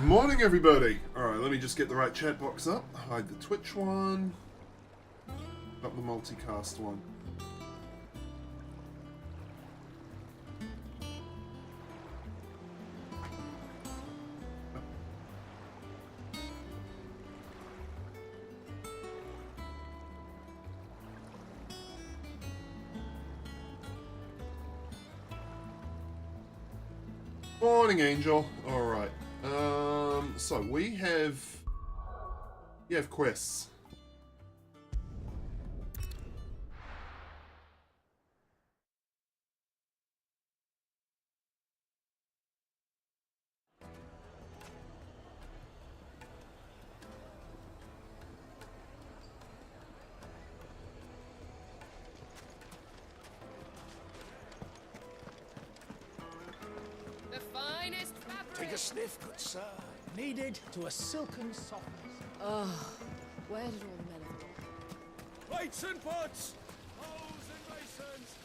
Morning, everybody. Alright, let me just get the right chat box up. Hide the Twitch one. Not the multicast one. Morning, Angel. Alright. So we have quests. The finest fabric. Take a sniff, good sir. Kneaded to a silken softness. Oh, where did all the men have gone? Plates and pots! Bowls and basins!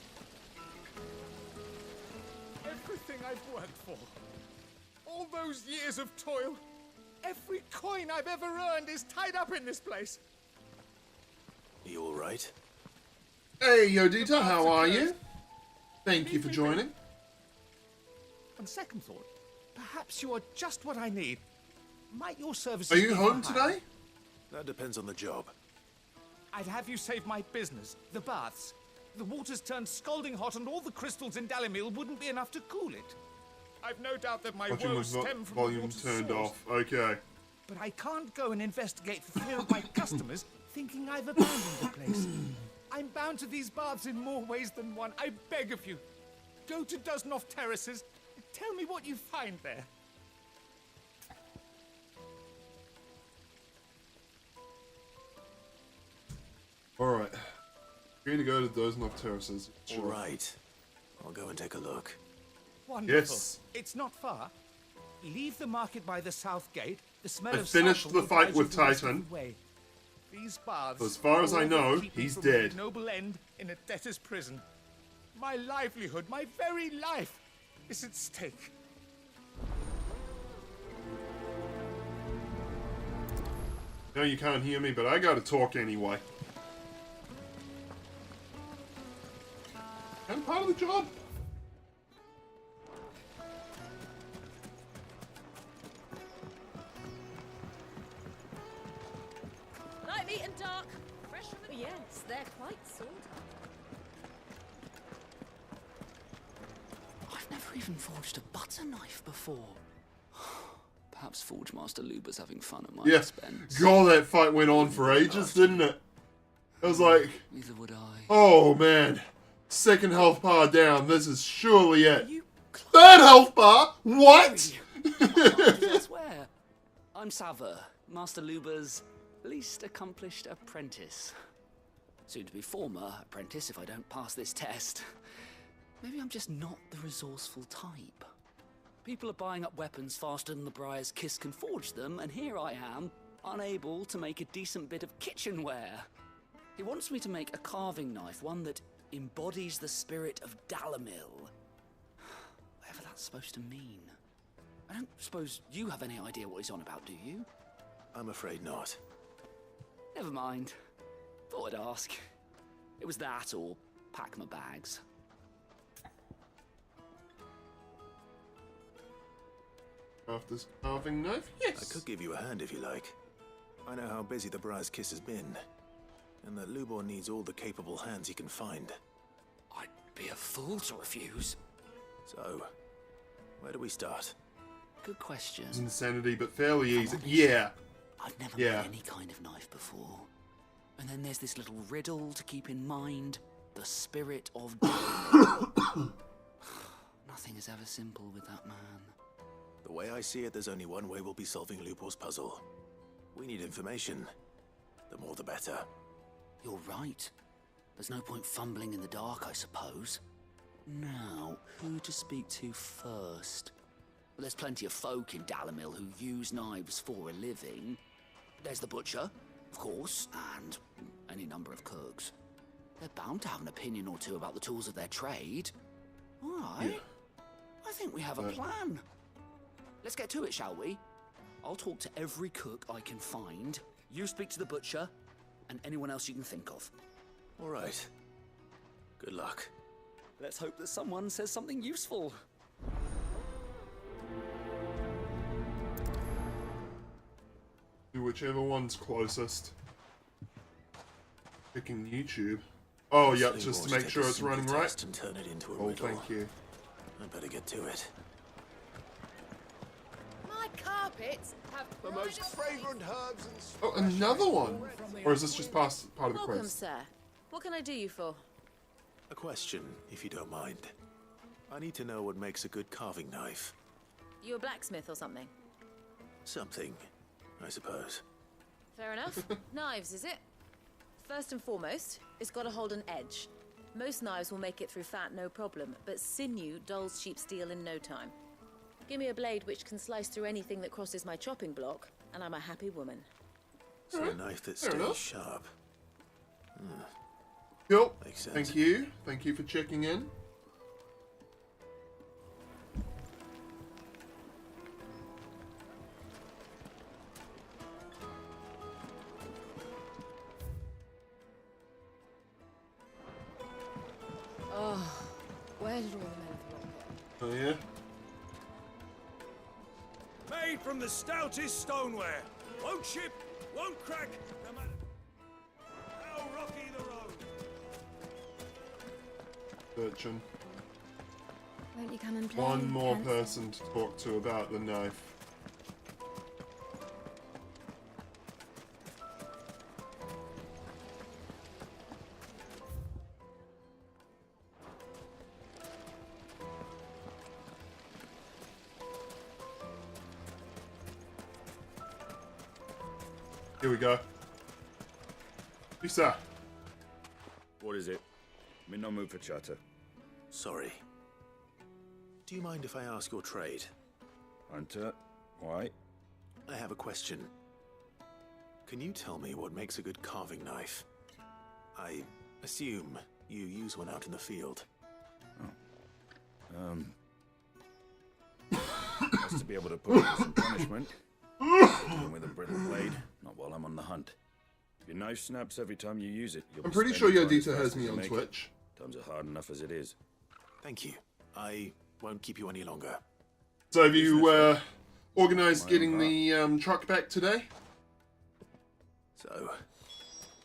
Everything I've worked for. All those years of toil. Every coin I've ever earned is tied up in this place. You all right? Hey, Yodita, how are you? Thank you for joining. On second thought, perhaps you are just what I need. Might your services Are you be home for hire? today? That depends on the job. I'd have you save my business, the baths. The water's turned scalding hot and all the crystals in Dalimil wouldn't be enough to cool it. I've no doubt that my Watching woes with stem from the volume water's turned source. off. Okay. But I can't go and investigate for fear of my customers thinking I've abandoned the place. I'm bound to these baths in more ways than one. I beg of you. Go to Dusnoff Terraces. Tell me what you find there. Alright. We're going to go to Doznoff Terraces. All right. I'll go and take a look. Wonderful. Yes. It's not far. Leave the market by the south gate. The smell I of finished sulphur the will fight guide you with the rest of Titan. the way. These baths, As far as I all know, will keep me he's from dead. a noble end in a debtor's prison. My livelihood, my very life, is at stake. No, you can't hear me, but I gotta talk anyway. I'm part of the job. Light, meat and dark. Fresh from the... Yes, they're quite sorted. I've never even forged a butter knife before. Perhaps Forge Master Luber's having fun at my Yeah. expense. God, that fight went on for ages, didn't it? I was like, Neither would I. oh man. Second health bar down. This is surely it. You Third health bar? What? elsewhere. I'm Sava, Master Luber's least accomplished apprentice. Soon to be former apprentice if I don't pass this test. Maybe I'm just not the resourceful type. People are buying up weapons faster than the Briar's Kiss can forge them, and here I am, unable to make a decent bit of kitchenware. He wants me to make a carving knife, one that embodies the spirit of Dalimil. Whatever that's supposed to mean. I don't suppose you have any idea what he's on about, do you? I'm afraid not. Never mind. Thought I'd ask. It was that or pack my bags. Craft this carving knife? Yes. I could give you a hand if you like. I know how busy the Briar's Kiss has been, and that Lubor needs all the capable hands he can find. I'd be a fool to refuse. So, where do we start? Good question. It's insanity, but fairly easy. honest. Yeah. I've never Yeah. made any kind of knife before. And then there's this little riddle to keep in mind. The spirit of Dalimil. Nothing is ever simple with that man. The way I see it, there's only one way we'll be solving Lubor's puzzle. We need information. The more the better. You're right. There's no point fumbling in the dark, I suppose. Now, who to speak to first? Well, there's plenty of folk in Dalimil who use knives for a living. There's the butcher, of course, and any number of cooks. They're bound to have an opinion or two about the tools of their trade. All right. Yeah. I think we have a plan. Let's get to it, shall we? I'll talk to every cook I can find. You speak to the butcher, and anyone else you can think of. All right. Good luck. Let's hope that someone says something useful. Do whichever one's closest. Picking YouTube. Oh, yeah, just to make sure it's running right. And turn it into a Oh, riddle. thank you. I better get to it. My carpets have The most fragrant herbs and Oh, another one? Or is this just part of the Welcome, quest? sir. What can I do you for? A question, if you don't mind. I need to know what makes a good carving knife. You a blacksmith or something? Something, I suppose. Fair enough. Knives, is it? First and foremost, it's got to hold an edge. Most knives will make it through fat, no problem, but sinew dulls cheap steel in no time. Give me a blade which can slice through anything that crosses my chopping block, and I'm a happy woman. So a knife that fair stays enough. sharp. Cool. Makes sense. Thank you. Thank you for checking in. Oh, where did all the men flock Oh, yeah? Made from the stoutest stoneware. Won't chip, won't crack, no matter how rocky the road. Urchin. Won't you come and play? One more person to talk to about the knife. Here we go. Lisa. What is it? I'm in no mood for chatter. Sorry. Do you mind if I ask your trade? Hunter, why? I have a question. Can you tell me what makes a good carving knife? I assume you use one out in the field. Has to be able to put up with some punishment. Dealing with a brittle blade, not while I'm on the hunt. If your knife snaps every time you use it, you'll I'm be pretty sure spending Yodita time as has fast me as you on make it. Twitch. Times are hard enough as it is. Thank you. I won't keep you any longer. So have you organised My getting own the truck back today? So,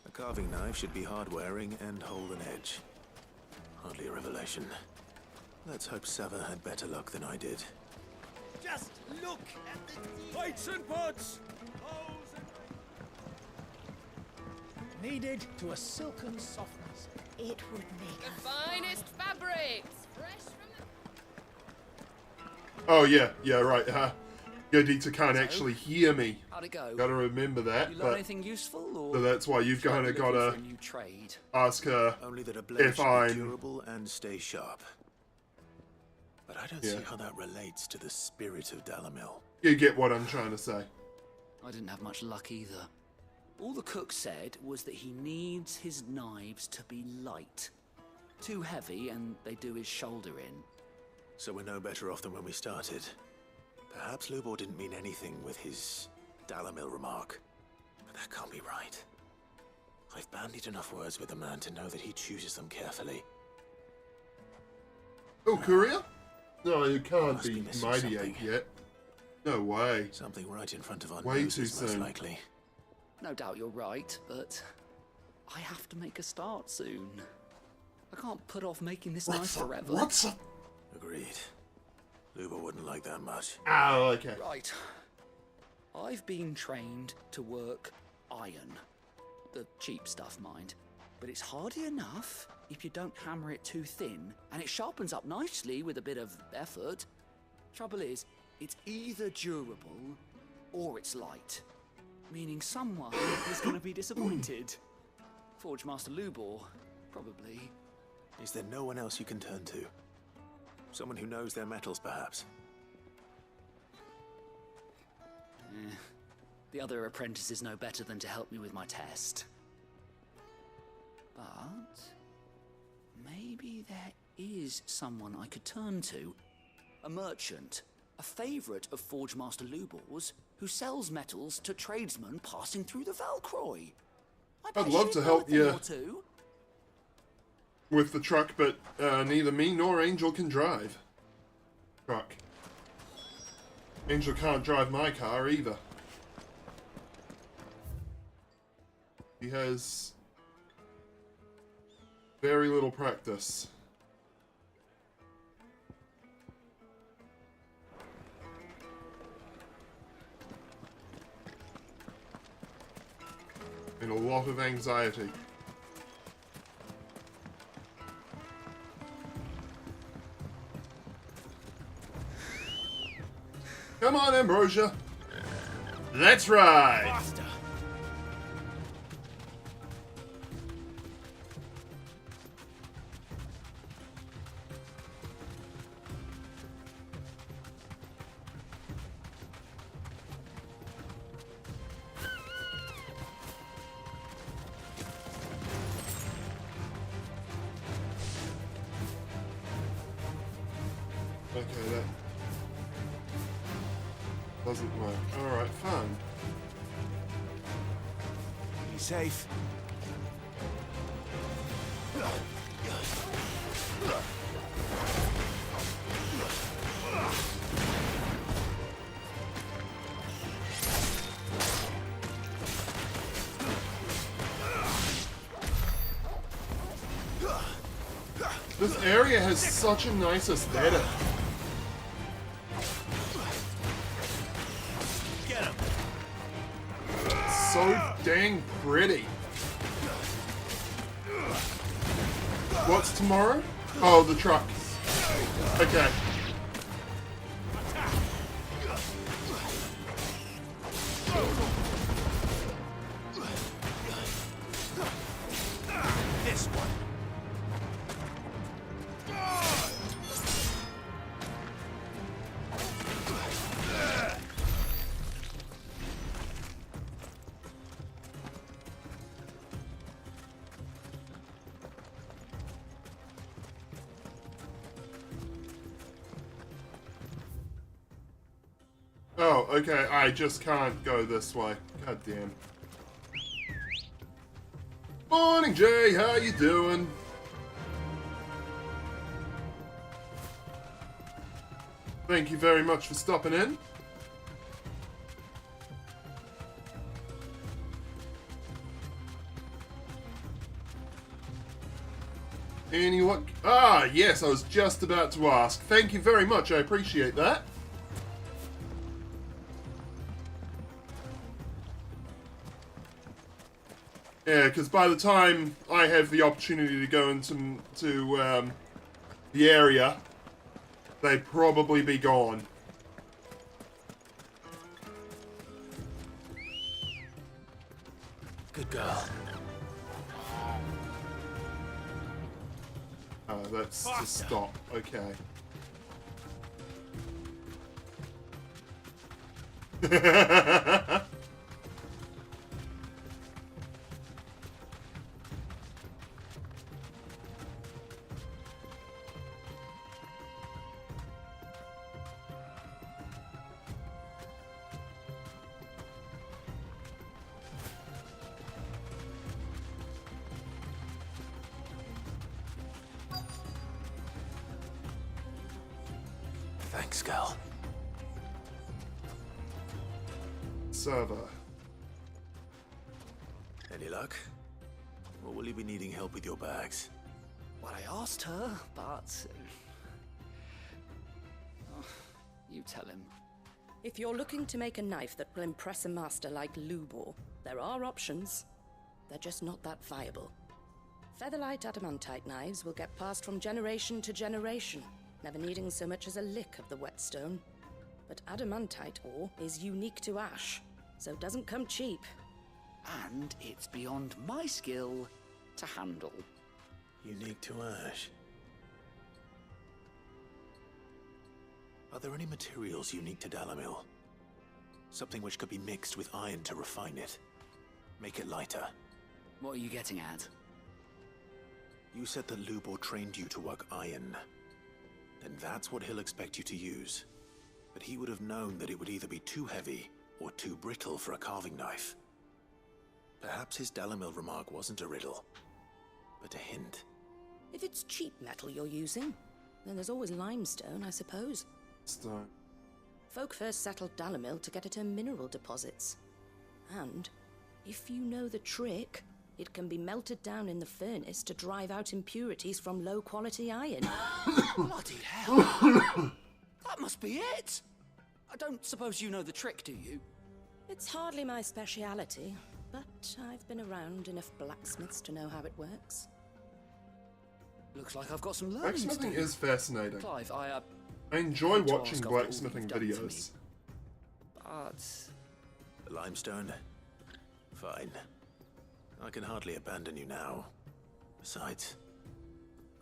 a carving knife should be hard-wearing and hold an edge. Hardly a revelation. Let's hope Sava had better luck than I did. Just look at the plates and pots. Kneaded to a silken softness. It would make The finest fabrics, fresh from the... Oh yeah, right. Yodita can't actually hear me. How'd it go? Gotta remember that. You learn But anything useful, or so that's why you've try kind of looking for gotta a new trade? ask her. Only that a blade If should I'm- be durable and stay sharp. But I don't see Yeah. how that relates to the spirit of Dalamil. You get what I'm trying to say. I didn't have much luck either. All the cook said was that he needs his knives to be light. Too heavy, and they do his shoulder in. So we're no better off than when we started. Perhaps Lubor didn't mean anything with his Dalamil remark. But that can't be right. I've bandied enough words with the man to know that he chooses them carefully. Oh, courier? No, you can't Must be be missing Mighty something. Egg yet. No way. Something right in front of our Way noses, too most soon. likely. No doubt you're right, but I have to make a start soon. I can't put off making this knife forever. What's up? Agreed. Lubor wouldn't like that much. Oh, okay. Right. I've been trained to work iron. The cheap stuff, mind. But it's hardy enough if you don't hammer it too thin, and it sharpens up nicely with a bit of effort. Trouble is, it's either durable or it's light. Meaning someone is going to be disappointed. Forge Master Lubor, probably. Is there no one else you can turn to? Someone who knows their metals, perhaps? The other apprentices know better than to help me with my test. But maybe there is someone I could turn to. A merchant, a favourite of Forge Master Lubor's, who sells metals to tradesmen passing through the Valcroy. I'd love to help you Too. with the truck, but neither me nor Angel can drive. Truck. Angel can't drive my car either. He has very little practice. And a lot of anxiety. Come on, Ambrosia. Let's ride. Faster. Okay, that doesn't work. Alright, fine. Be safe. This area has such a nice aesthetic. Get him. So dang pretty. What's tomorrow? Oh, the truck. Okay. This one. Oh, okay, I just can't go this way. God damn. Morning, Jay, how you doing? Thank you very much for stopping in. Any luck? Ah, yes, I was just about to ask. Thank you very much, I appreciate that. Yeah, because by the time I have the opportunity to go into the area, they'd probably be gone. Good girl. Oh, that's to stop. Okay. Thanks, girl. Server. Any luck? Or will you be needing help with your bags? Well, I asked her, but... Oh, you tell him. If you're looking to make a knife that will impress a master like Lubor, there are options. They're just not that viable. Featherlight adamantite knives will get passed from generation to generation, never needing so much as a lick of the whetstone. But adamantite ore is unique to ash, so it doesn't come cheap. And it's beyond my skill to handle. Unique to ash. Are there any materials unique to Dalamil? Something which could be mixed with iron to refine it. Make it lighter. What are you getting at? You said that Lubor trained you to work iron. Then that's what he'll expect you to use. But he would have known that it would either be too heavy or too brittle for a carving knife. Perhaps his Dalamil remark wasn't a riddle, but a hint. If it's cheap metal you're using, then there's always limestone, I suppose. Stone. Folk first settled Dalamil to get at her mineral deposits. And, if you know the trick, it can be melted down in the furnace to drive out impurities from low-quality iron. Bloody hell! That must be it! I don't suppose you know the trick, do you? It's hardly my speciality, but I've been around enough blacksmiths to know how it works. Looks like I've got some learning to Blacksmithing do. is fascinating. Clive, I enjoy hate to watching ask after all blacksmithing you've done for me. videos. But The limestone? Fine. I can hardly abandon you now. Besides,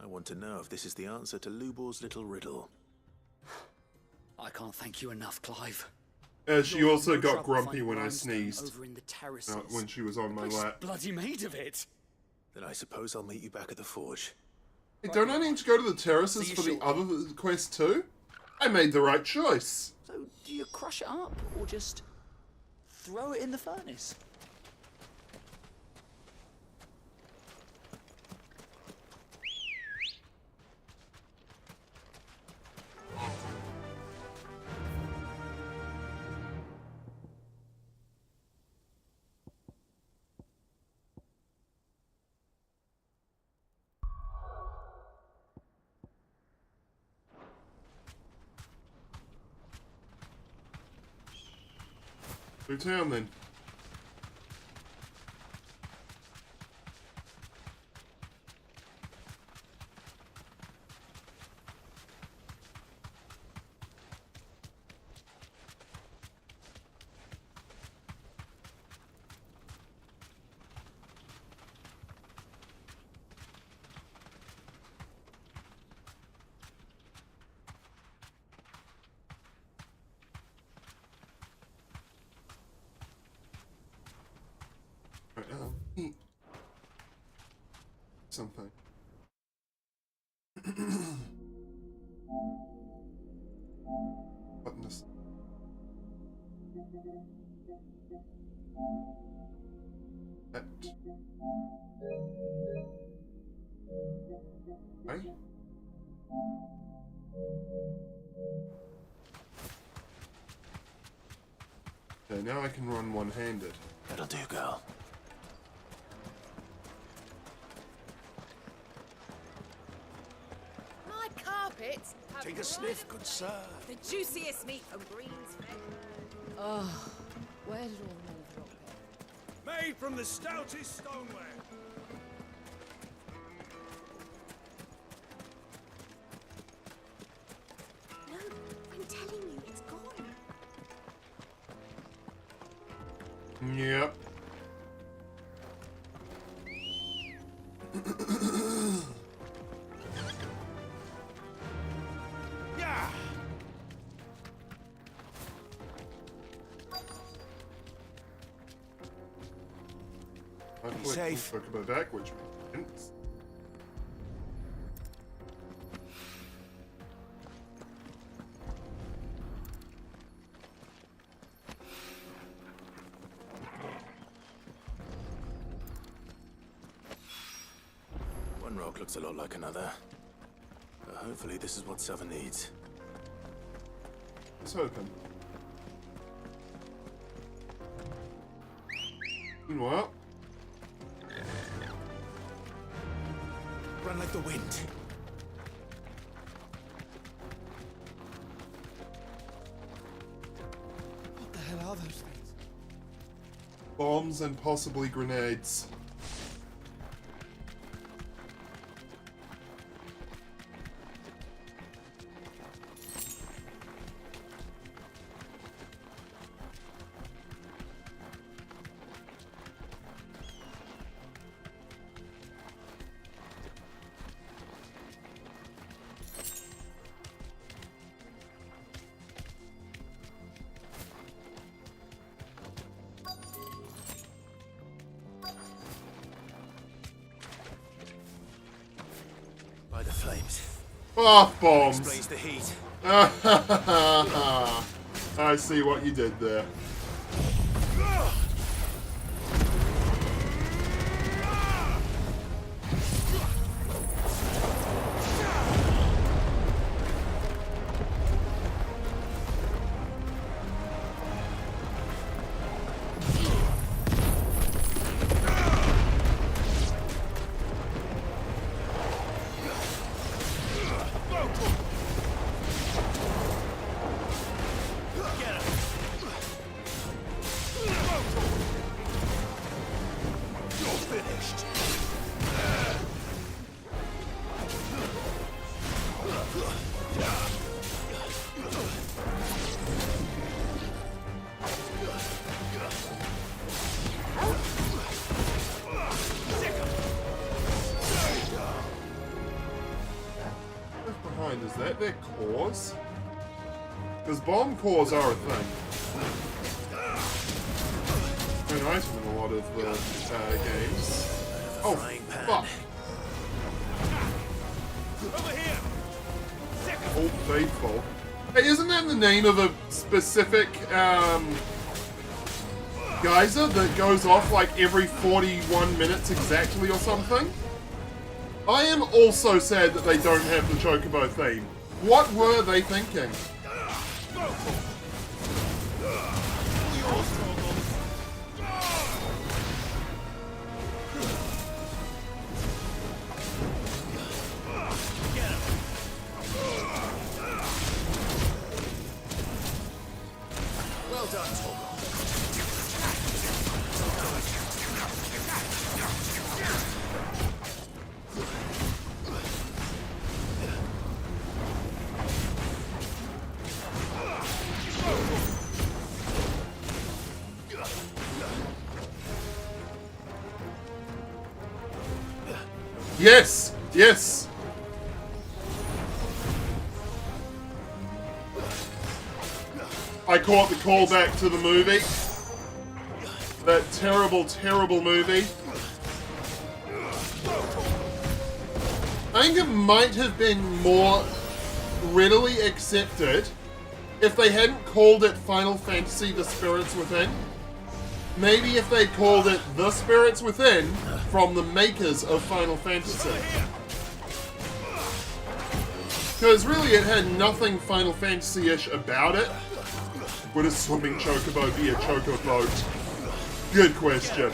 I want to know if this is the answer to Lubor's little riddle. I can't thank you enough, Clive. She You're also no got trouble grumpy finding when I limestone sneezed. over in the terraces. When she was on my Place is lap. bloody made of it. Then I suppose I'll meet you back at the forge. Hey, don't I need to go to the terraces So you for the sure? other quest too? I made the right choice. So, do you crush it up, or just throw it in the furnace? Through town then. Right, eat something. Button this. That. Right? Okay, now I can run one-handed. That'll do, girl. My carpets have Take a sniff, good sir. the juiciest meat from Green's Fen. Oh, where did all the men drop it? Made from the stoutest stoneware. No, I'm telling you, it's gone. Yep. Yeah. I'm safe. Talk about that, which means One rock looks a lot like another. But hopefully this is what Seven needs. let's open. Meanwhile, Run like the wind. What the hell are those things? bombs and possibly grenades. By the flames. Oh, bombs! Explains the heat. I see what you did there. mind, is that their cores? Because bomb cores are a thing. An item in a lot of the games. Oh, fuck. Over here! Old Faithful. Hey, isn't that the name of a specific geyser that goes off like every 41 minutes exactly or something? I am also sad that they don't have the Chocobo theme. What were they thinking? Well done, Torgo. Yes! Yes! I caught the callback to the movie. That terrible, terrible movie. I think it might have been more readily accepted if they hadn't called it Final Fantasy The Spirits Within. Maybe if they'd called it The Spirits Within from the makers of Final Fantasy. Because really it had nothing Final Fantasy-ish about it. Would a swimming chocobo be a choco boat? Good question.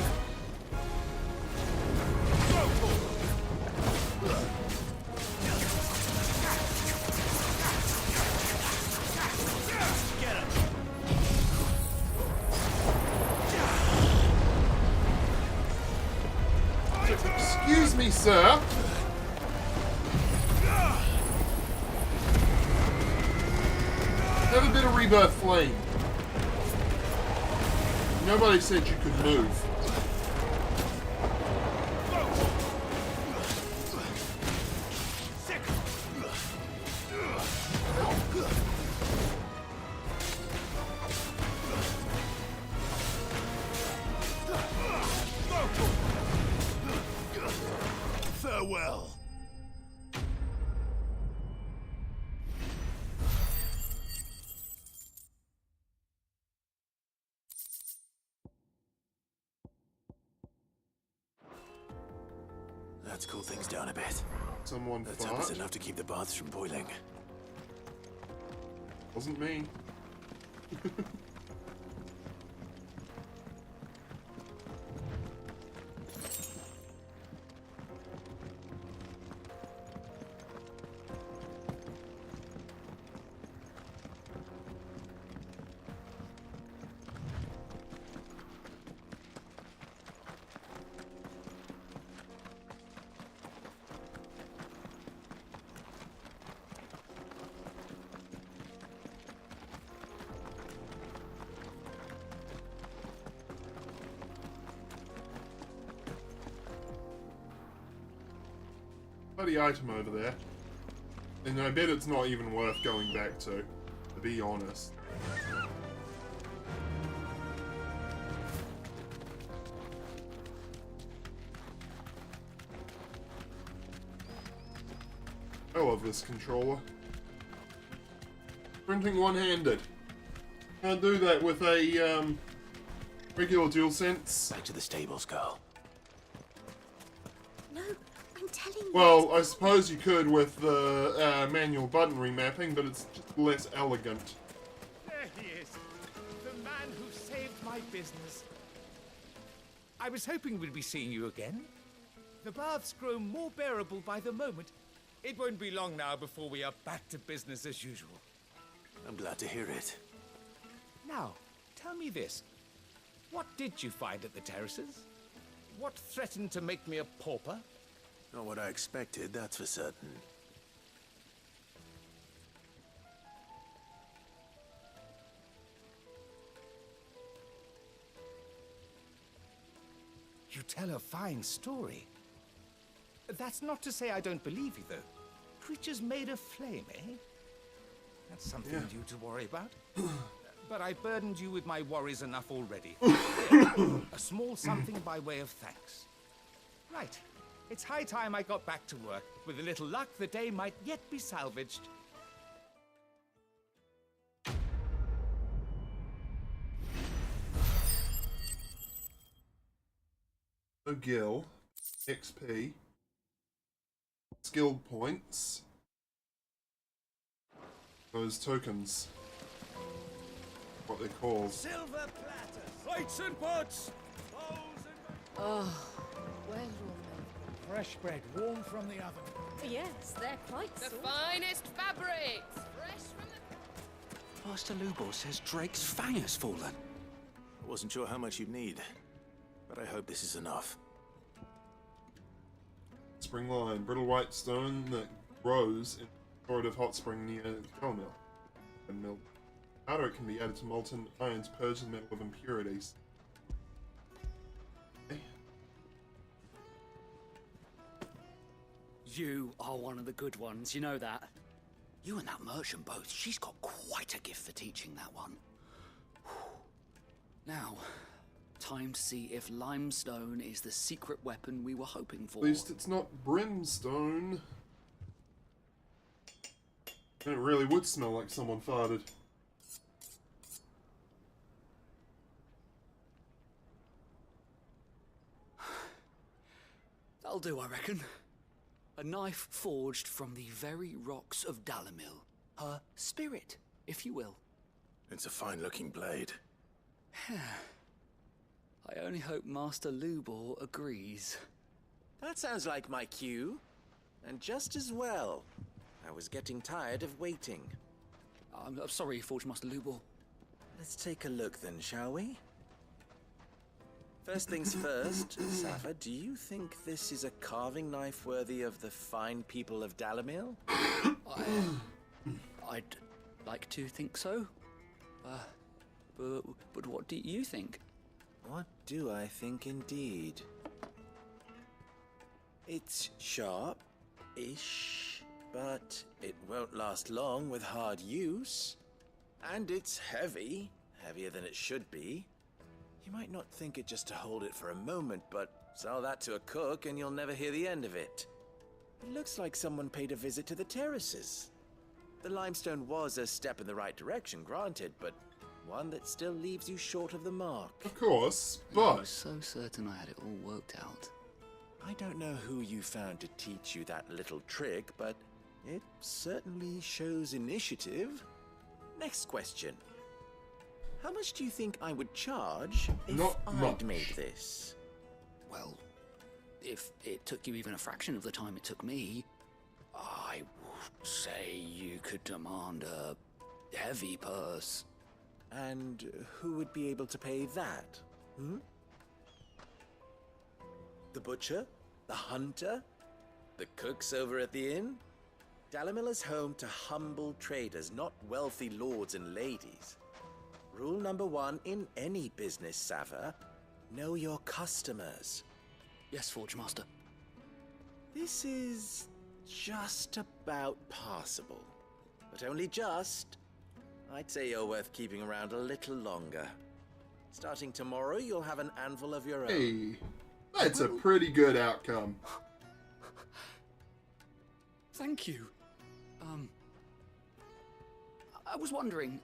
Excuse me, sir. Have a bit of rebirth flame. Nobody said you could move. Farewell. Let's cool things down a bit. Someone Let's hope it's fart? enough to keep the baths from boiling. Wasn't me. Bloody item over there. And I bet it's not even worth going back to be honest. I love this controller. Printing one-handed. Can't do that with a regular DualSense. Back to the stables, girl. No, I'm telling you. Well, I suppose you could with the manual button remapping, but it's just less elegant. There he is. The man who saved my business. I was hoping we'd be seeing you again. The baths grow more bearable by the moment. It won't be long now before we are back to business as usual. I'm glad to hear it. Now, tell me this. What did you find at the terraces? What threatened to make me a pauper? Not what I expected, that's for certain. You tell a fine story. That's not to say I don't believe you, though. creatures made of flame, eh? That's something new to worry about. But I burdened you with my worries enough already. Here, a small something by way of thanks. Right. It's high time I got back to work. With a little luck, the day might yet be salvaged. A Gil, XP, skill points, those tokens, what they're called. Silver platters, plates and pots, bowls and... Oh, well warmed. Fresh bread, warm from the oven. Yes, they're quite The salt. finest fabrics, fresh from the... Master Lubor says Drake's fang has fallen. I wasn't sure how much you'd need, but I hope this is enough. Spring line, brittle white stone that grows in a corrosive hot spring near Delmill. And mill powder can be added to molten irons, purge the metal of impurities. Okay. You are one of the good ones, you know that. You and that merchant both, she's got quite a gift for teaching that one. Now, time to see if limestone is the secret weapon we were hoping for. At least it's not brimstone. And it really would smell like someone farted. That'll do, I reckon. A knife forged from the very rocks of Dalamil. Her spirit, if you will. It's a fine-looking blade. I only hope Master Lubor agrees. That sounds like my cue. And just as well. I was getting tired of waiting. I'm sorry, Forge Master Lubor. Let's take a look then, shall we? First things first, Safa, do you think this is a carving knife worthy of the fine people of Dalamil? I'd like to think so. But what do you think? What do I think indeed? It's sharp-ish, but it won't last long with hard use. And it's heavy, heavier than it should be. You might not think it just to hold it for a moment, but sell that to a cook and you'll never hear the end of it. It looks like someone paid a visit to the terraces. The limestone was a step in the right direction, granted, but one that still leaves you short of the mark. Of course, I but was so certain I had it all worked out. I don't know who you found to teach you that little trick, but it certainly shows initiative. Next question. How much do you think I would charge if Not I'd much. made this? Well, if it took you even a fraction of the time it took me, I would say you could demand a heavy purse. And who would be able to pay that? The butcher? The hunter? The cooks over at the inn? Dalamil is home to humble traders, not wealthy lords and ladies. Rule number 1 in any business, Sava, know your customers. Yes, Forge Master. This is just about passable. But only just. I'd say you're worth keeping around a little longer. Starting tomorrow, you'll have an anvil of your own. hey, that's a pretty good outcome. Thank you. I was wondering,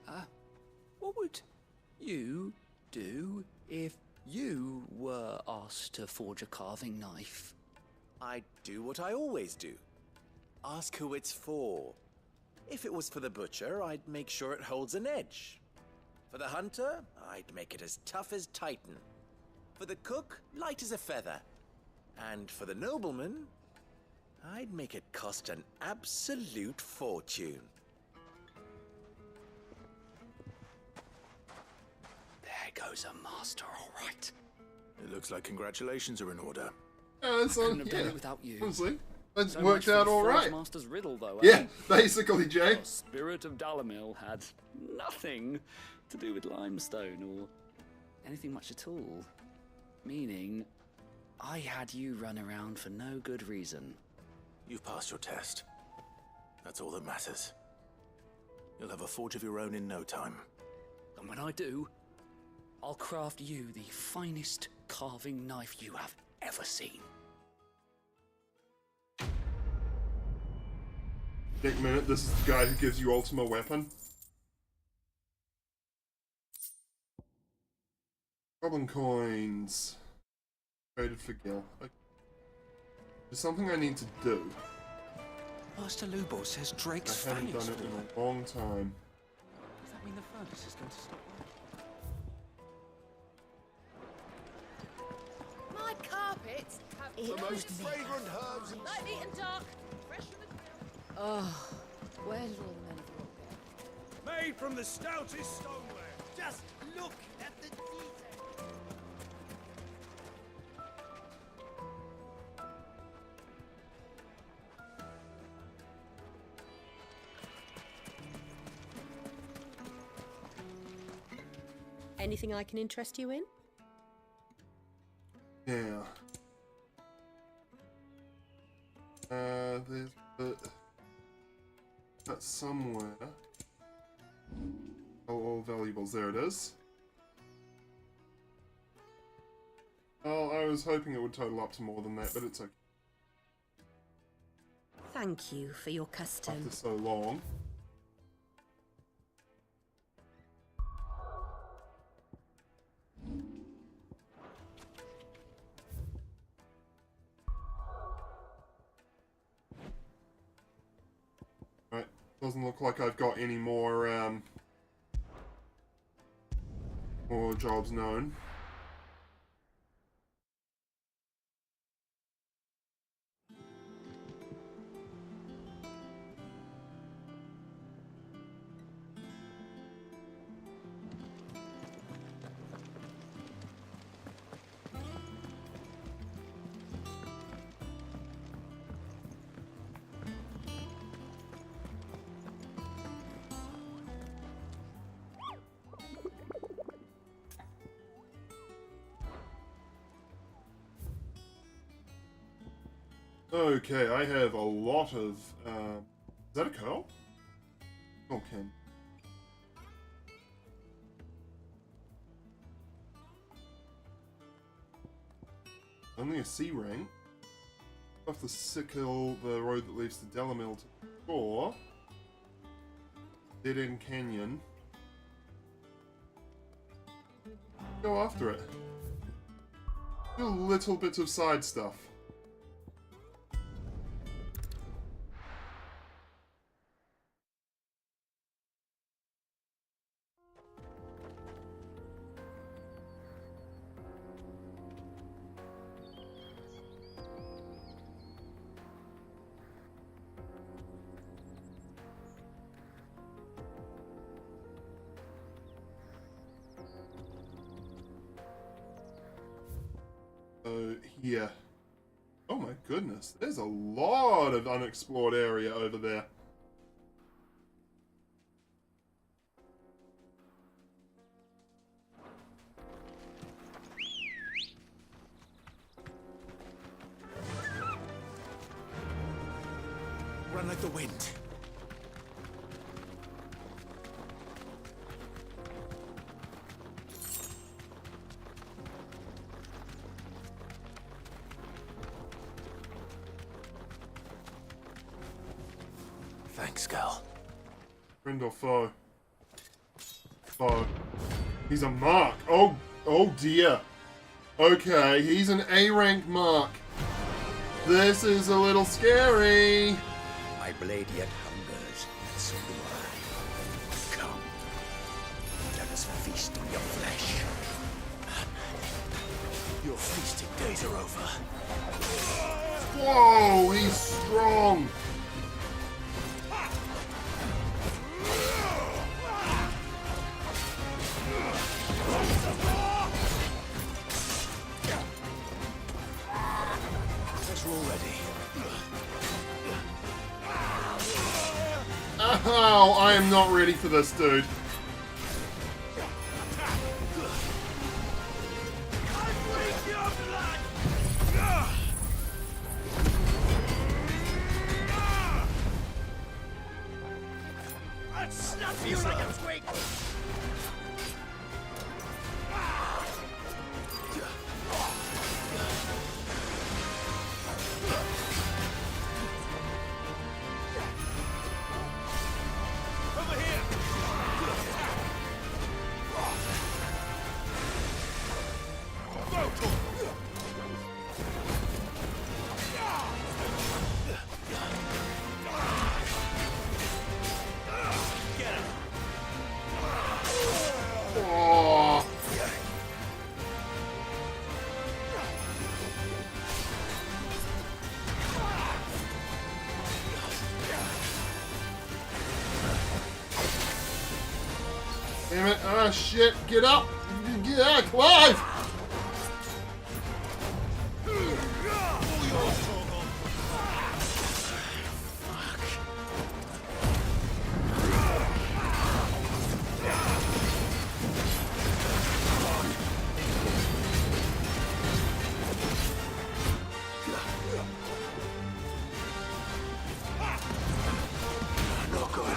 what would you do if you were asked to forge a carving knife? I'd do what I always do. Ask who it's for. If it was for the butcher, I'd make sure it holds an edge. For the hunter, I'd make it as tough as Titan. For the cook, light as a feather. And for the nobleman, I'd make it cost an absolute fortune. There goes a master, all right. It looks like congratulations are in order. Yeah, that's Couldn't have done yeah, it without you. honestly, that's So worked much for out the all Forge right. Master's riddle, though. Yeah, basically, Jay. The spirit of Dalamil had nothing to do with limestone or anything much at all. Meaning, I had you run around for no good reason. You've passed your test. That's all that matters. You'll have a forge of your own in no time. And when I do, I'll craft you the finest carving knife you have ever seen. Nick Minute, this is the guy who gives you Ultima Weapon. Goblin coins. Traded for Gil. Okay. There's something I need to do. Master Lubo says Drake's I haven't done it in a long time. Does that mean the furnace is going to stop working? My carpets have The most fragrant herbs and lightly and dark, fresh from the ground. Oh, where did all the men of war go? made from the stoutest stoneware. Just look at the detail. Anything I can interest you in? Yeah. There's that's somewhere. Oh, all valuables. There it is. Oh, I was hoping it would total up to more than that, but it's okay. Thank you for your custom. After so long. Right, doesn't look like I've got any more jobs known. Okay, I have a lot of, is that a curl? Okay. Only a C rank. Off the sickle, the road that leads to Delamil to the shore. Dead End Canyon. Go after it. Do a little bit of side stuff. Here. Oh my goodness, there's a lot of unexplored area over there. Run like the wind. Thanks, Gal. Friend or foe? Foe. He's a mark. Oh dear. Okay, he's an A-rank mark. This is a little scary. My blade yet hungers, and so do I. Come, let us feast on your flesh. Your feasting days are over. Whoa, he's strong. Guess we're all ready. Ow, I am not ready for this, dude. Snap you like a twig! Over here! Oh. Damn it. Ah, shit. Get up. Get out, Clive. Not good.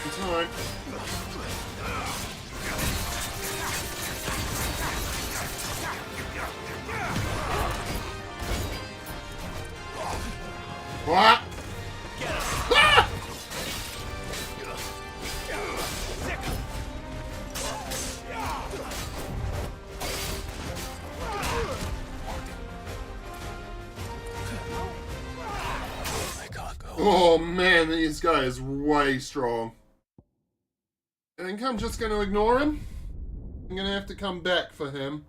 It's alright. What? Ah! I can't go. Oh man, this guy is way strong. I think I'm just going to ignore him. I'm going to have to come back for him.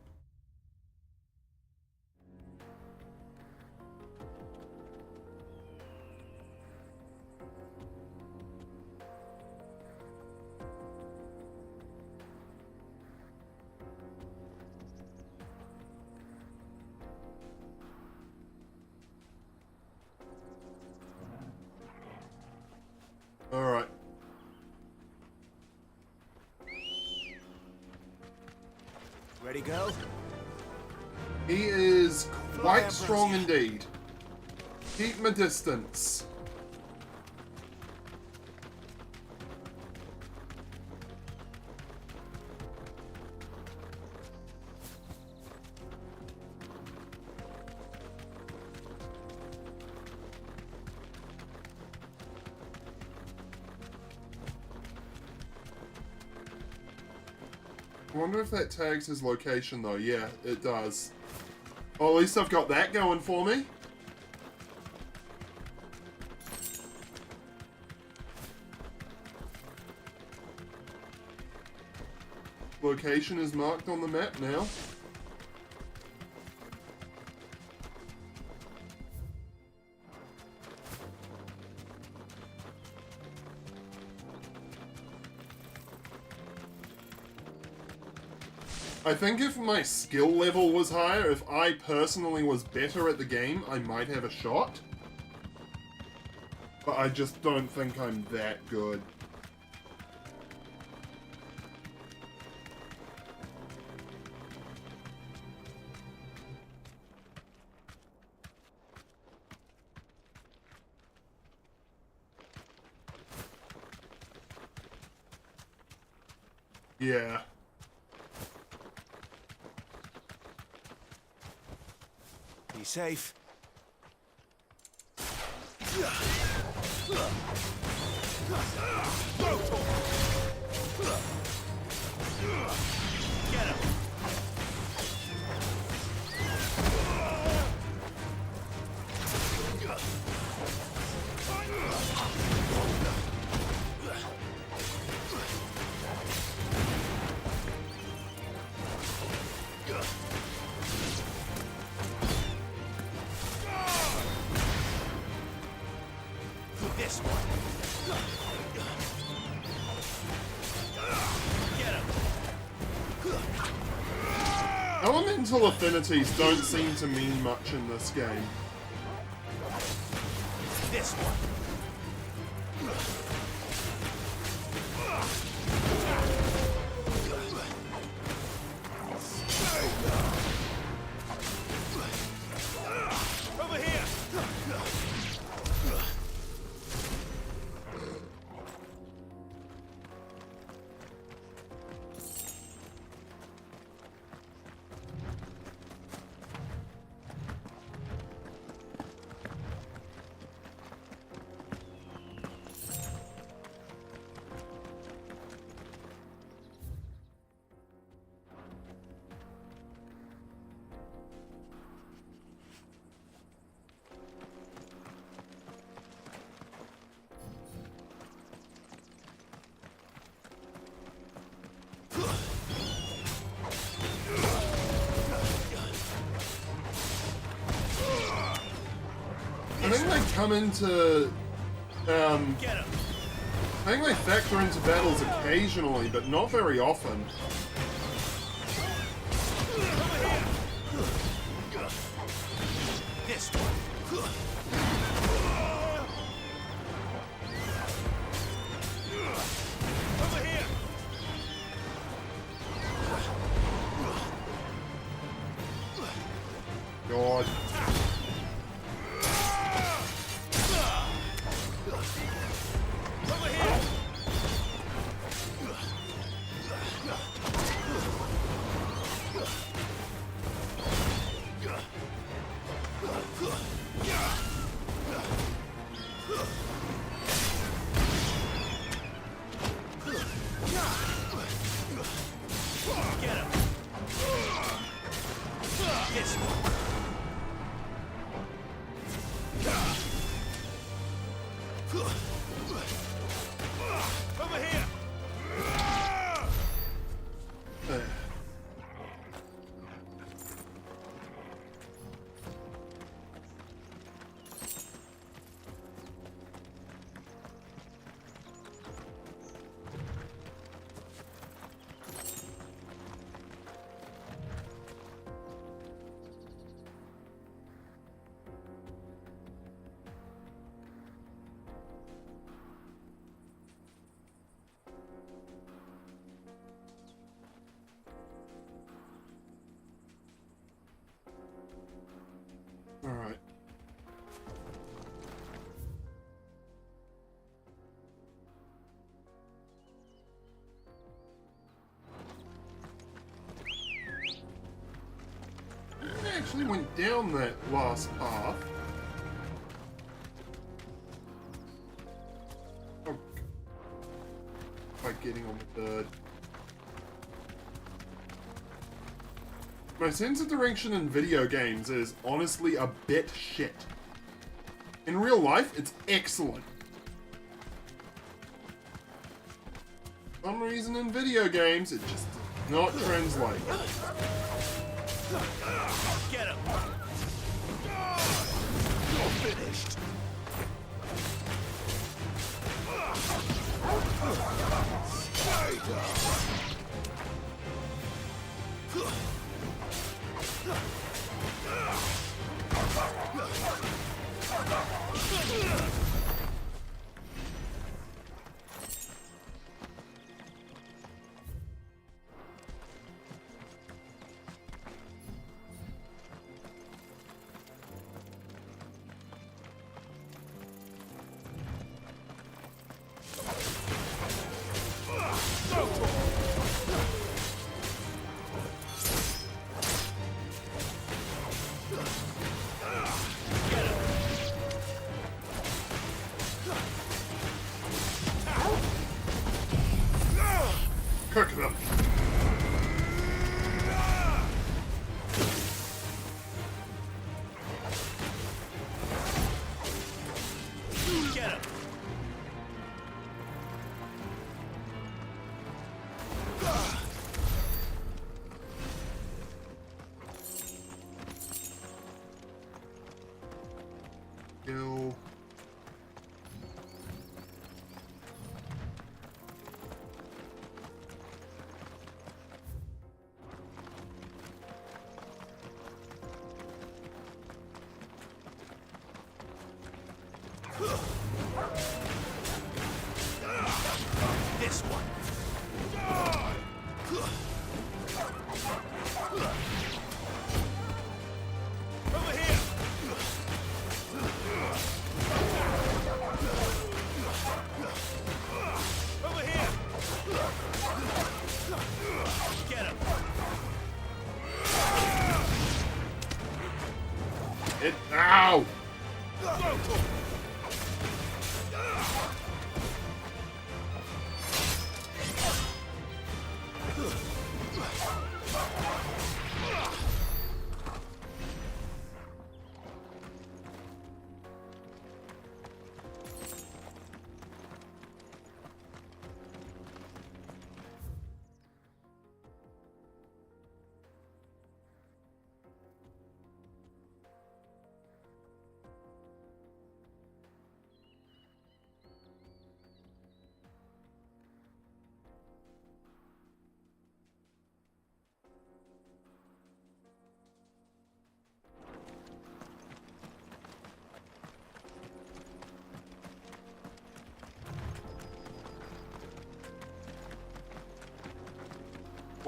Alright. Ready, go? He is quite strong indeed. Keep my distance. I wonder if that tags his location though. Yeah, it does. Well, at least I've got that going for me. Location is marked on the map now. I think if my skill level was higher, if I personally was better at the game, I might have a shot. But I just don't think I'm that good. Yeah. Be safe. Get him! This one. Get him! Elemental affinities don't seem to mean much in this game. This one. Over here! I think they come into, I think they factor into battles occasionally, but not very often. This one. Over here. God. Alright. I actually went down that last path. Oh. By getting on the bird. My sense of direction in video games is honestly a bit shit. In real life, it's excellent. For some reason in video games, it just does not translate. Get him. You're finished. Cook them. Get him. Go. This one. Over here. Over here. Get him. It. Ow!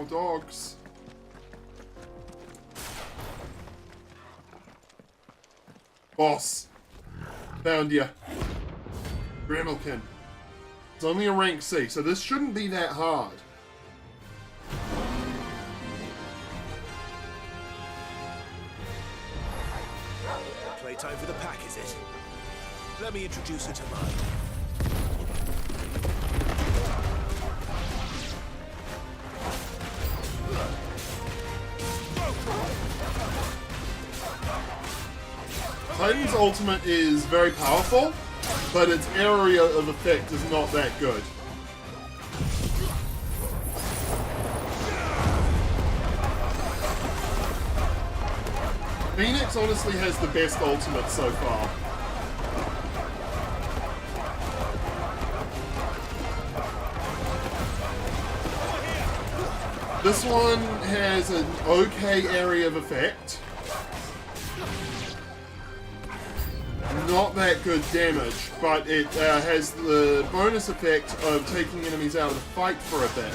More dogs. Boss. Found ya. Gremilkin. It's only a rank C, so this shouldn't be that hard. Playtime for the pack, is it? Let me introduce her to mine. Titan's ultimate is very powerful, but its area of effect is not that good. Phoenix honestly has the best ultimate so far. This one has an okay area of effect. Not that good damage, but it has the bonus effect of taking enemies out of the fight for a bit.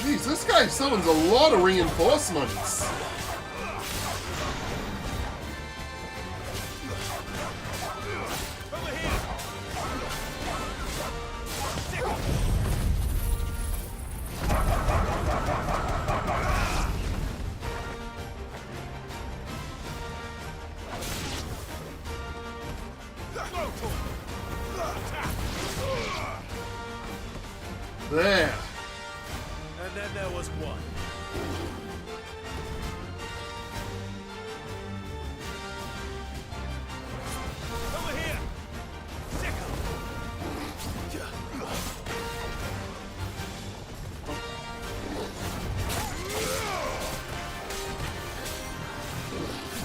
Jeez, this guy summons a lot of reinforcements. There. And then there was one. Over here! Sickle!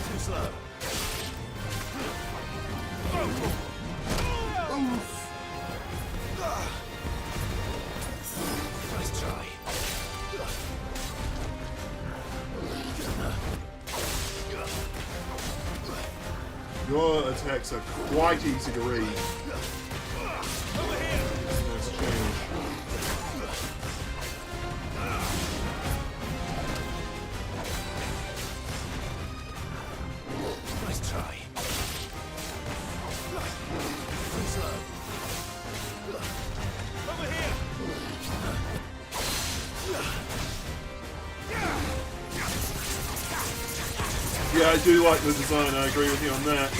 Too slow. Nice try. Your attacks are quite easy to read. Nice change. Nice try. Too slow. Over here! Yeah, I do like the design, I agree with you on that.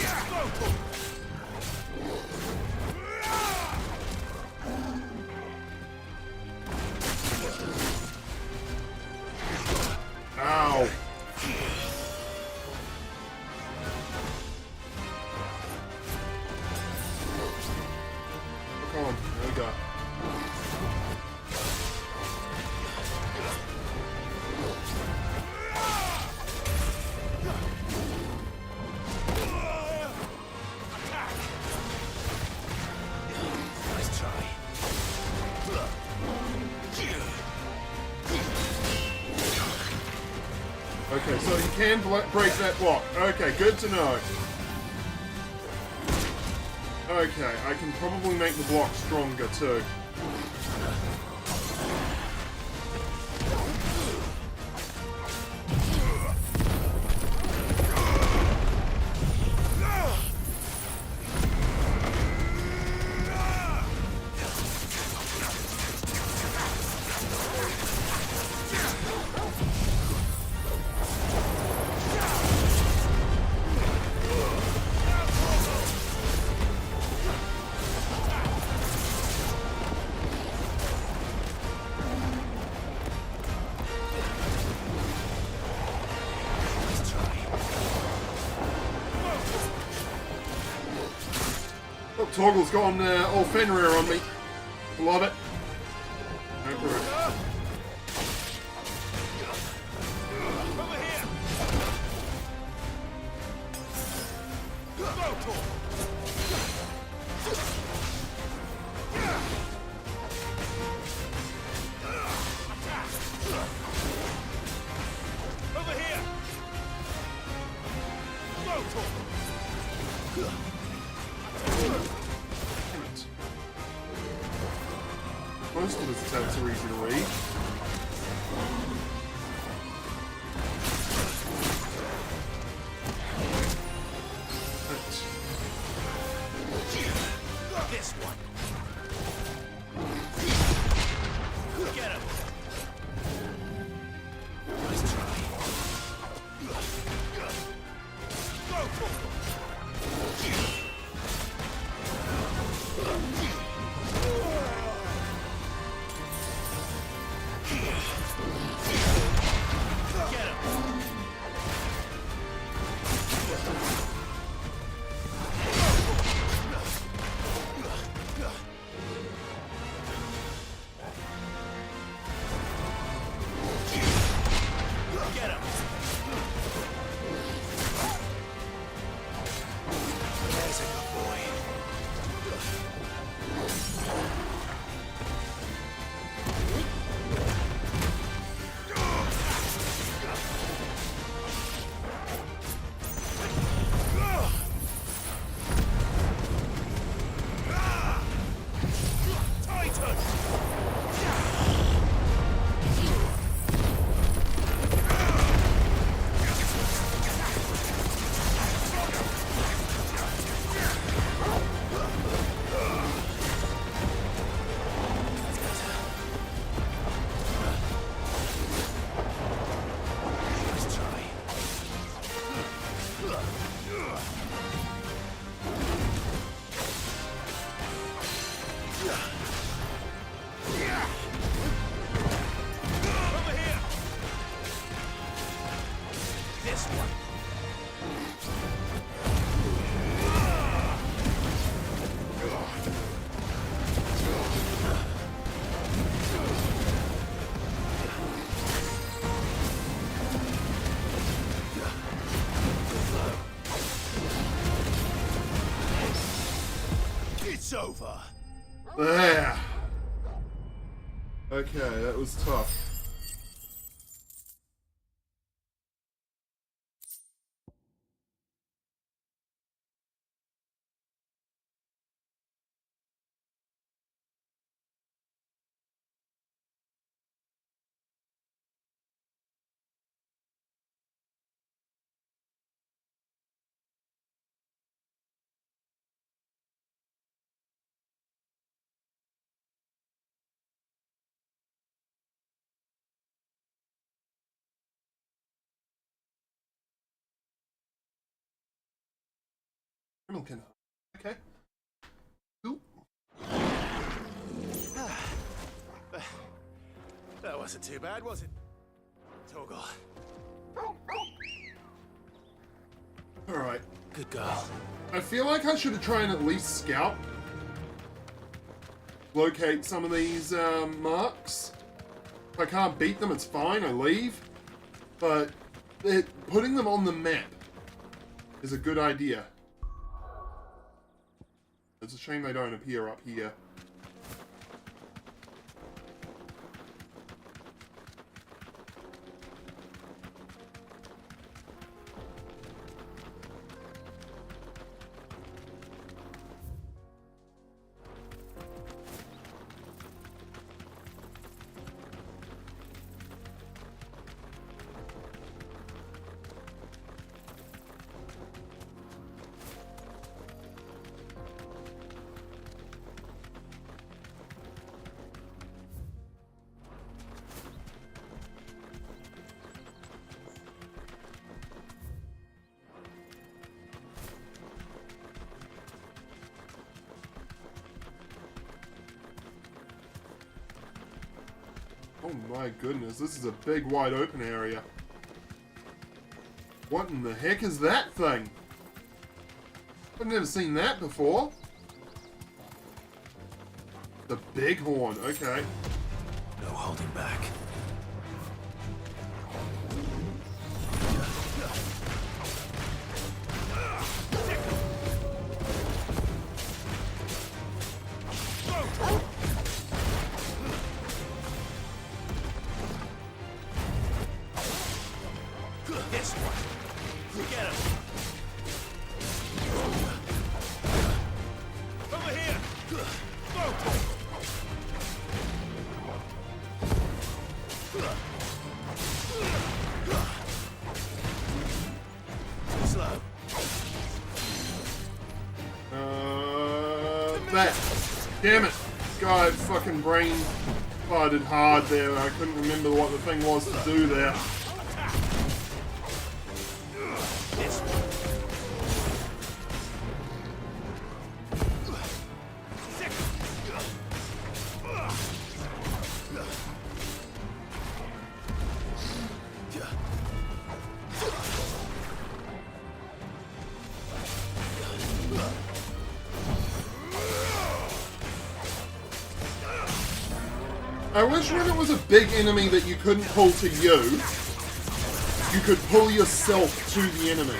Ow. Come on, there we go. Nice try. Okay, so you can break that block. Okay, good to know. Okay, I can probably make the block stronger too. Oh, Toggle's gone all Fenrir on me. Love it. Go for it. Over here! Over here! Most of his attacks are easy to read. This one. Get him. Nice try. Go for it. Get him. Get him. There's a good boy. Titan! Nice try. Over here. This one. It's over. There. Okay, that was tough. Okay. Cool. That wasn't too bad, was it? Torgal. Alright. Good girl. I feel like I should try and at least scout. Locate some of these marks. If I can't beat them, it's fine, I leave. But putting them on the map is a good idea. It's a shame they don't appear up here. Oh my goodness, this is a big wide open area. What in the heck is that thing? I've never seen that before. The bighorn, okay. No holding back. That. Damn it. God, fucking brain farted hard there. I couldn't remember what the thing was to do there. I wish when it was a big enemy that you couldn't pull to you could pull yourself to the enemy.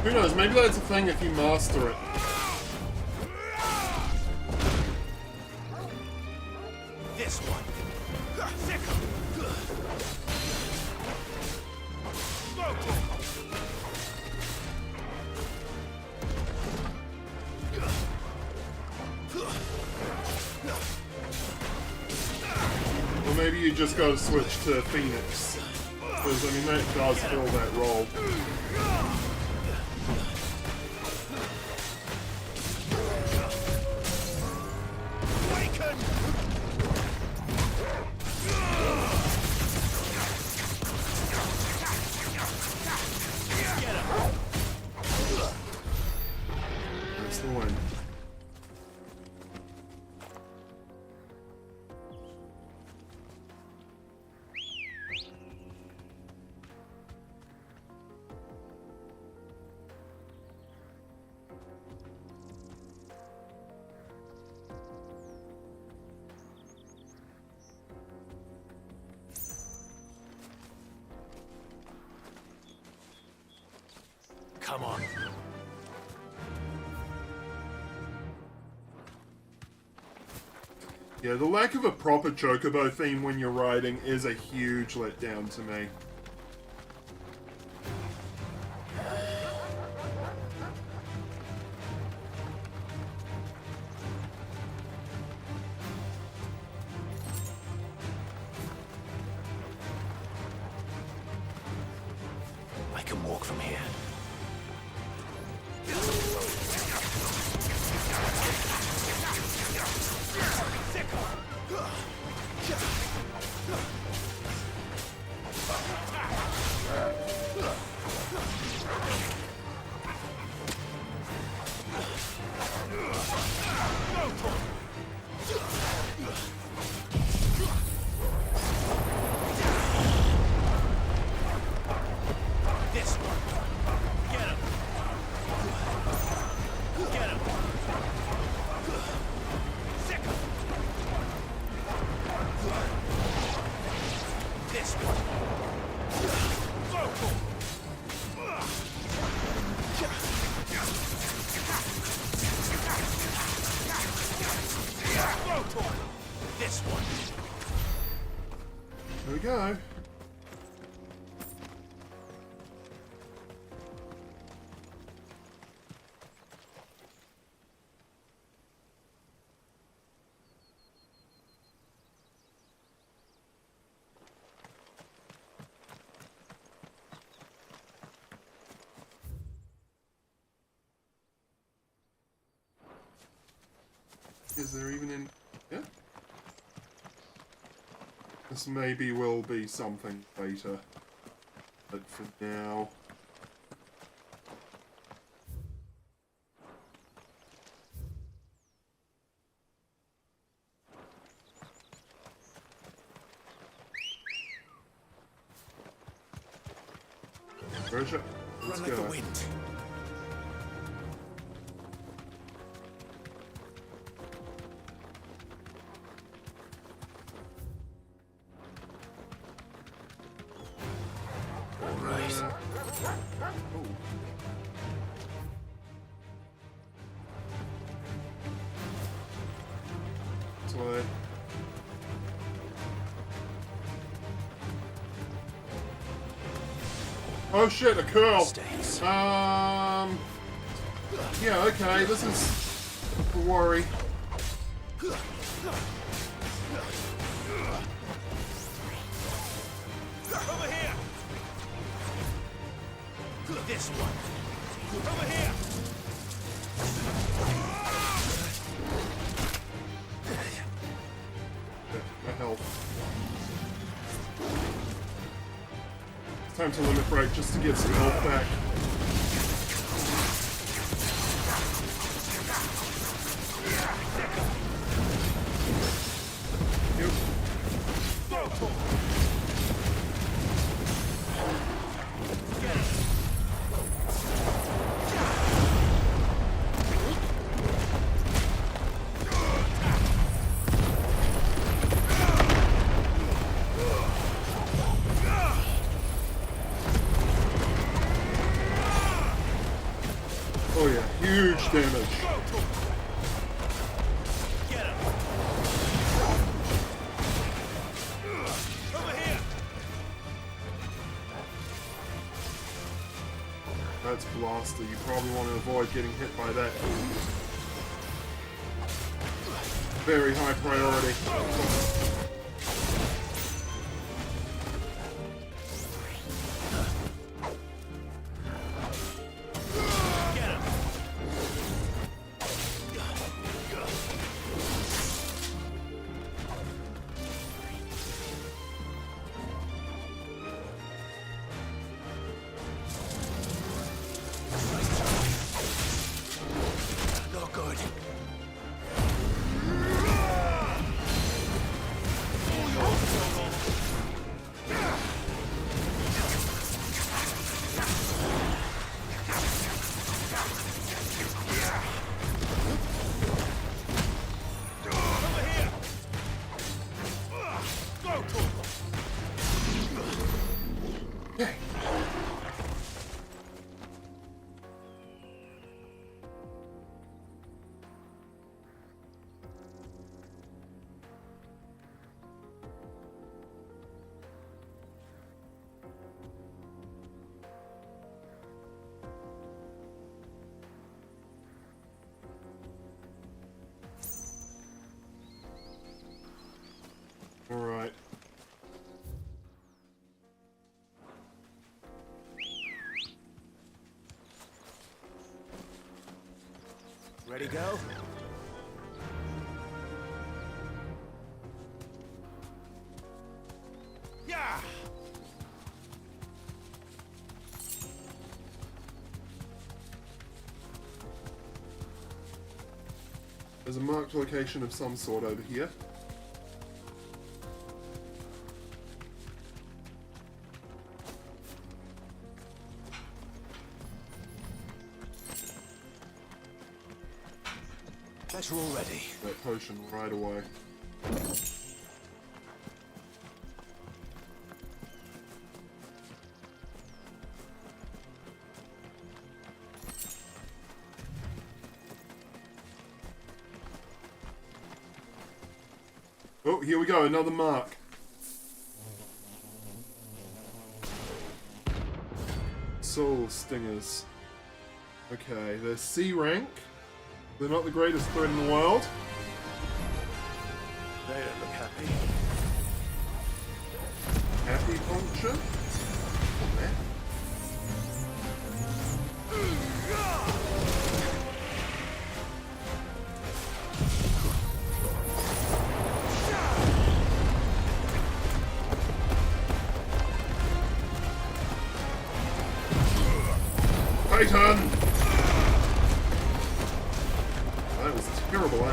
Who knows, maybe that's a thing if you master it. This one. Or maybe you just gotta switch to Phoenix. Because, I mean, that does fill that role. That's the one. Come on. Yeah, the lack of a proper chocobo theme when you're riding is a huge letdown to me. I can walk from here. This one. Get him. Get him. Sick him. This one. This one. There we go. Is there even in... Yeah? This maybe will be something later. But for now... Roger, let's Run like go. the wind. All right. This way. Oh shit, a curl. Stays. Yeah, okay, this is a worry. Over here! This one. Over here! My health. It's time to limit break just to get some health back. Yep. Oh yeah, huge damage. Get him! Over here! That's Blaster. You probably want to avoid getting hit by that. Very high priority. Get him! Not good. Over here! Go to him! Okay. All right. Ready, go? Yeah! There's a marked location of some sort over here. Better already. That potion right away. Oh, here we go, another mark. Soul Stingers. Okay, they're C rank. They're not the greatest threat in the world. They don't look happy. Happy puncture. Eh? Titan! That was a terrible aim.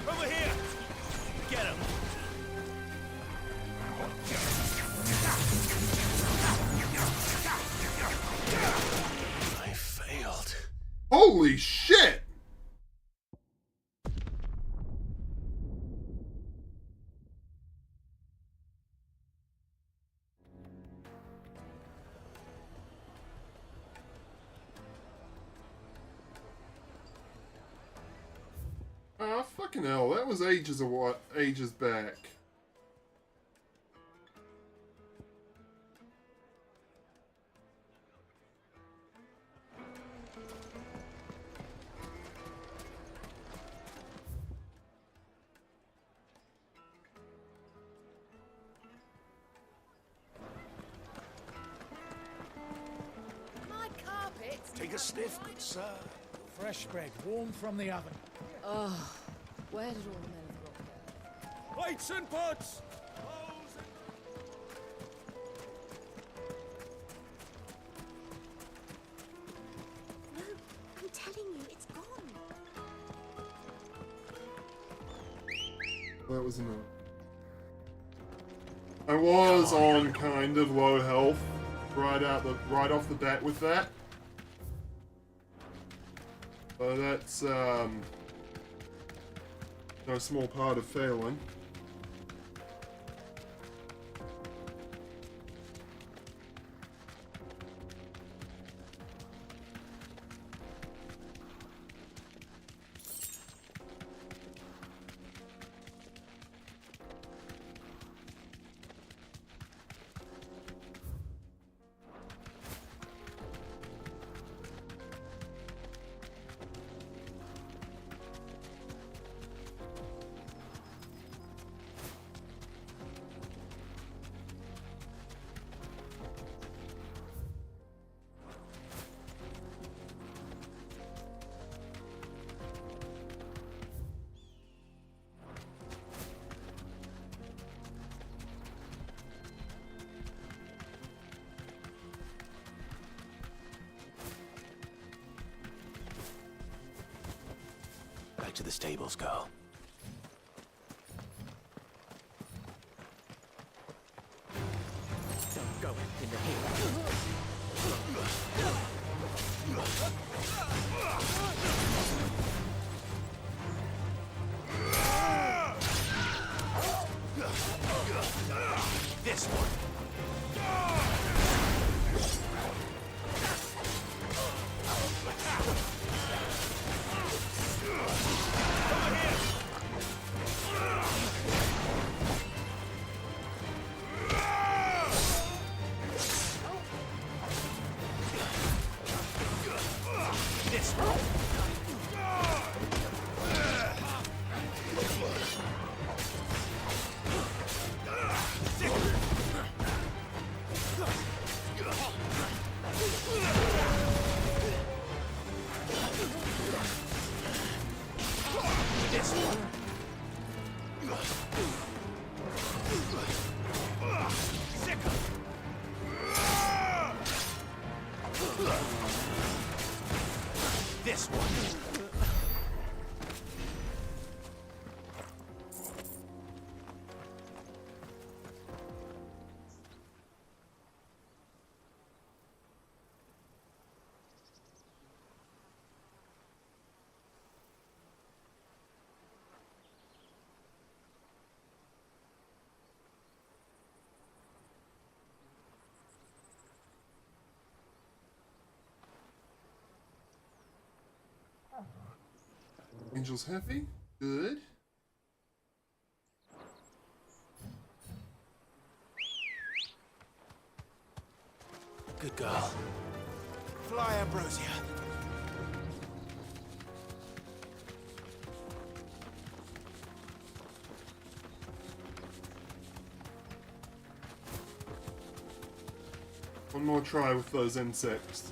Over here! Get him! I failed. Holy shit! fucking hell, that was ages back. My carpet. Take a sniff, good sir. Fresh bread, warm from the oven. Oh, where did all the men of the rock go? Plates and pots! No, I'm telling you, it's gone. That was enough. I was on kind of low health right off the bat with that. So that's no small part of failing. Back to the stables, girl. Don't go in the hill. This one. This one. Angel's happy. Good. Good girl. Fly, Ambrosia. One more try with those insects.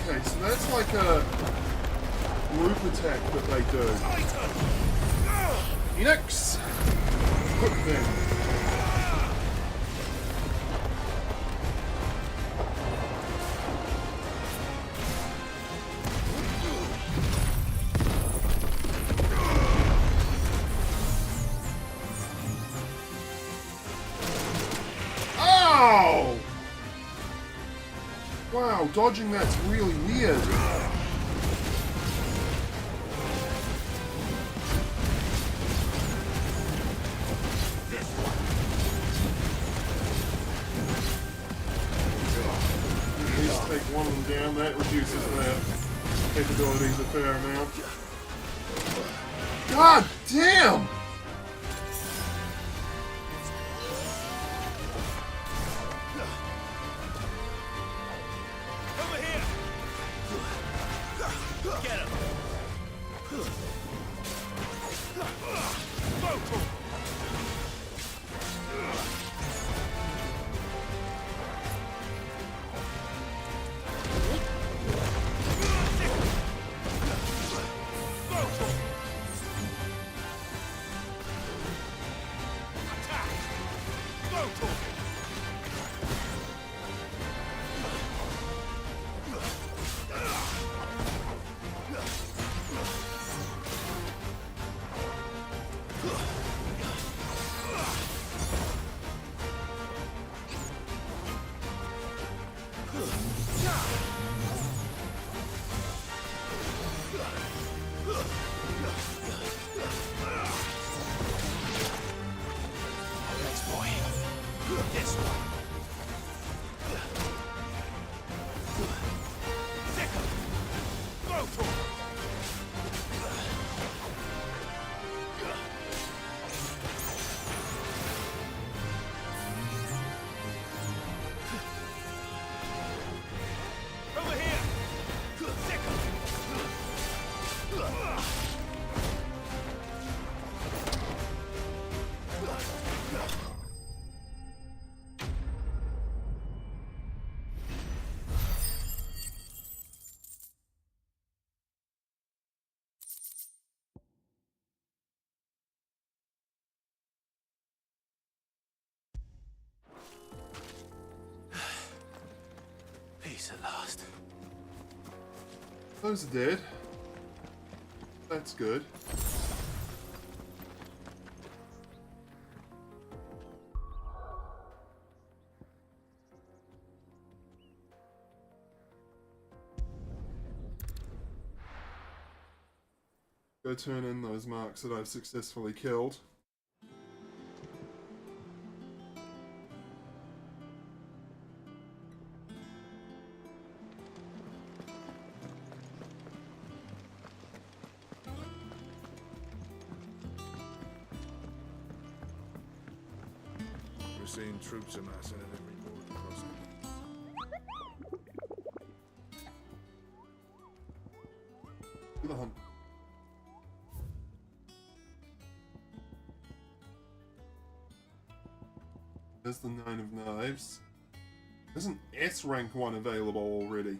Okay, so that's like a group attack that they do. Phoenix! Quick thing. Wow, dodging that's really weird. At least take one of them down. That reduces their capabilities a fair amount. God damn! Peace at last. Those are dead. That's good. Go turn in those marks that I've successfully killed. We're seeing troops amassing at every border crossing. To the hunt. There's the 9 of Knives. There's an S rank one available already.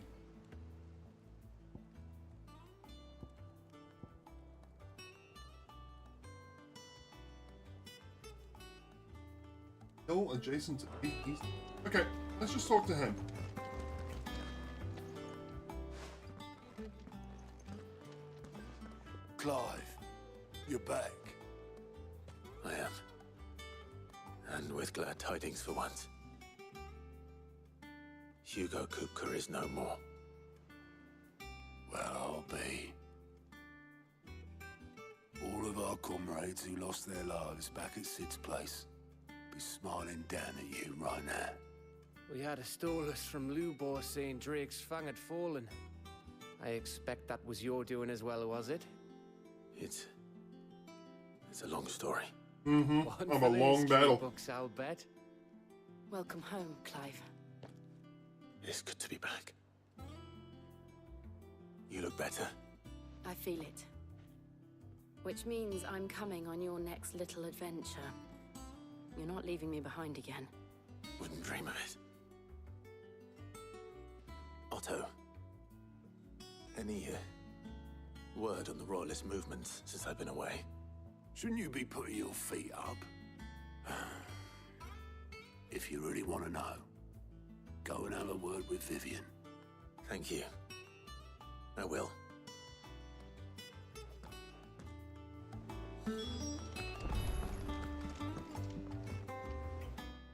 Hill adjacent to 8 East. Okay, let's just talk to him. Clive, you're back. I am. And with glad tidings for once. Hugo Kupka is no more. Well, I'll be. All of our comrades who lost their lives back at Sid's place be smiling down at you right now. We had a stolus from Lubor saying Drake's fang had fallen. I expect that was your doing as well, was it? It's a long story. Mm-hmm. One I'm for a the long history battle. books, I'll bet. Welcome home, Clive. It's good to be back. You look better. I feel it. Which means I'm coming on your next little adventure. You're not leaving me behind again. Wouldn't dream of it. Otto, any word on the Royalist movements since I've been away? Shouldn't you be putting your feet up? If you really want to know, go and have a word with Vivian. Thank you. I will.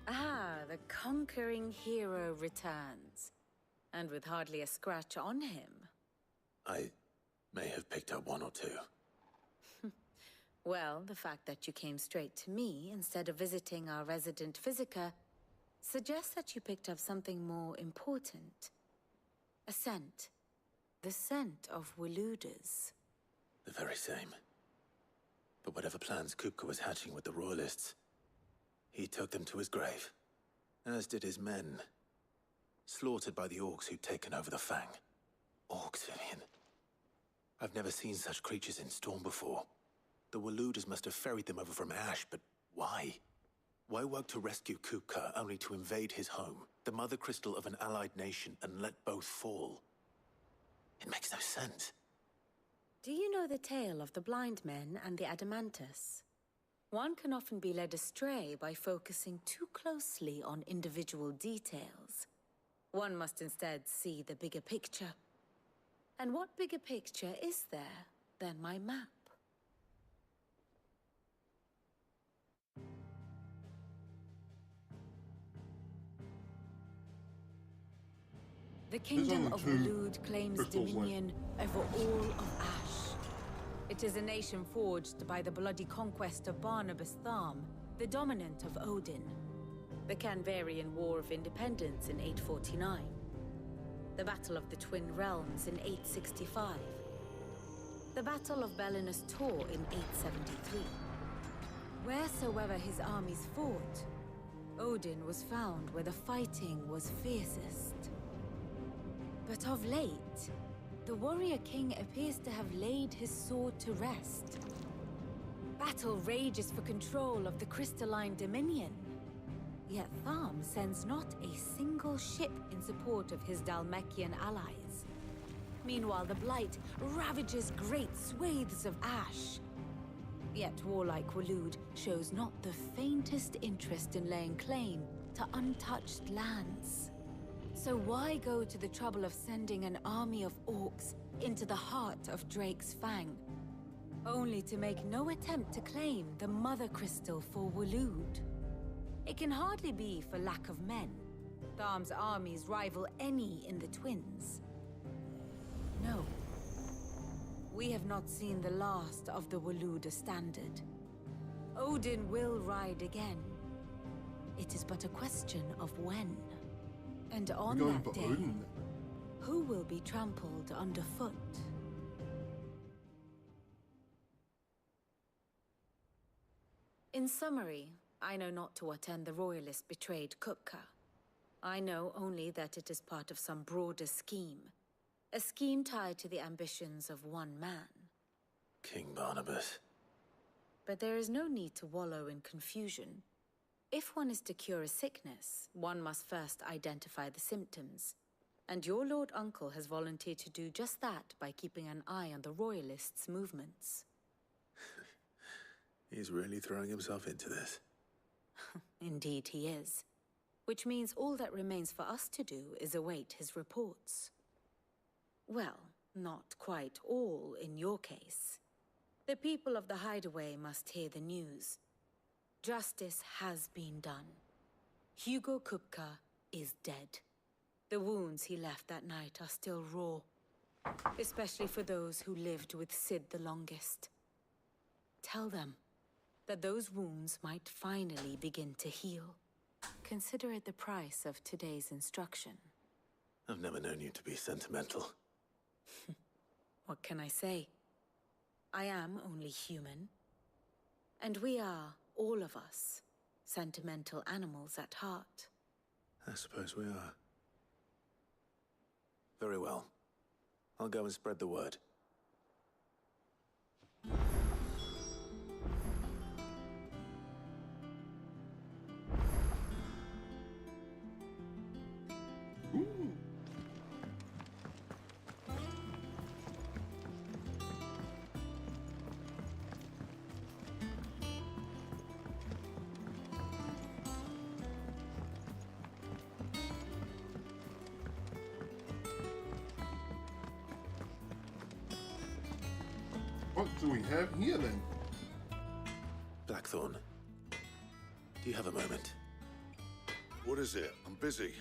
Ah, the conquering hero returns. And with hardly a scratch on him. I may have picked up one or two. Well, the fact that you came straight to me instead of visiting our resident physiker suggests that you picked up something more important. A scent. The scent of Waludas. The very same. But whatever plans Kupka was hatching with the Royalists, he took them to his grave. As did his men. Slaughtered by the orcs who'd taken over the Fang. Orcs, Vivian. I've never seen such creatures in Storm before. The Waludas must have ferried them over from Ash, but why? Why work to rescue Kupka only to invade his home, the mother crystal of an allied nation, and let both fall? It makes no sense. Do you know the tale of the blind men and the Adamantus? One can often be led astray by focusing too closely on individual details. One must instead see the bigger picture. And what bigger picture is there than my map? The Kingdom of Walud claims dominion over all of Ash. It is a nation forged by the bloody conquest of Barnabas Tharm, the dominant of Odin. The Canvarian War of Independence in 849. The Battle of the Twin Realms in 865. The Battle of Belinus Tor in 873. Wheresoever his armies fought, Odin was found where the fighting was fiercest. But of late, the warrior king appears to have laid his sword to rest. Battle rages for control of the crystalline dominion. Yet Tharm sends not a single ship in support of his Dhalmekian allies. Meanwhile, the Blight ravages great swathes of Ash. Yet warlike Walud shows not the faintest interest in laying claim to untouched lands. So why go to the trouble of sending an army of orcs into the heart of Drake's Fang, only to make no attempt to claim the Mother Crystal for Walud? It can hardly be for lack of men. Tharm's armies rival any in the Twins. No. We have not seen the last of the Waluda standard. Odin will ride again. It is but a question of when. And on that day, Odin, who will be trampled underfoot? In summary, I know not to what end the Royalists betrayed Kupka. I know only that it is part of some broader scheme. A scheme tied to the ambitions of one man. King Barnabas. But there is no need to wallow in confusion. If one is to cure a sickness, one must first identify the symptoms. And your Lord Uncle has volunteered to do just that by keeping an eye on the Royalists' movements. He's really throwing himself into this. Indeed he is. Which means all that remains for us to do is await his reports. Well, not quite all in your case. The people of the Hideaway must hear the news. Justice has been done. Hugo Kupka is dead. The wounds he left that night are still raw, especially for those who lived with Sid the longest. Tell them that those wounds might finally begin to heal. Consider it the price of today's instruction. I've never known you to be sentimental. What can I say? I am only human. And we are, all of us, sentimental animals at heart. I suppose we are. Very well. I'll go and spread the word. What do we have here then? Blackthorn, do you have a moment? What is it? I'm busy.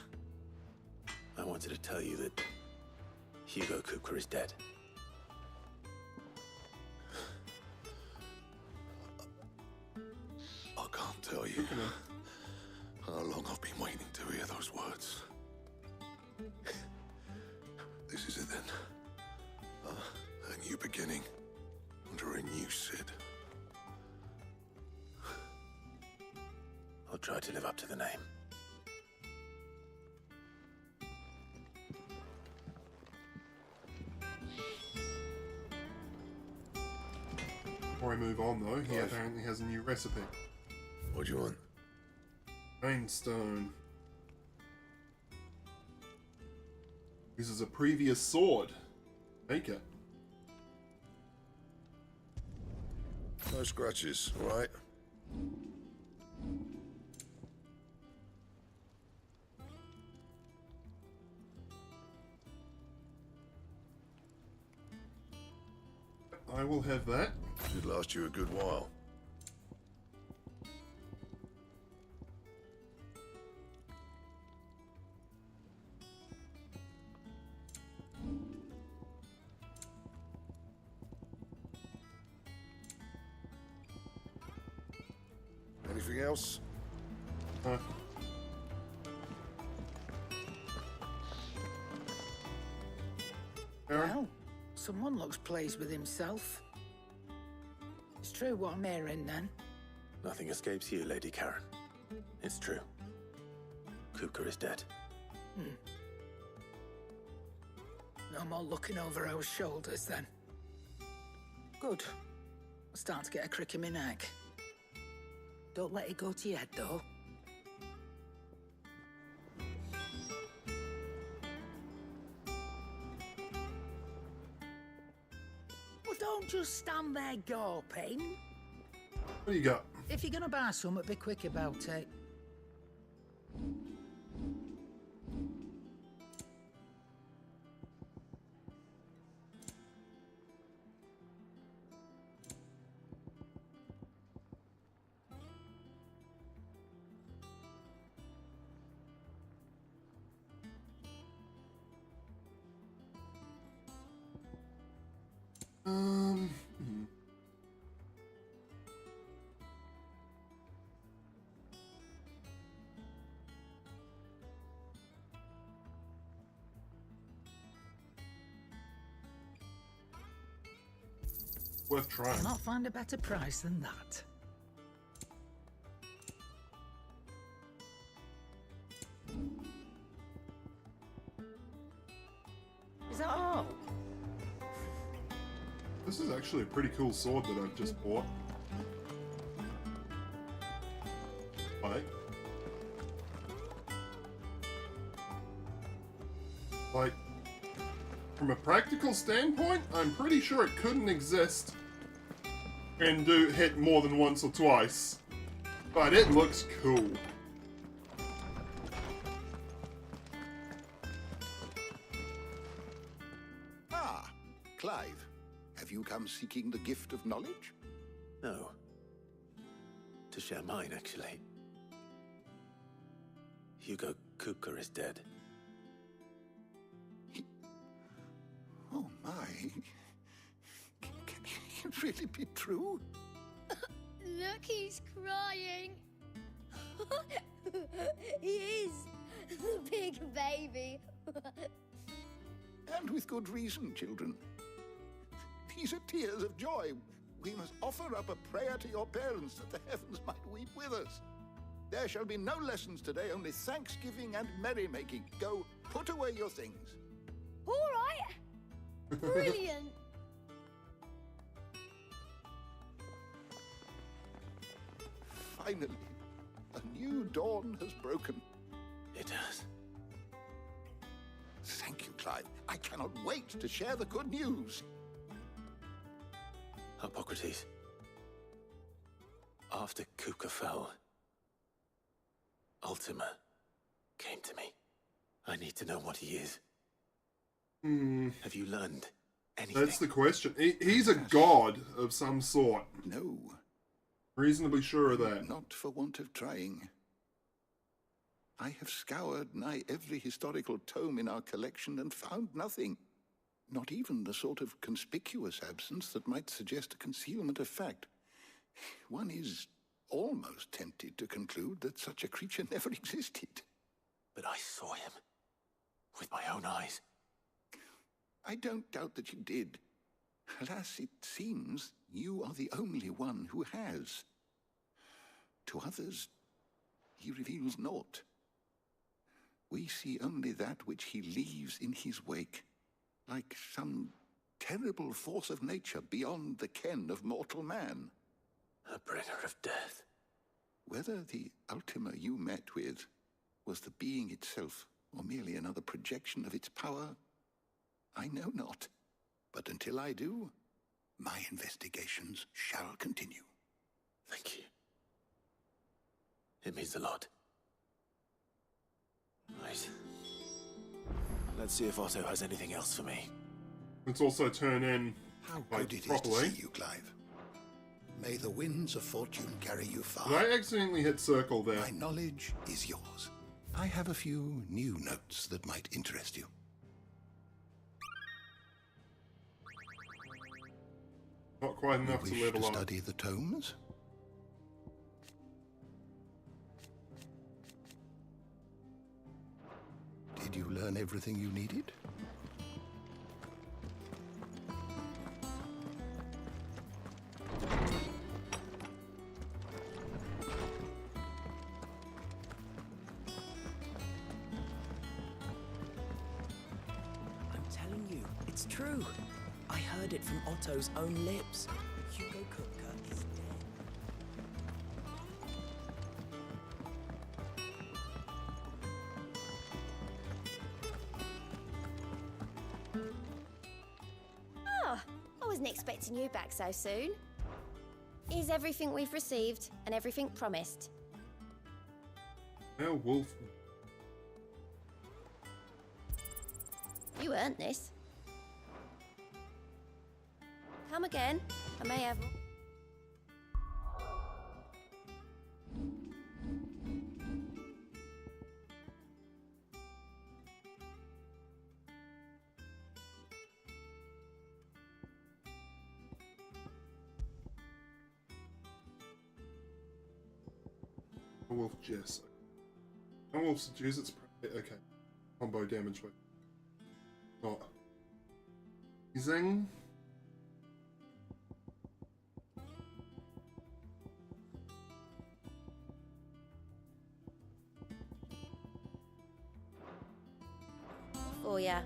I wanted to tell you that Hugo Kupka is dead. I can't tell you how long I've been waiting to hear those words. This is it then. A new beginning under a new Sid. I'll try to live up to the name. Before I move on though, he apparently has a new recipe. What do you want? Rainstone. Uses a previous sword. Make it. No scratches, all right? I will have that. Should last you a good while. Anything else? Well, someone looks pleased with himself. It's true what I'm hearing, then. Nothing escapes you, Lady Karen. It's true. Kupka is dead. No more looking over our shoulders, then. Good. I'm starting to get a crick in my neck. Don't let it go to your head, though. Well, don't just stand there gawping. What do you got? If you're gonna buy something, be quick about it. Worth trying. Cannot find a better price than that. Is that all? This is actually a pretty cool sword that I've just bought. Like, from a practical standpoint, I'm pretty sure it couldn't exist and hit more than once or twice. But it looks cool. Ah, Clive. Have you come seeking the gift of knowledge? No. To share mine, actually. Hugo Kupka is dead. Oh my. Can it really be true? Look, he's crying. He is. The big baby. And with good reason, children. These are tears of joy. We must offer up a prayer to your parents that the heavens might weep with us. There shall be no lessons today, only thanksgiving and merrymaking. Go, put away your things. All right. Brilliant. Finally, a new dawn has broken. It has. Thank you, Clive. I cannot wait to share the good news. Hippocrates. After Kupka fell, Ultima came to me. I need to know what he is. Have you learned anything? That's the question. He's a god of some sort. No. Reasonably sure of that. Not for want of trying. I have scoured nigh every historical tome in our collection and found nothing. Not even the sort of conspicuous absence that might suggest a concealment of fact. One is almost tempted to conclude that such a creature never existed. But I saw him. With my own eyes. I don't doubt that you did. Alas, it seems you are the only one who has. To others, he reveals naught. We see only that which he leaves in his wake, like some terrible force of nature beyond the ken of mortal man. A bringer of death. Whether the Ultima you met with was the being itself, or merely another projection of its power, I know not. But until I do, my investigations shall continue. Thank you. It means a lot. Right. Let's see if Otto has anything else for me. Let's also turn in How like, good it properly. is to see you, Clive. May the winds of fortune carry you far. Did I accidentally hit circle there? My knowledge is yours. I have a few new notes that might interest you. Not quite enough to You wish level to up. study the tomes? Did you learn everything you needed? I'm telling you, it's true. I heard it from Otto's own lips. Hugo Kupka is dead. Ah, I wasn't expecting you back so soon. Is everything we've received and everything promised? Now, Wolf. You earned this. Come again. I may have... Wolf Jess. Wolf seduce its prey. Okay. Combo damage. Wait. Not. Zing. Oh, yeah.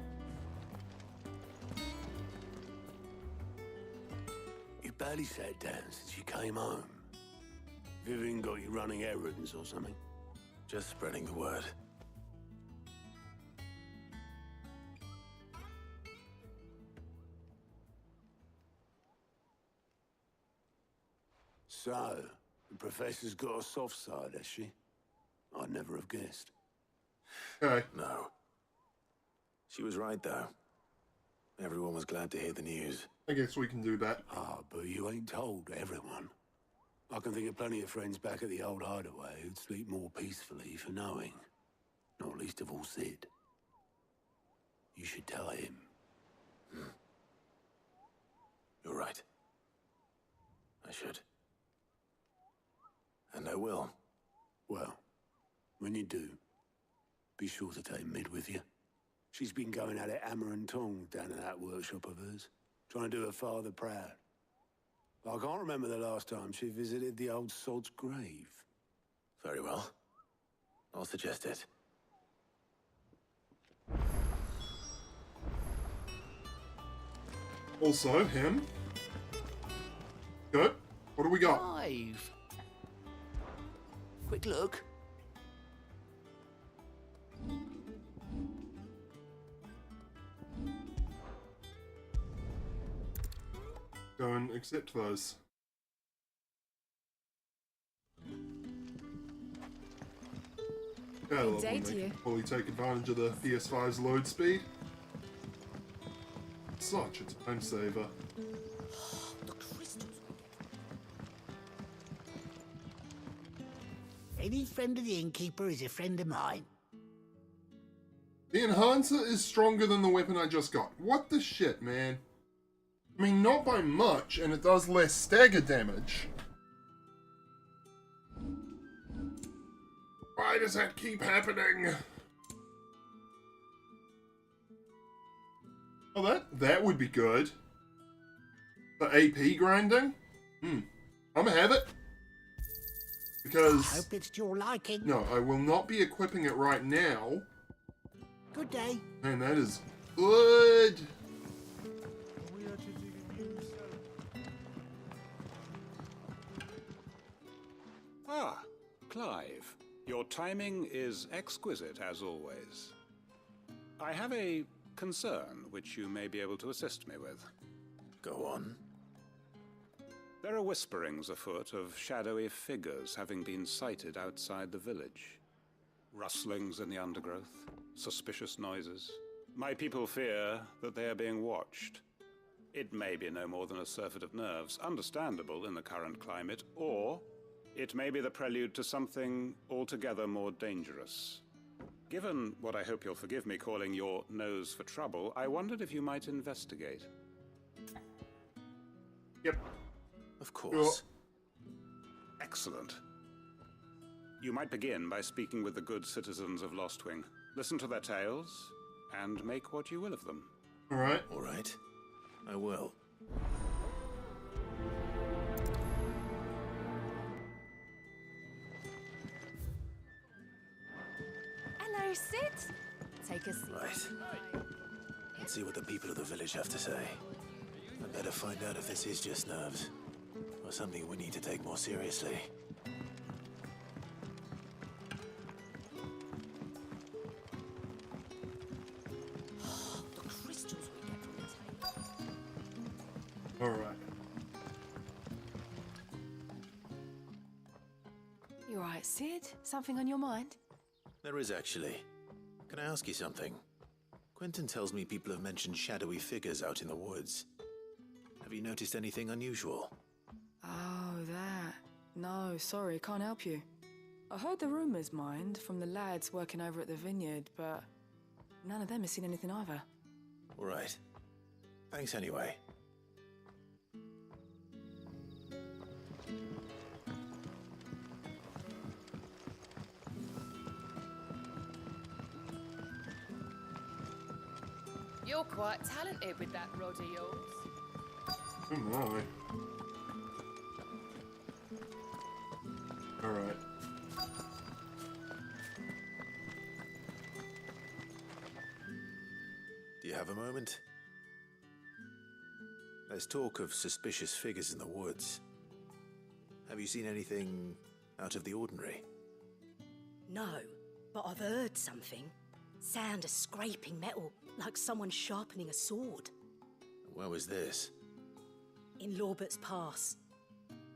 You barely sat down since you came home. Vivian got you running errands or something? Just spreading the word. So, the Professor's got a soft side, has she? I'd never have guessed. Okay. No. She was right, though. Everyone was glad to hear the news. I guess we can do that. Ah, but you ain't told everyone. I can think of plenty of friends back at the old hideaway who'd sleep more peacefully for knowing. Not least of all Sid. You should tell him. You're right. I should. And I will. Well, when you do, be sure to take Mid with you. She's been going at it hammer and tongs down in that workshop of hers, trying to do her father proud. I can't remember the last time she visited the old sod's grave. Very well. I'll suggest it. Also, him. Good. What do we got? Clive. Quick look. Go and accept those. Yeah, I love day when to they you. can fully take advantage of the PS5's load speed. Such a time saver. The crystals. Any friend of the innkeeper is a friend of mine. The enhancer is stronger than the weapon I just got. What the shit, man? I mean, not by much, and it does less stagger damage. Why does that keep happening? Oh, that would be good. The AP grinding? I'm gonna have it. Because... I hope it's to your liking. No, I will not be equipping it right now. Good day. Man, that is good. Ah, Clive. Your timing is exquisite, as always. I have a concern which you may be able to assist me with. Go on. There are whisperings afoot of shadowy figures having been sighted outside the village. Rustlings in the undergrowth, suspicious noises. My people fear that they are being watched. It may be no more than a surfeit of nerves, understandable in the current climate, or it may be the prelude to something altogether more dangerous. Given what I hope you'll forgive me calling your nose for trouble, I wondered if you might investigate. Yep. Of course. Excellent. You might begin by speaking with the good citizens of Lostwing. Listen to their tales, and make what you will of them. Alright. Alright. I will. Hello, Sid. Take a seat. Right. Let's see what the people of the village have to say. I better find out if this is just nerves, or something we need to take more seriously. The crystals we get from the table. Alright. You alright, Sid? Something on your mind? There is actually. Can I ask you something? Quentin tells me people have mentioned shadowy figures out in the woods. Have you noticed anything unusual? Oh, that. No, sorry, can't help you. I heard the rumours, mind, from the lads working over at the vineyard, but none of them has seen anything either. All right. Thanks anyway. You're quite talented with that rod of yours. Oh my. Alright. Do you have a moment? There's talk of suspicious figures in the woods. Have you seen anything out of the ordinary? No, but I've heard something. Sound of scraping metal, like someone sharpening a sword. Where was this? In Lorbert's Pass.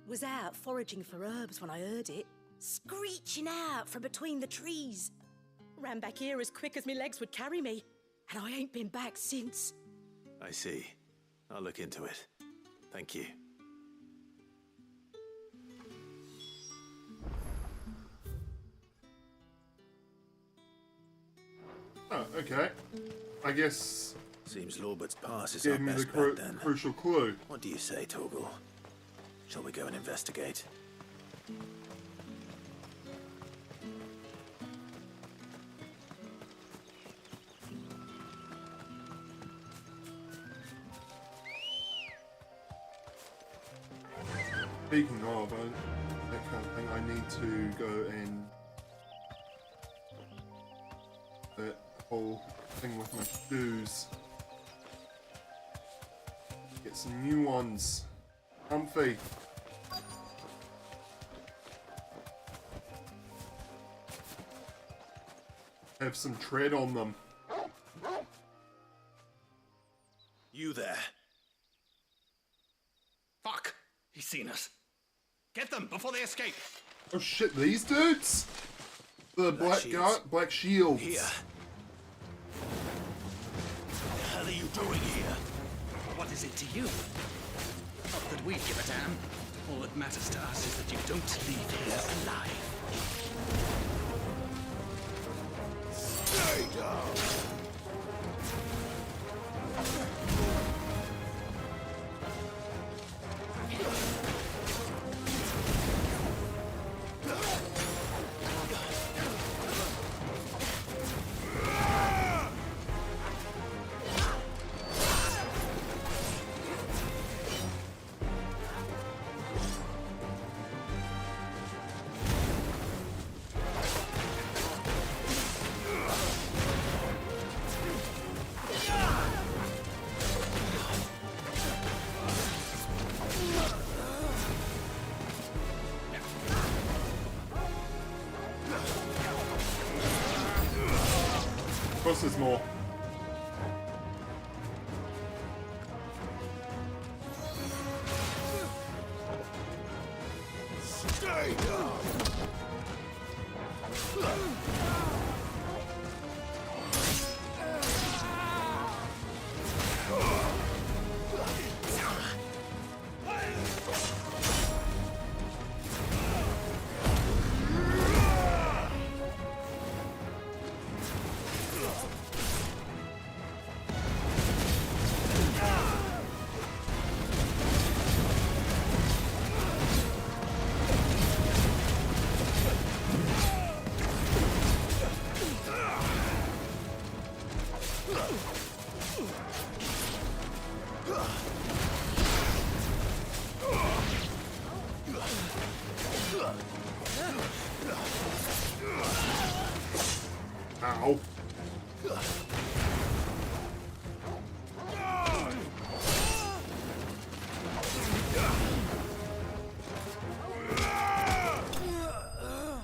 Was out foraging for herbs when I heard it, screeching out from between the trees. Ran back here as quick as my legs would carry me, and I ain't been back since. I see. I'll look into it. Thank you. Oh, okay. I guess... Seems Lorbert's Pass is gave our me best the bet then. crucial clue. What do you say, Torgal? Shall we go and investigate? Speaking of, that kind of thing, I need to go and... that whole thing with my shoes. Get some new ones. Comfy. Have some tread on them. You there. Fuck! He's seen us. Get them before they escape. Oh shit, these dudes? The black shields. Here. What the hell are you doing here? What is it to you? Not that we give a damn. All that matters to us is that you don't leave here alive. Stay down! Of course there's more. Stay down! Ow.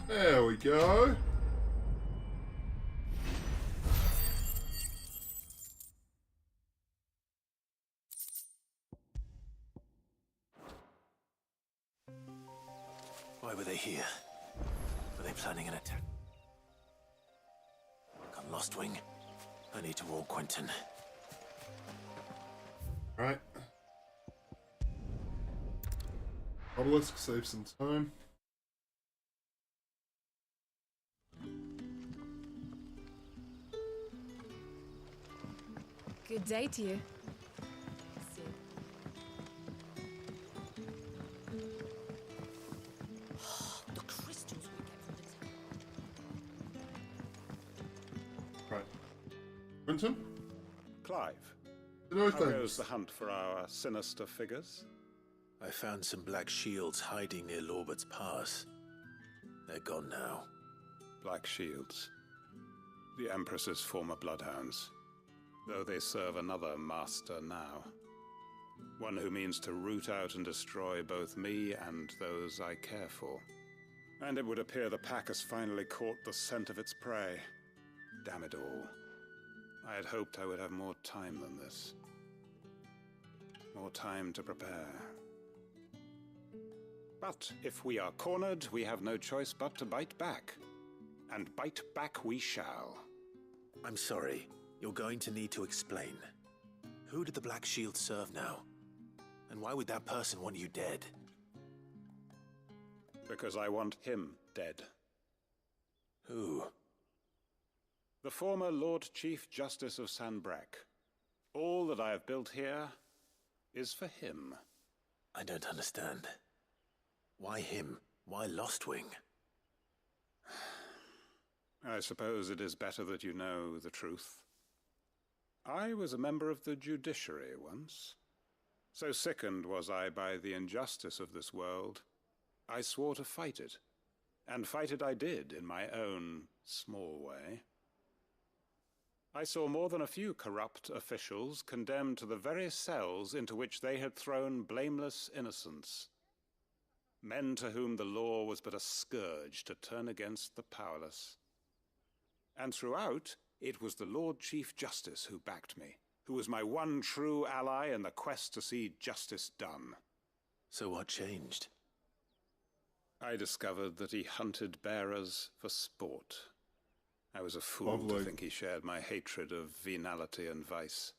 There we go. Why were they here? Were they planning an attack? Come, Lostwing. I need to warn Quentin. Right. Obelisk, save some time. Good day to you. The crystals we get from the tower. Right. Quentin? Clive, No how thanks. goes the hunt for our sinister figures? I found some black shields hiding near Lorbert's Pass. They're gone now. Black Shields. The Empress's former bloodhounds. Though they serve another master now. One who means to root out and destroy both me and those I care for. And it would appear the pack has finally caught the scent of its prey. Damn it all. I had hoped I would have more time than this. More time to prepare. But if we are cornered, we have no choice but to bite back. And bite back we shall. I'm sorry. You're going to need to explain. Who did the Black Shield serve now? And why would that person want you dead? Because I want him dead. Who? The former Lord Chief Justice of Sanbreque. All that I have built here is for him. I don't understand. Why him? Why Lostwing? I suppose it is better that you know the truth. I was a member of the judiciary once. So sickened was I by the injustice of this world, I swore to fight it. And fight it I did in my own small way. I saw more than a few corrupt officials condemned to the very cells into which they had thrown blameless innocents. Men to whom the law was but a scourge to turn against the powerless. And throughout, it was the Lord Chief Justice who backed me, who was my one true ally in the quest to see justice done. So what changed? I discovered that he hunted bearers for sport. I was a fool Lovely. to think he shared my hatred of venality and vice.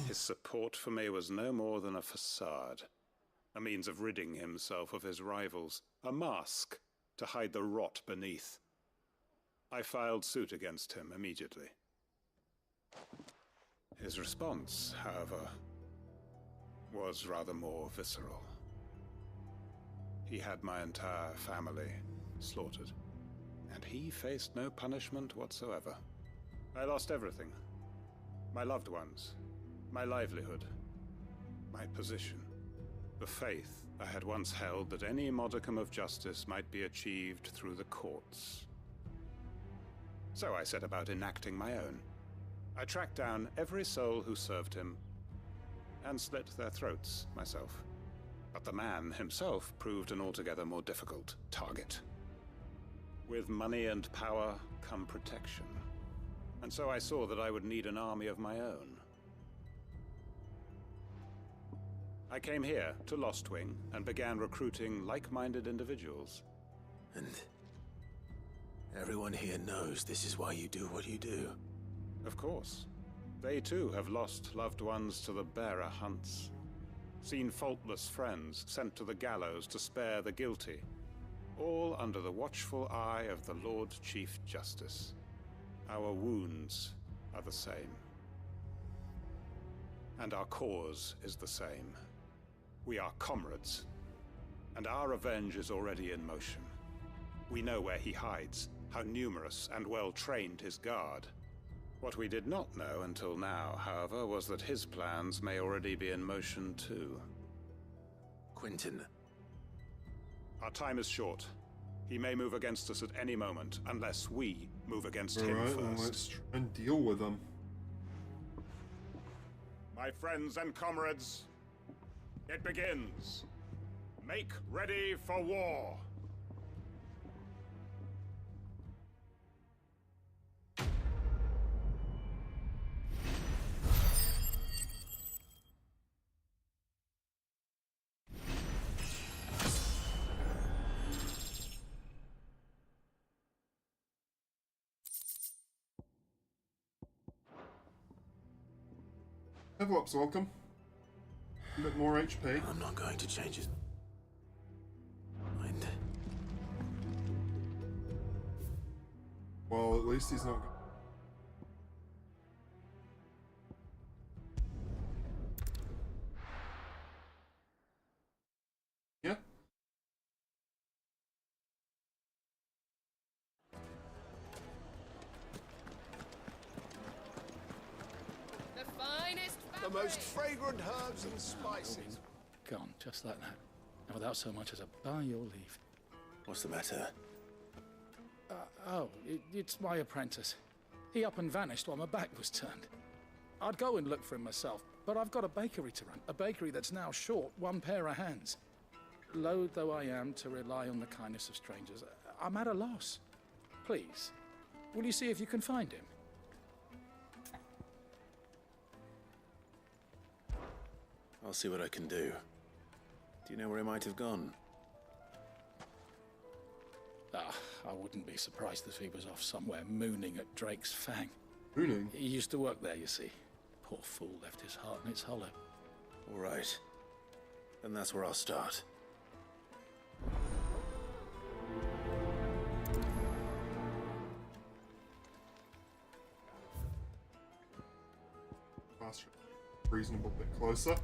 His support for me was no more than a facade, a means of ridding himself of his rivals, a mask to hide the rot beneath. I filed suit against him immediately. His response, however, was rather more visceral. He had my entire family slaughtered, and he faced no punishment whatsoever. I lost everything. My loved ones, my livelihood, my position, the faith I had once held that any modicum of justice might be achieved through the courts. So I set about enacting my own. I tracked down every soul who served him and slit their throats myself. But the man himself proved an altogether more difficult target. With money and power come protection. And so I saw that I would need an army of my own. I came here to Lostwing and began recruiting like-minded individuals. And everyone here knows this is why you do what you do. Of course. They too have lost loved ones to the bearer hunts. Seen faultless friends sent to the gallows to spare the guilty. All under the watchful eye of the Lord Chief Justice. Our wounds are the same. And our cause is the same. We are comrades. And our revenge is already in motion. We know where he hides, how numerous and well-trained his guard. What we did not know until now, however, was that his plans may already be in motion too. Quentin. Our time is short. He may move against us at any moment, unless we move against him Alright, first. well, let's try and deal with him. My friends and comrades, it begins. Make ready for war. Level up's welcome. A bit more HP. I'm not going to change his mind. Well, at least he's not. Yeah. The finest The most fragrant herbs and spices. Gone, just like that. And without so much as a by your leave. What's the matter? It's my apprentice. He up and vanished while my back was turned. I'd go and look for him myself, but I've got a bakery to run. A bakery that's now short one pair of hands. Loath though I am to rely on the kindness of strangers, I'm at a loss. Please, will you see if you can find him? I'll see what I can do. Do you know where he might have gone? I wouldn't be surprised if he was off somewhere mooning at Drake's Fang. Mooning? He used to work there, you see. Poor fool left his heart in its hollow. All right. Then that's where I'll start. Fast, reasonable bit closer.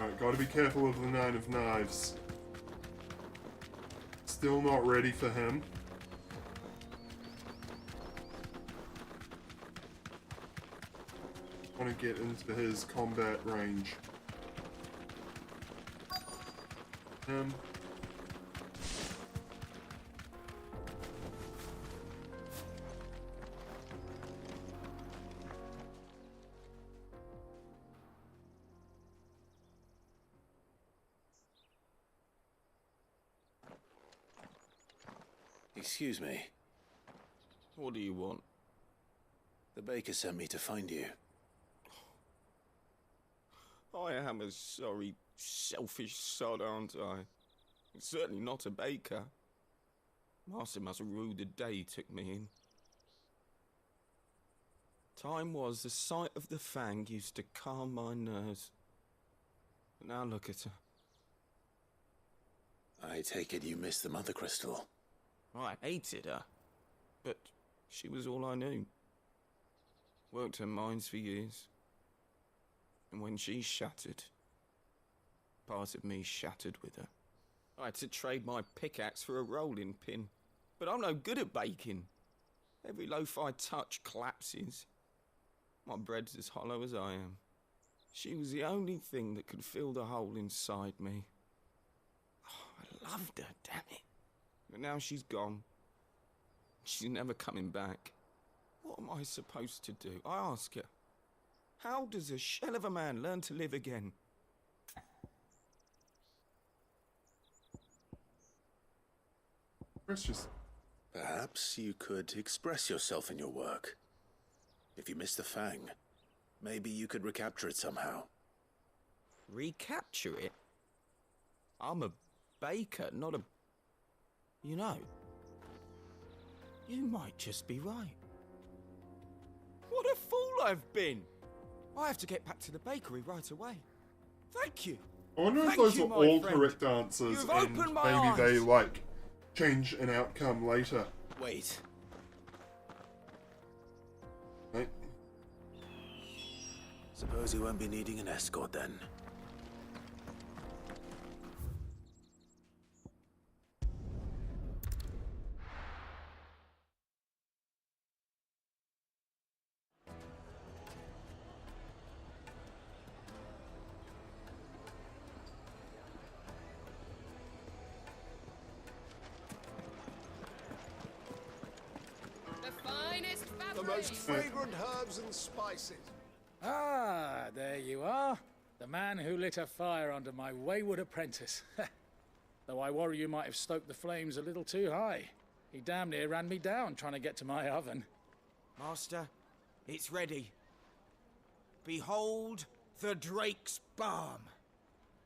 Alright, gotta be careful of the Nine of Knives. Still not ready for him. Want to get into his combat range. Excuse me. What do you want? The baker sent me to find you. I am a sorry, selfish sod, aren't I? Certainly not a baker. Master must have ruled the day he took me in. Time was the sight of the fang used to calm my nerves. But now look at her. I take it you missed the Mother Crystal. I hated her, but she was all I knew. Worked her mines for years. And when she shattered, part of me shattered with her. I had to trade my pickaxe for a rolling pin, but I'm no good at baking. Every loaf I touch collapses. My bread's as hollow as I am. She was the only thing that could fill the hole inside me. Oh, I loved her, damn it. But now she's gone. She's never coming back. What am I supposed to do? I ask her. How does a shell of a man learn to live again? Precious. Perhaps you could express yourself in your work. If you miss the fang, maybe you could recapture it somehow. Recapture it? I'm a baker, not a... You know, you might just be right. What a fool I've been! I have to get back to the bakery right away. Thank you. I wonder if Thank those you, are my all friend. correct answers You've and opened my maybe they, eyes. like, change an outcome later. Wait. Right. Suppose you won't be needing an escort then. The finest fabric. The most fragrant herbs and spices. Ah, there you are. The man who lit a fire under my wayward apprentice. Though I worry you might have stoked the flames a little too high. He damn near ran me down trying to get to my oven. Master, it's ready. Behold the Drake's Balm.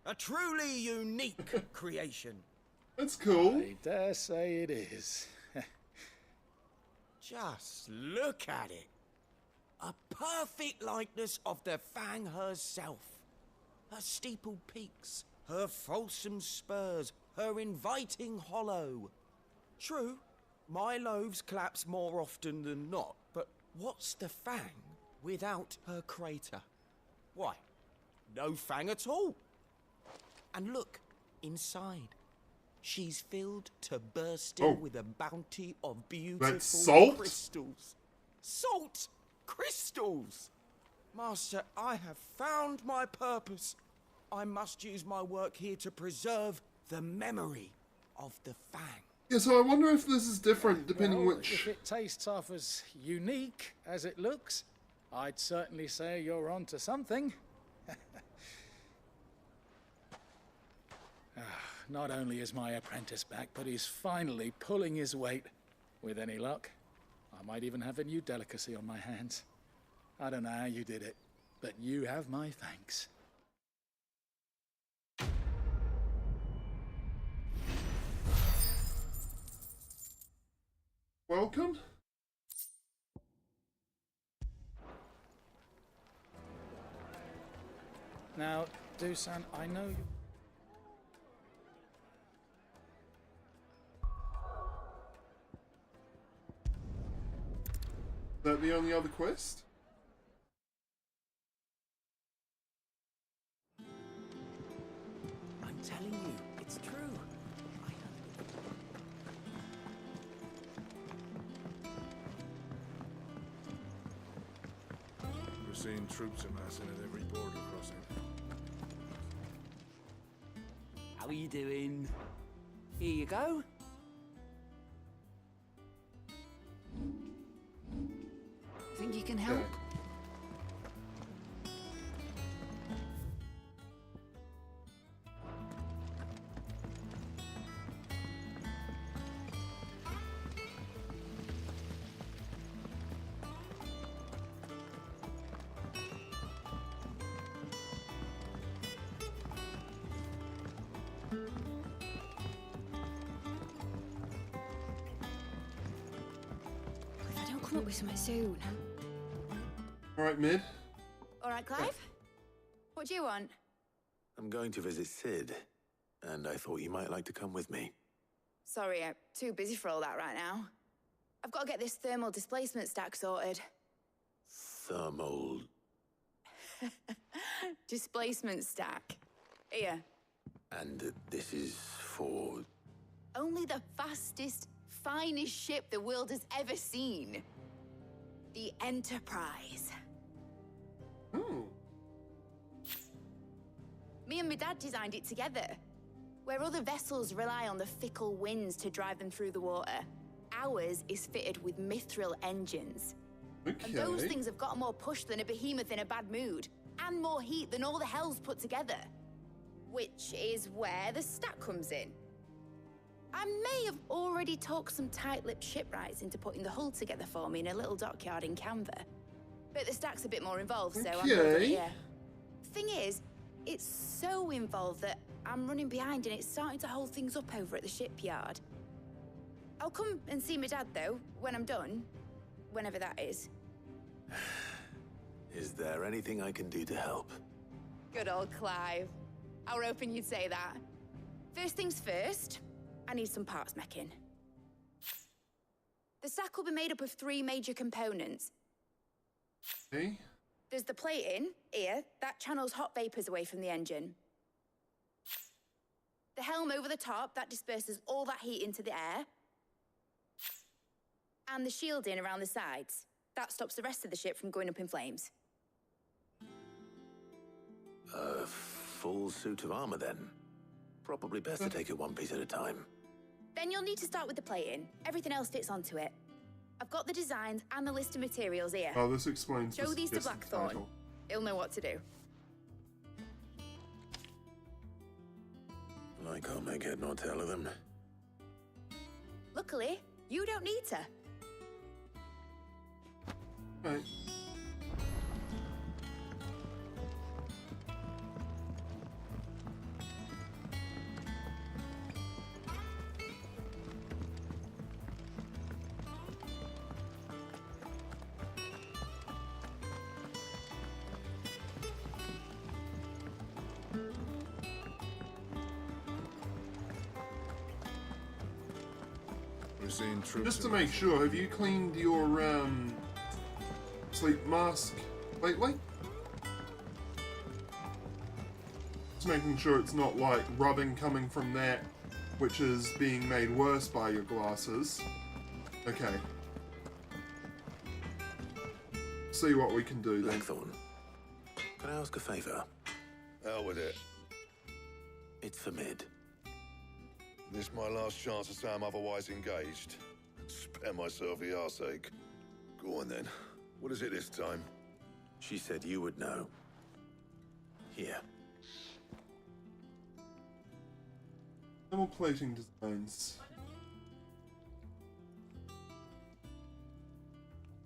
A truly unique creation. That's cool. I dare say it is. Just look at it. A perfect likeness of the Fang herself. Her steepled peaks, her fulsome spurs, her inviting hollow. True, my loaves collapse more often than not, but what's the Fang without her crater? Why, no Fang at all. And look, inside. She's filled to bursting with a bounty of beautiful salt? crystals. Salt crystals! Master, I have found my purpose. I must use my work here to preserve the memory of the Fang. Yeah, so I wonder if this is different depending Well, which... If it tastes half as unique as it looks, I'd certainly say you're onto something. Not only is my apprentice back, but he's finally pulling his weight. With any luck, I might even have a new delicacy on my hands. I don't know how you did it, but you have my thanks. Welcome? Now, Dusan, I know you... Is that the only other quest? I'm telling you, it's true. We're seeing troops amassing at every border crossing. How are you doing? Here you go. Think you can help? come up with something soon. All right, Mid. All right, Clive? What do you want? I'm going to visit Sid, and I thought you might like to come with me. Sorry, I'm too busy for all that right now. I've got to get this thermal displacement stack sorted. Thermal... Displacement stack. Here. And this is for... Only the fastest, finest ship the world has ever seen. The Enterprise. Hmm. Me and my dad designed it together. Where other vessels rely on the fickle winds to drive them through the water, ours is fitted with mithril engines. Okay. And those things have got more push than a behemoth in a bad mood, and more heat than all the hells put together. Which is where the stack comes in. I may have already talked some tight-lipped shipwrights into putting the hull together for me in a little dockyard in Canva. But the stack's a bit more involved, so I'm over it here. Thing is, it's so involved that I'm running behind and it's starting to hold things up over at the shipyard. I'll come and see my dad, though, when I'm done. Whenever that is. Is there anything I can do to help? Good old Clive. I were hoping you'd say that. First things first, I need some parts meching. The stack will be made up of 3 major components. Okay. There's the plating, here, that channels hot vapors away from the engine. The helm over the top, that disperses all that heat into the air. And the shielding around the sides. That stops the rest of the ship from going up in flames. A full suit of armor, then. Probably best to take it one piece at a time. Then you'll need to start with the plating. Everything else fits onto it. I've got the designs and the list of materials here. Oh, this explains. Show these to the Blackthorn. title. He'll know what to do. I can't make head nor tail of them. Luckily, you don't need to. Right. Just to make sure, have you cleaned your sleep mask lately? Just making sure it's not like rubbing coming from that, which is being made worse by your glasses. Okay. See what we can do then. Blackthorn, can I ask a favor? Out with it. It's for Mid. This my last chance to say I'm otherwise engaged. Spare myself the arseache. Go on then. What is it this time? She said you would know. Here. Thermal plating designs.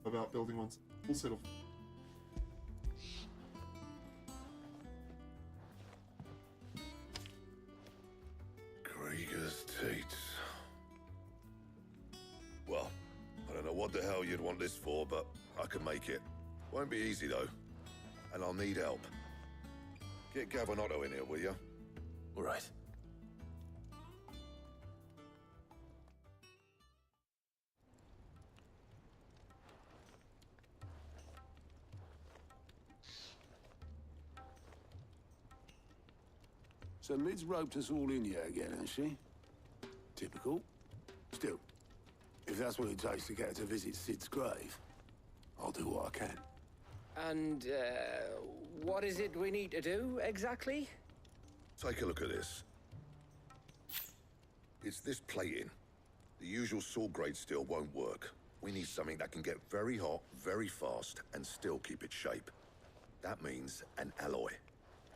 About building one full set of. Krieger's Tates. Well, I don't know what the hell you'd want this for, but I can make it. Won't be easy though. And I'll need help. Get Gavinotto in here, will you? All right. So Mid's roped us all in here again, hasn't she? Typical. Still, if that's what it takes to get her to visit Sid's grave, I'll do what I can. And, what is it we need to do, exactly? Take a look at this. It's this plating. The usual sword grade steel won't work. We need something that can get very hot, very fast, and still keep its shape. That means an alloy.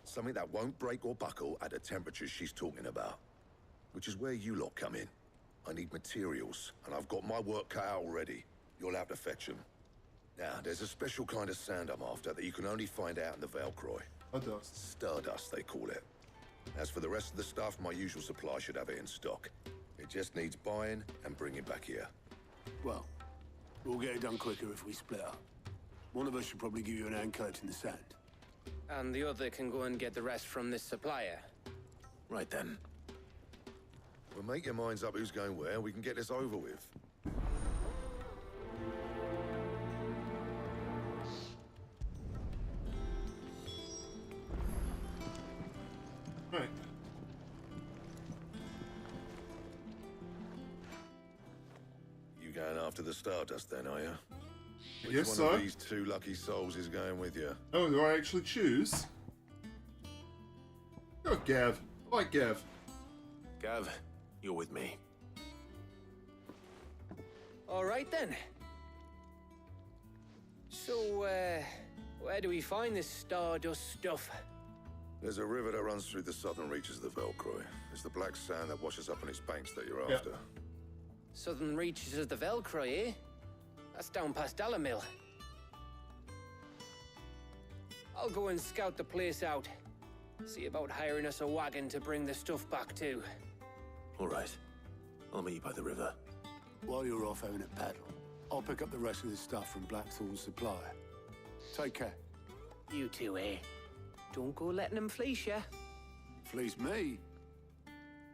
Something that won't break or buckle at the temperatures she's talking about. Which is where you lot come in. I need materials, and I've got my work cut out already. You'll have to fetch them. Now, there's a special kind of sand I'm after that you can only find out in the Valcroy. Stardust. Stardust, they call it. As for the rest of the stuff, my usual supply should have it in stock. It just needs buying and bringing back here. Well, We'll get it done quicker if we split up. One of us should probably give you an hand collecting the sand. And the other can go and get the rest from this supplier. Right then. Well, make your minds up who's going where. We can get this over with. Right. You going after the Stardust then, are you? Which Yes, one sir. of these two lucky souls is going with you? Oh, do I actually choose? Oh, Gav. I like Gav. Gav, you're with me. All right then. So, where do we find this Stardust stuff? There's a river that runs through the southern reaches of the Velcroy. It's the black sand that washes up on its banks that you're after. Southern reaches of the Velcroy, eh? That's down past Dalamil. I'll go and scout the place out. See about hiring us a wagon to bring the stuff back to. All right. I'll meet you by the river. While you're off having a paddle, I'll pick up the rest of the stuff from Blackthorn's supplier. Take care. You two, eh? Don't go letting him fleece ya. Fleece me?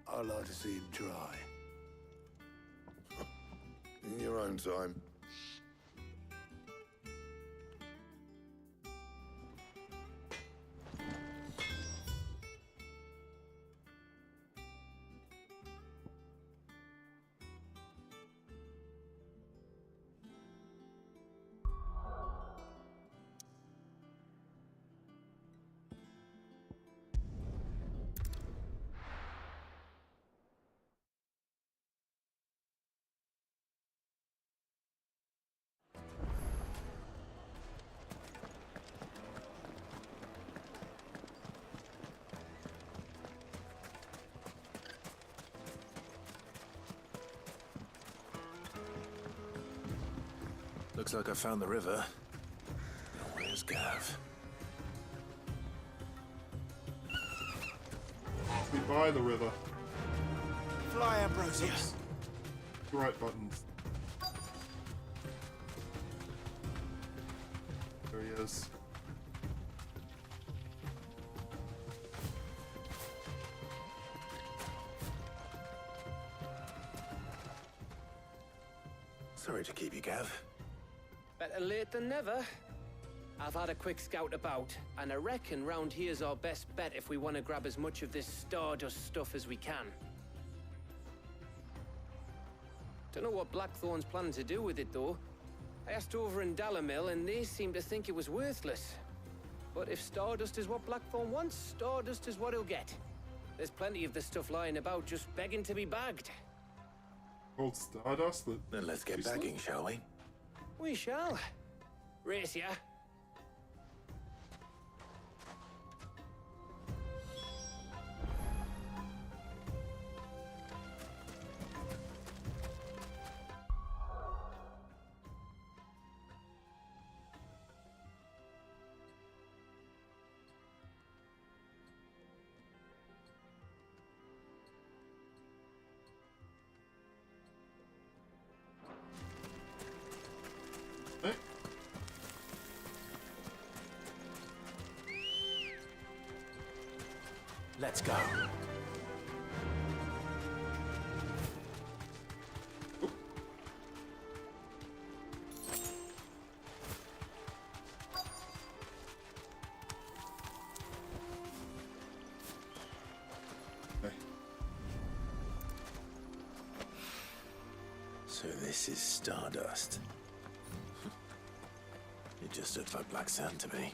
I like to see him try. In your own time. Looks like I found the river. Now where's Gav? We buy the river. Fly, Ambrosia. Right buttons. There he is. Sorry to keep you, Gav. Better late than never. I've had a quick scout about, and I reckon round here's our best bet if we want to grab as much of this Stardust stuff as we can. Don't know what Blackthorn's planning to do with it, though. I asked over in Dalamil, and they seem to think it was worthless. But if Stardust is what Blackthorn wants, Stardust is what he'll get. There's plenty of the stuff lying about just begging to be bagged. Old Stardust? Then let's get bagging, shall we? We shall. Race ya. Let's go. So this is Stardust. It just looks like black sand to me.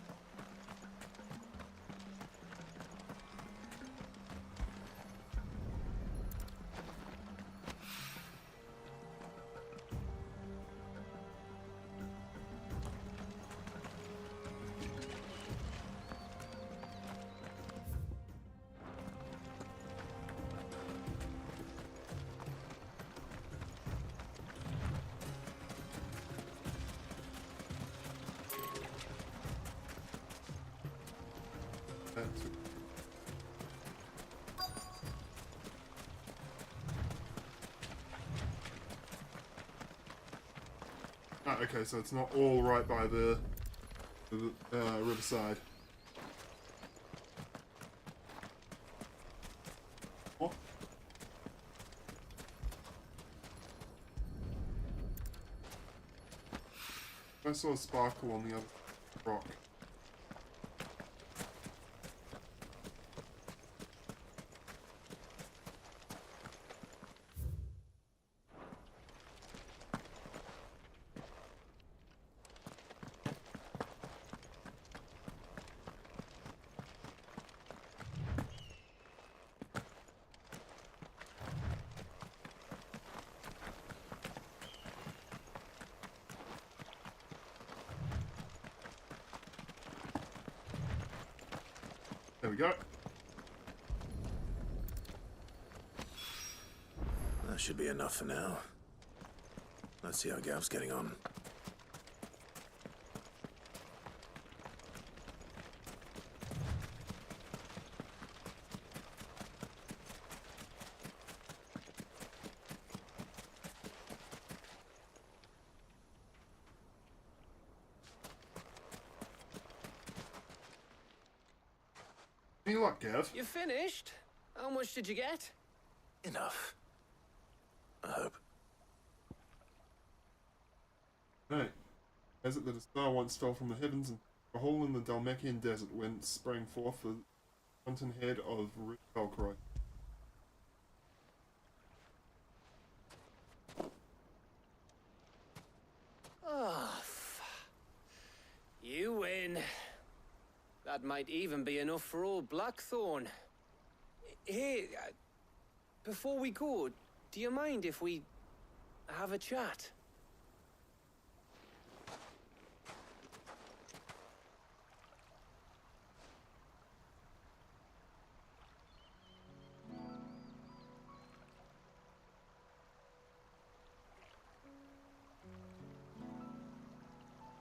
Ah, okay, so it's not all right by the riverside. Oh. I saw a sparkle on the other rock. There we go. That should be enough for now. Let's see how Gav's getting on. Any luck, Gav? You finished? How much did you get? Enough. I hope. No. As it that a star once fell from the heavens and a hole in the Dalmacian desert whence sprang forth the fountainhead of Valkyrie. Oh, you win. That might even be enough for old Blackthorn. Hey, before we go, do you mind if we have a chat?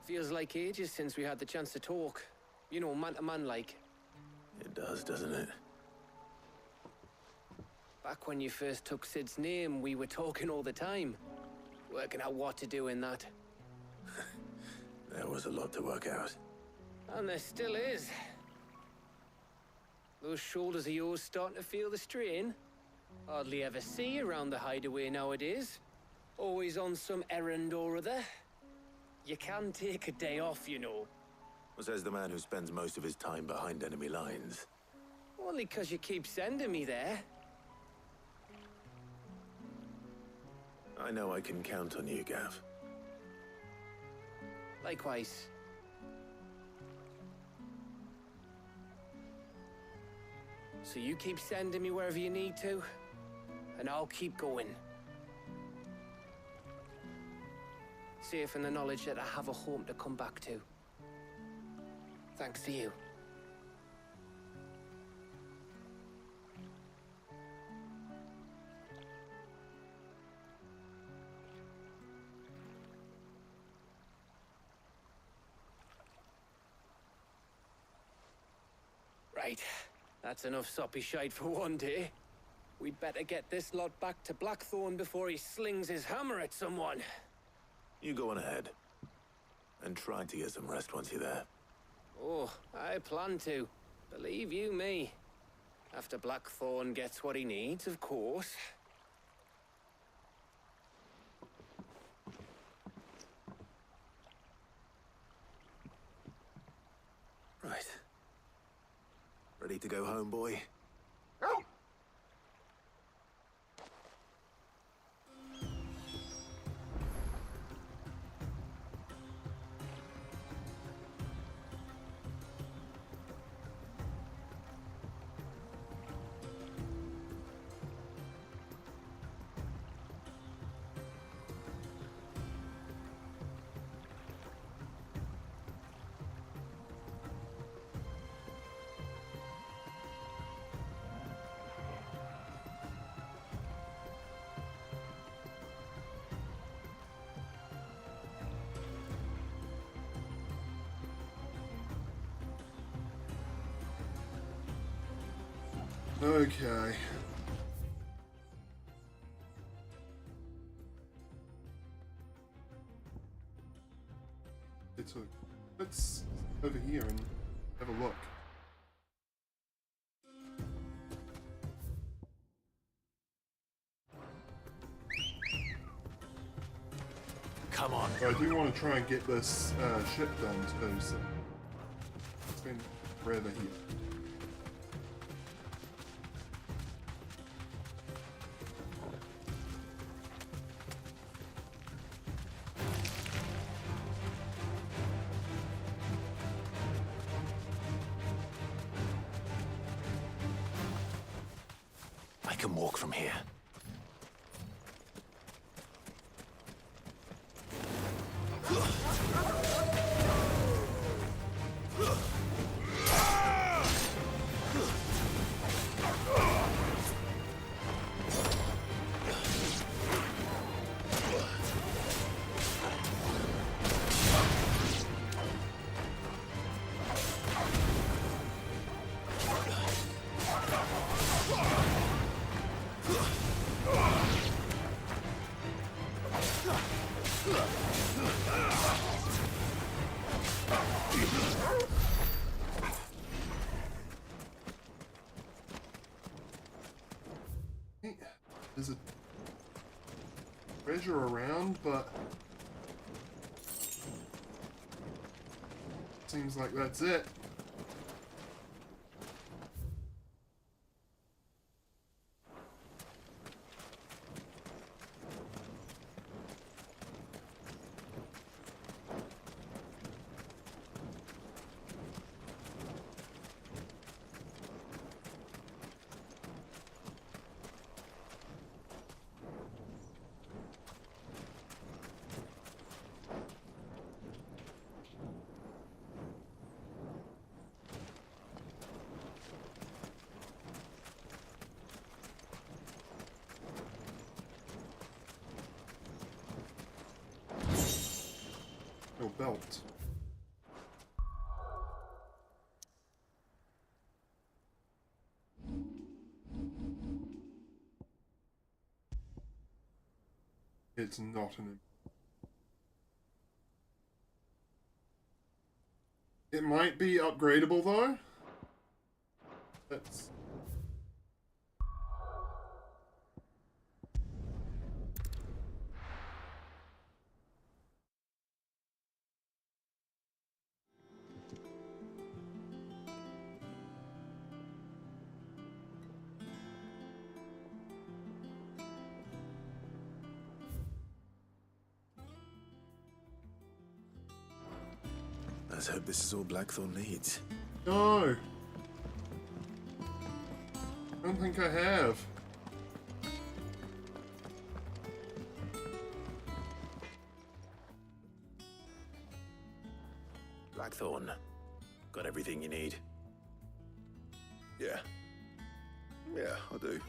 Feels like ages since we had the chance to talk. You know, man to man like. It does, doesn't it? Back when you first took Sid's name, we were talking all the time. Working out what to do in that. There was a lot to work out. And there still is. Those shoulders of yours starting to feel the strain. Hardly ever see you around the hideaway nowadays. Always on some errand or other. You can take a day off, you know. Says the man who spends most of his time behind enemy lines. Only 'cause you keep sending me there. I know I can count on you, Gav. Likewise. So you keep sending me wherever you need to, and I'll keep going. Safe in the knowledge that I have a home to come back to. Thanks to you. Right. That's enough soppy shite for one day. We'd better get this lot back to Blackthorn before he slings his hammer at someone. You go on ahead. And try to get some rest once you're there. Oh, I plan to. Believe you me. After Blackthorn gets what he needs, of course. Right. Ready to go home, boy? Okay. Let's over here and have a look. Come on. I do want to try and get this ship done too, so let's spend forever here. I can walk from here. There's a treasure around, but seems like that's it. Belt. It's not an. It might be upgradable though. That's. Let's hope this is all Blackthorn needs. No. I don't think I have. Blackthorn, got everything you need? Yeah. Yeah, I do.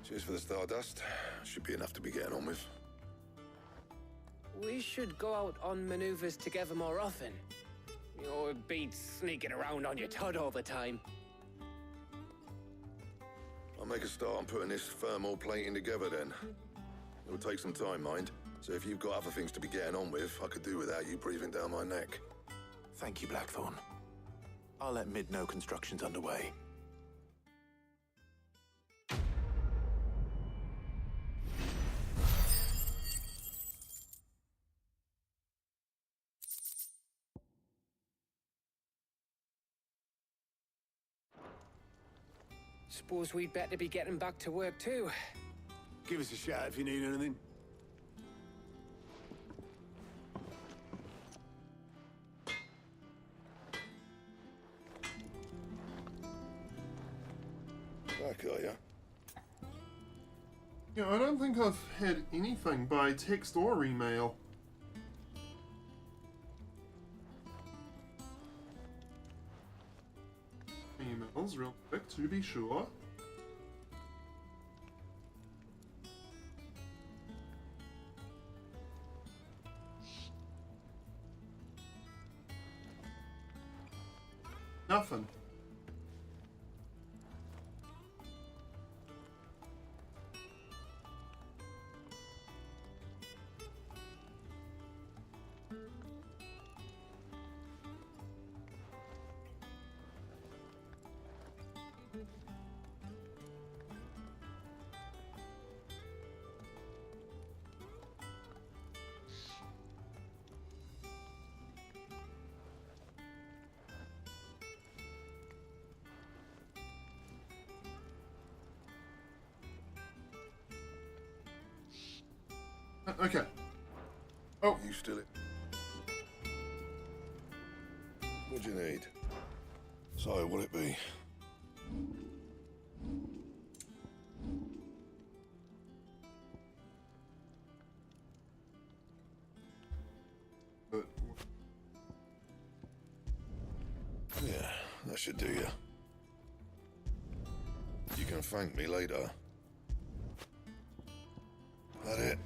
Cheers for the Stardust. Should be enough to be getting on with. We should go out on maneuvers together more often. You know, it beats sneaking around on your Todd all the time. I'll make a start on putting this thermal plating together then. It'll take some time, mind. So if you've got other things to be getting on with, I could do without you breathing down my neck. Thank you, Blackthorn. I'll let Mid know construction's underway. Suppose we'd better be getting back to work too. Give us a shout if you need anything. Back, are ya? Yeah, I don't think I've had anything by text or email. Emails real quick to be sure. Nothing. Okay. Oh. You still it? What do you need? So, will it be? Yeah, that should do you. You can thank me later. That it?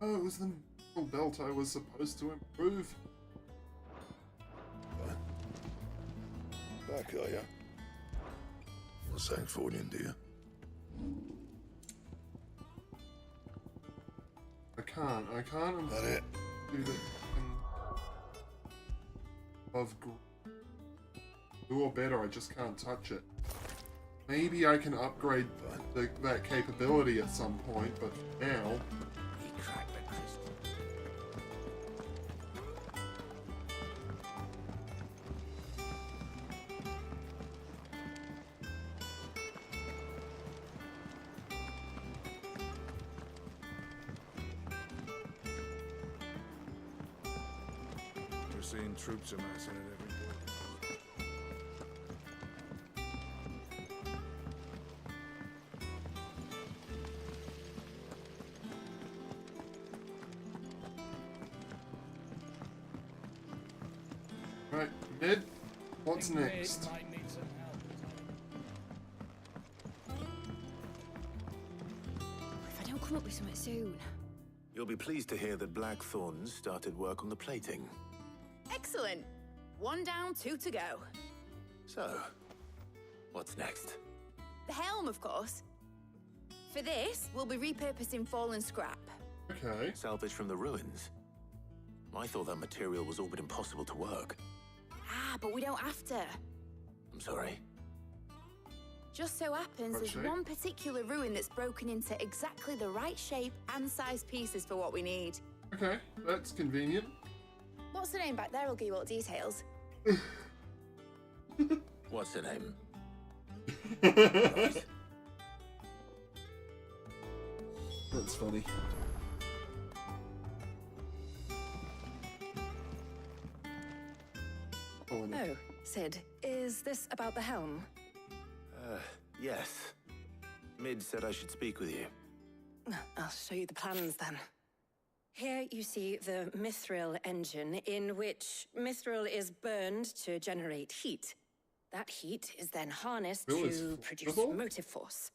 Oh, it was the belt I was supposed to improve. Back, are ya? Not Sancfordian, do you? I can't That it? do the of do or better, I just can't touch it. Maybe I can upgrade that capability at some point, but for now... He cracked the crystal. We're seeing troops amassing at every door. Right, Ned, what's next? Might need some help. If I don't come up with something soon. You'll be pleased to hear that Blackthorn's started work on the plating. Excellent. 1 down, 2 to go. So, what's next? The helm, of course. For this, we'll be repurposing fallen scrap. Okay. Salvage from the ruins. I thought that material was all but impossible to work. Ah, but we don't have to. I'm sorry. Just so happens there's Okay. one particular ruin that's broken into exactly the right shape and size pieces for what we need. Okay, that's convenient. What's the name back there? I'll give you all the details. What's the name? That's funny. Oh, Sid, is this about the helm? Yes. Mid said I should speak with you. I'll show you the plans then. Here you see the mithril engine, in which mithril is burned to generate heat. That heat is then harnessed to produce motive force.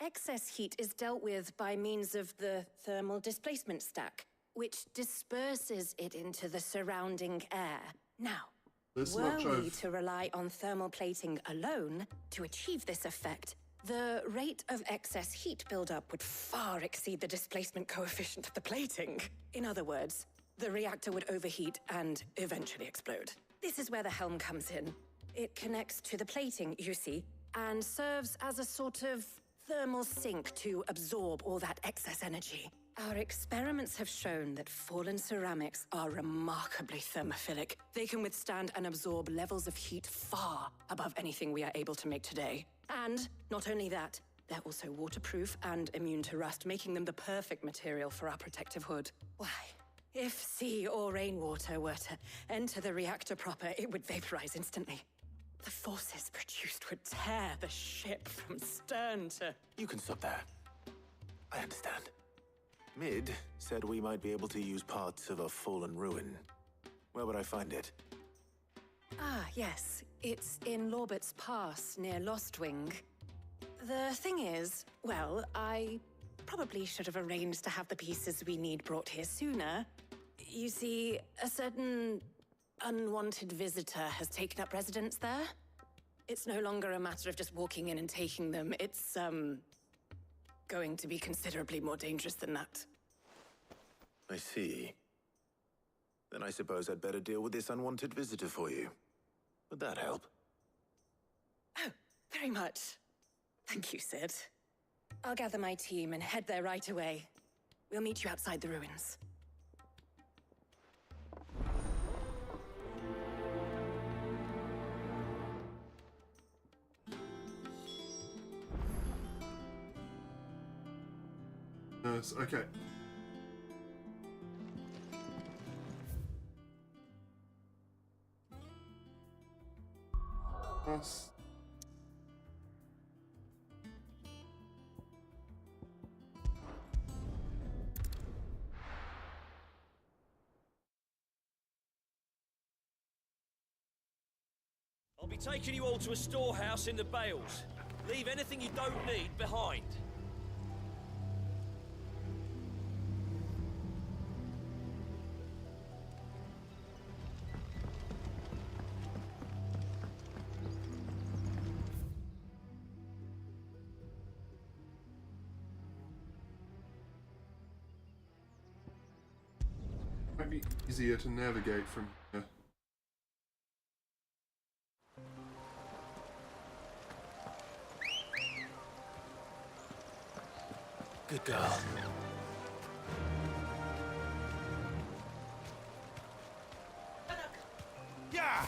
Excess heat is dealt with by means of the thermal displacement stack, which disperses it into the surrounding air. Now, were we to rely on thermal plating alone to achieve this effect, the rate of excess heat buildup would far exceed the displacement coefficient of the plating. In other words, the reactor would overheat and eventually explode. This is where the helm comes in. It connects to the plating, you see, and serves as a sort of thermal sink to absorb all that excess energy. Our experiments have shown that fallen ceramics are remarkably thermophilic. They can withstand and absorb levels of heat far above anything we are able to make today. And not only that, they're also waterproof and immune to rust, making them the perfect material for our protective hood. Why, if sea or rainwater were to enter the reactor proper, it would vaporize instantly. The forces produced would tear the ship from stern to... You can stop there. I understand. Mid said we might be able to use parts of a fallen ruin. Where would I find it? Ah, yes. It's in Lorbert's Pass, near Lostwing. The thing is, well, I probably should have arranged to have the pieces we need brought here sooner. You see, a certain unwanted visitor has taken up residence there. It's no longer a matter of just walking in and taking them. It's, going to be considerably more dangerous than that. I see. Then I suppose I'd better deal with this unwanted visitor for you. Would that help? Oh, very much. Thank you, Sid. I'll gather my team and head there right away. We'll meet you outside the ruins. Nurse, okay. Us. I'll be taking you all to a storehouse in the Bales. Leave anything you don't need behind. Might be easier to navigate from here. Good girl. Yeah!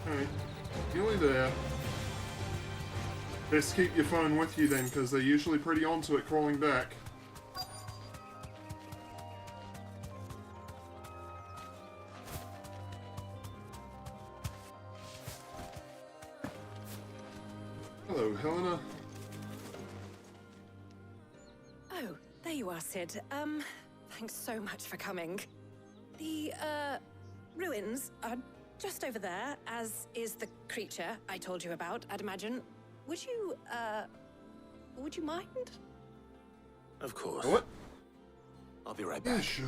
Alright, nearly there. Best keep your phone with you then, because they're usually pretty onto it crawling back. Hello, Helena. Oh, there you are, Sid. Thanks so much for coming. The, ruins are just over there, as is the creature I told you about, I'd imagine. Would you mind? Of course. What? I'll be right back. Yeah, sure.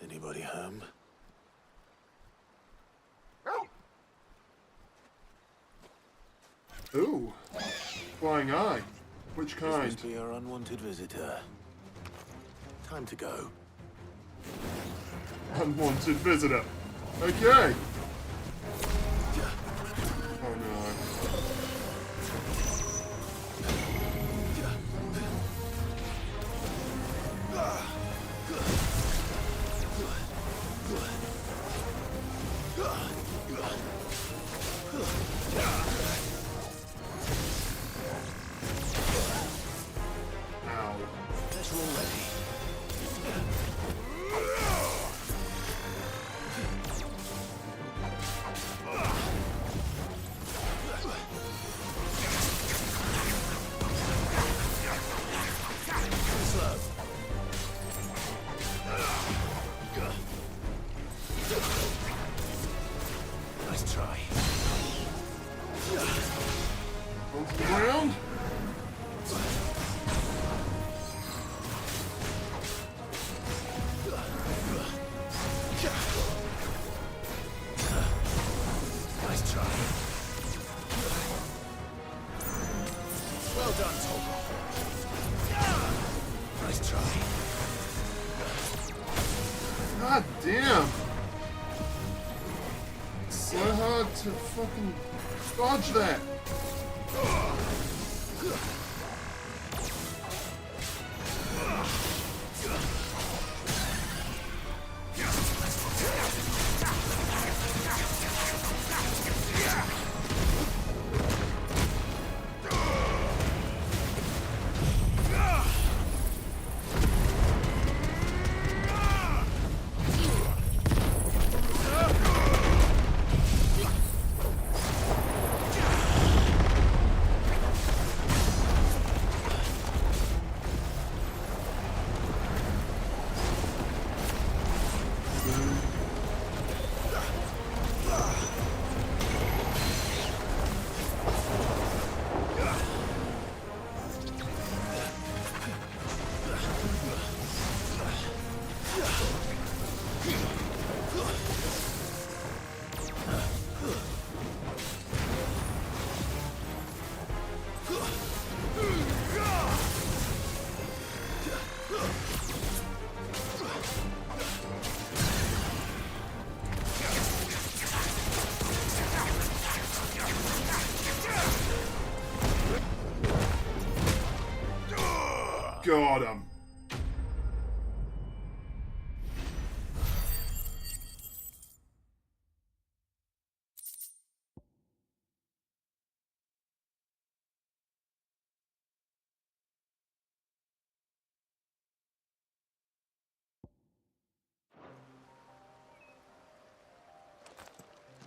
Anybody home? Ooh. Flying eye. Which This kind? must be our unwanted visitor. Time to go. Unwanted visitor. Okay. Oh no. Ow. Let's roll ready. Nice try. Onto the ground. Nice try. Well done, Togo. Nice try. God damn. It's so hard to fucking dodge that. Got him.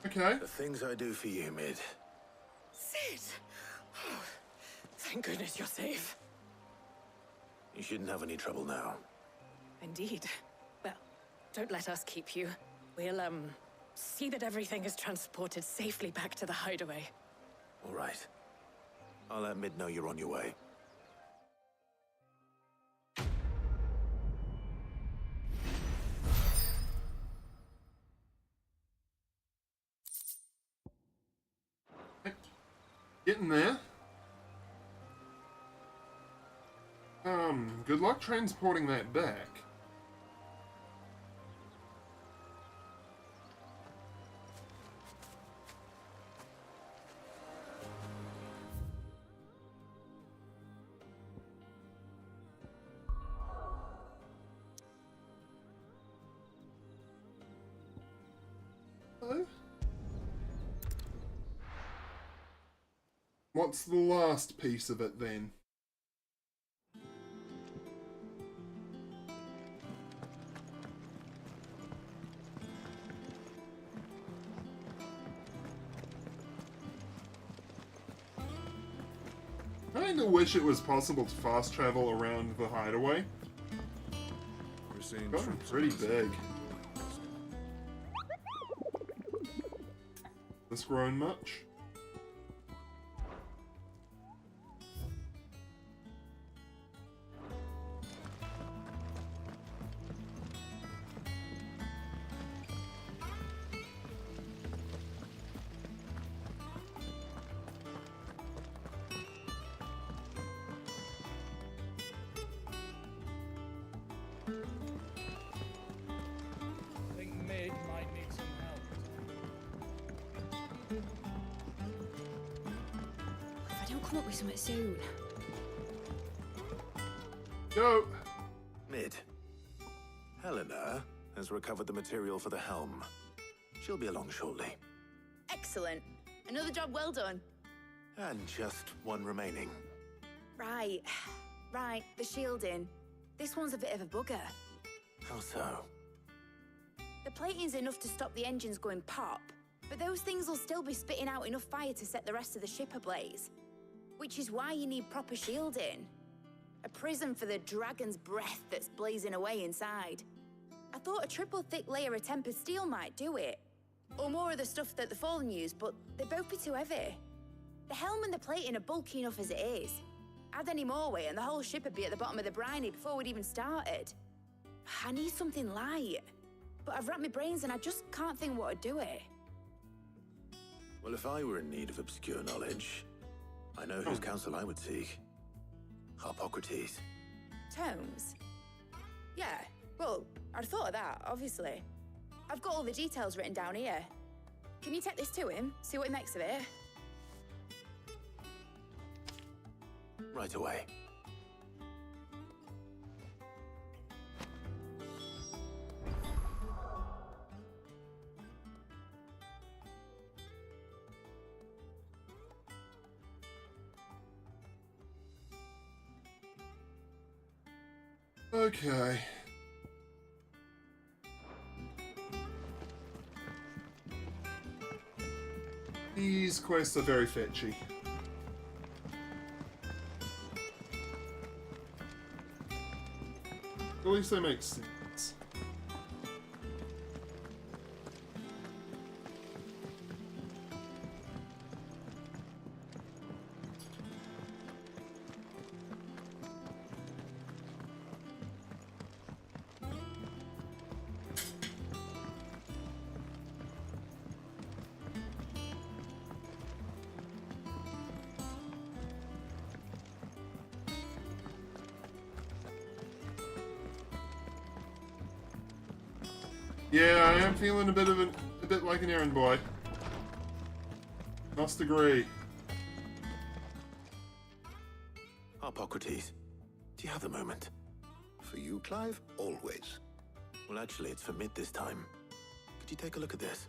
Okay. The things I do for you, Mid. Sid! Oh, thank goodness you're safe. You shouldn't have any trouble now. Indeed. Well, don't let us keep you. We'll, see that everything is transported safely back to the hideaway. All right. I'll let Mid know you're on your way. Getting there. Good luck transporting that back. Hello? What's the last piece of it then? I kinda wish it was possible to fast travel around the hideaway. We're seeing Gotten troops pretty on the big. This grown much? I think Mid might need some help. If I don't come up with something soon. Go! Mid. Helena has recovered the material for the helm. She'll be along shortly. Excellent. Another job well done. And just one remaining. Right. Right, the shielding. This one's a bit of a bugger. How so? The plating's enough to stop the engines going pop, but those things will still be spitting out enough fire to set the rest of the ship ablaze. Which is why you need proper shielding. A prison for the dragon's breath that's blazing away inside. I thought a triple thick layer of tempered steel might do it. Or more of the stuff that the Fallen use, but they'd both be too heavy. The helm and the plating are bulky enough as it is. Add any more weight and the whole ship would be at the bottom of the briny before we'd even started. I need something light. But I've racked my brains and I just can't think what would do it. Well, if I were in need of obscure knowledge, I know whose counsel I would seek. Harpocrates. Tomes? Yeah, well, I'd thought of that, obviously. I've got all the details written down here. Can you take this to him, see what he makes of it? Right away. Okay. These quests are very fetchy. At least they make sense. Yeah, I am feeling a bit like an errand boy. Must agree. Harpocrates, Do you have a moment? For you, Clive, always. Well, actually, it's for mid this time. Could you take a look at this?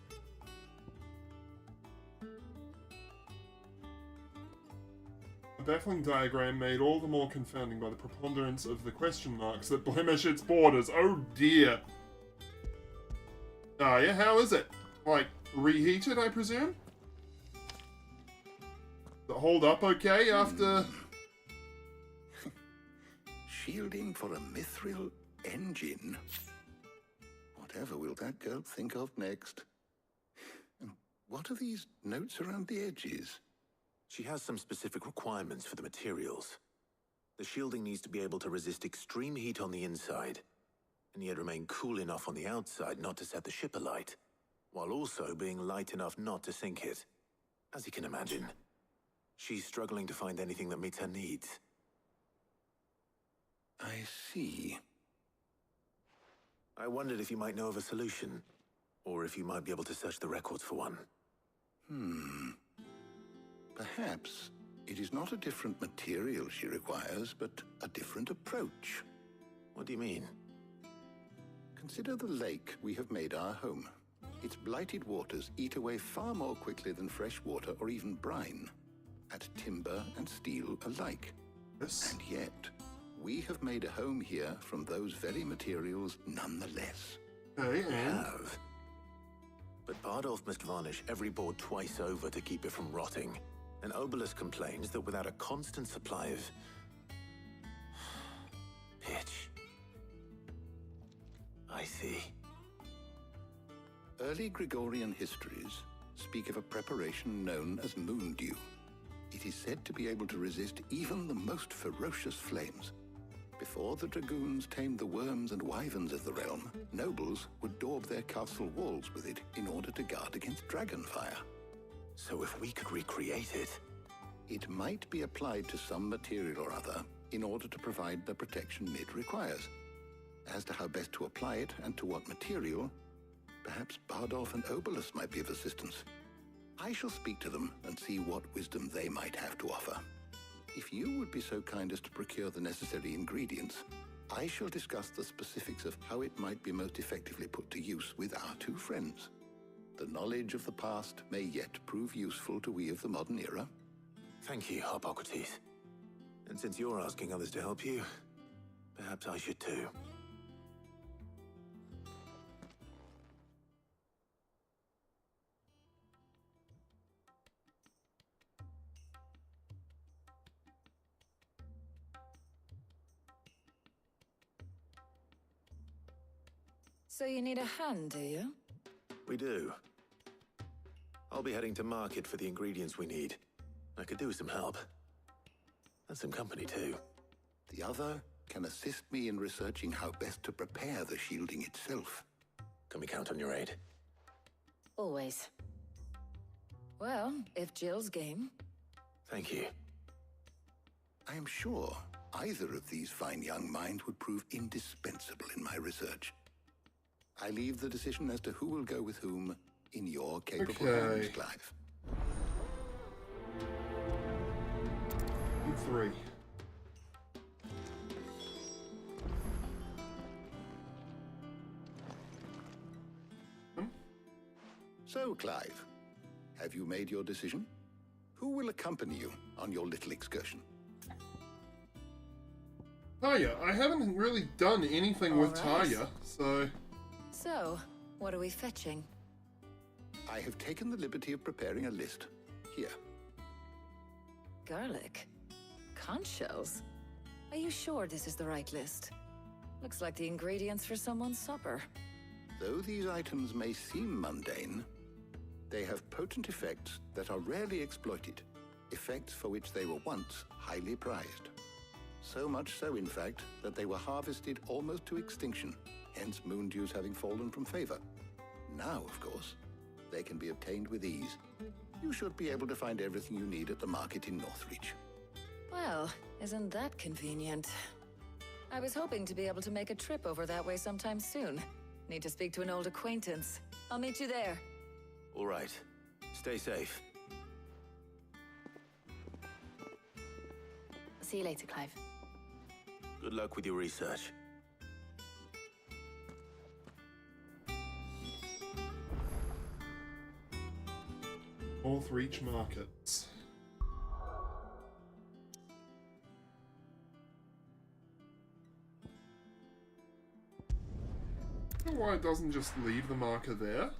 The baffling diagram made all the more confounding by the preponderance of the question marks that blemish its borders. Oh dear. Ah, yeah, how is it? Like, reheated, I presume? Does it hold up okay after... Shielding for a mithril engine? Whatever will that girl think of next? And what are these notes around the edges? She has some specific requirements for the materials. The shielding needs to be able to resist extreme heat on the inside, and yet remain cool enough on the outside not to set the ship alight, while also being light enough not to sink it. As you can imagine, she's struggling to find anything that meets her needs. I see. I wondered if you might know of a solution, or if you might be able to search the records for one. Perhaps it is not a different material she requires, but a different approach. What do you mean? Consider the lake we have made our home. Its blighted waters eat away far more quickly than fresh water or even brine, at timber and steel alike. Yes. And yet, we have made a home here from those very materials nonetheless. Okay, We and... have. But Bardolph must varnish every board twice over to keep it from rotting. And Obelisk complains that without a constant supply of... pitch. I see. Early Gregorian histories speak of a preparation known as moon dew. It is said to be able to resist even the most ferocious flames. Before the dragoons tamed the worms and wyverns of the realm, nobles would daub their castle walls with it in order to guard against dragonfire. So if we could recreate it... It might be applied to some material or other in order to provide the protection it requires. As to how best to apply it and to what material, perhaps Bardolph and Obelisk might be of assistance. I shall speak to them and see what wisdom they might have to offer. If you would be so kind as to procure the necessary ingredients, I shall discuss the specifics of how it might be most effectively put to use with our two friends. The knowledge of the past may yet prove useful to we of the modern era. Thank you, Hippocrates. And since you're asking others to help you, perhaps I should too. So you need a hand, do you? We do. I'll be heading to market for the ingredients we need. I could do with some help. And some company too. The other can assist me in researching how best to prepare the shielding itself. Can we count on your aid? Always. Well, if Jill's game. Thank you. I am sure either of these fine young minds would prove indispensable in my research. I leave the decision as to who will go with whom in your capable hands, Clive. 3. So, Clive, have you made your decision? Who will accompany you on your little excursion? Taya, I haven't really done anything with Taya, so... So, what are we fetching? I have taken the liberty of preparing a list. Here. Garlic? Conch shells? Are you sure this is the right list? Looks like the ingredients for someone's supper. Though these items may seem mundane, they have potent effects that are rarely exploited, effects for which they were once highly prized. So much so, in fact, that they were harvested almost to extinction, hence moon dews having fallen from favor. Now, of course, they can be obtained with ease. You should be able to find everything you need at the market in Northreach. Well, isn't that convenient? I was hoping to be able to make a trip over that way sometime soon. Need to speak to an old acquaintance. I'll meet you there. All right. Stay safe. See you later, Clive. Good luck with your research. All for each markets. I don't know why it doesn't just leave the marker there.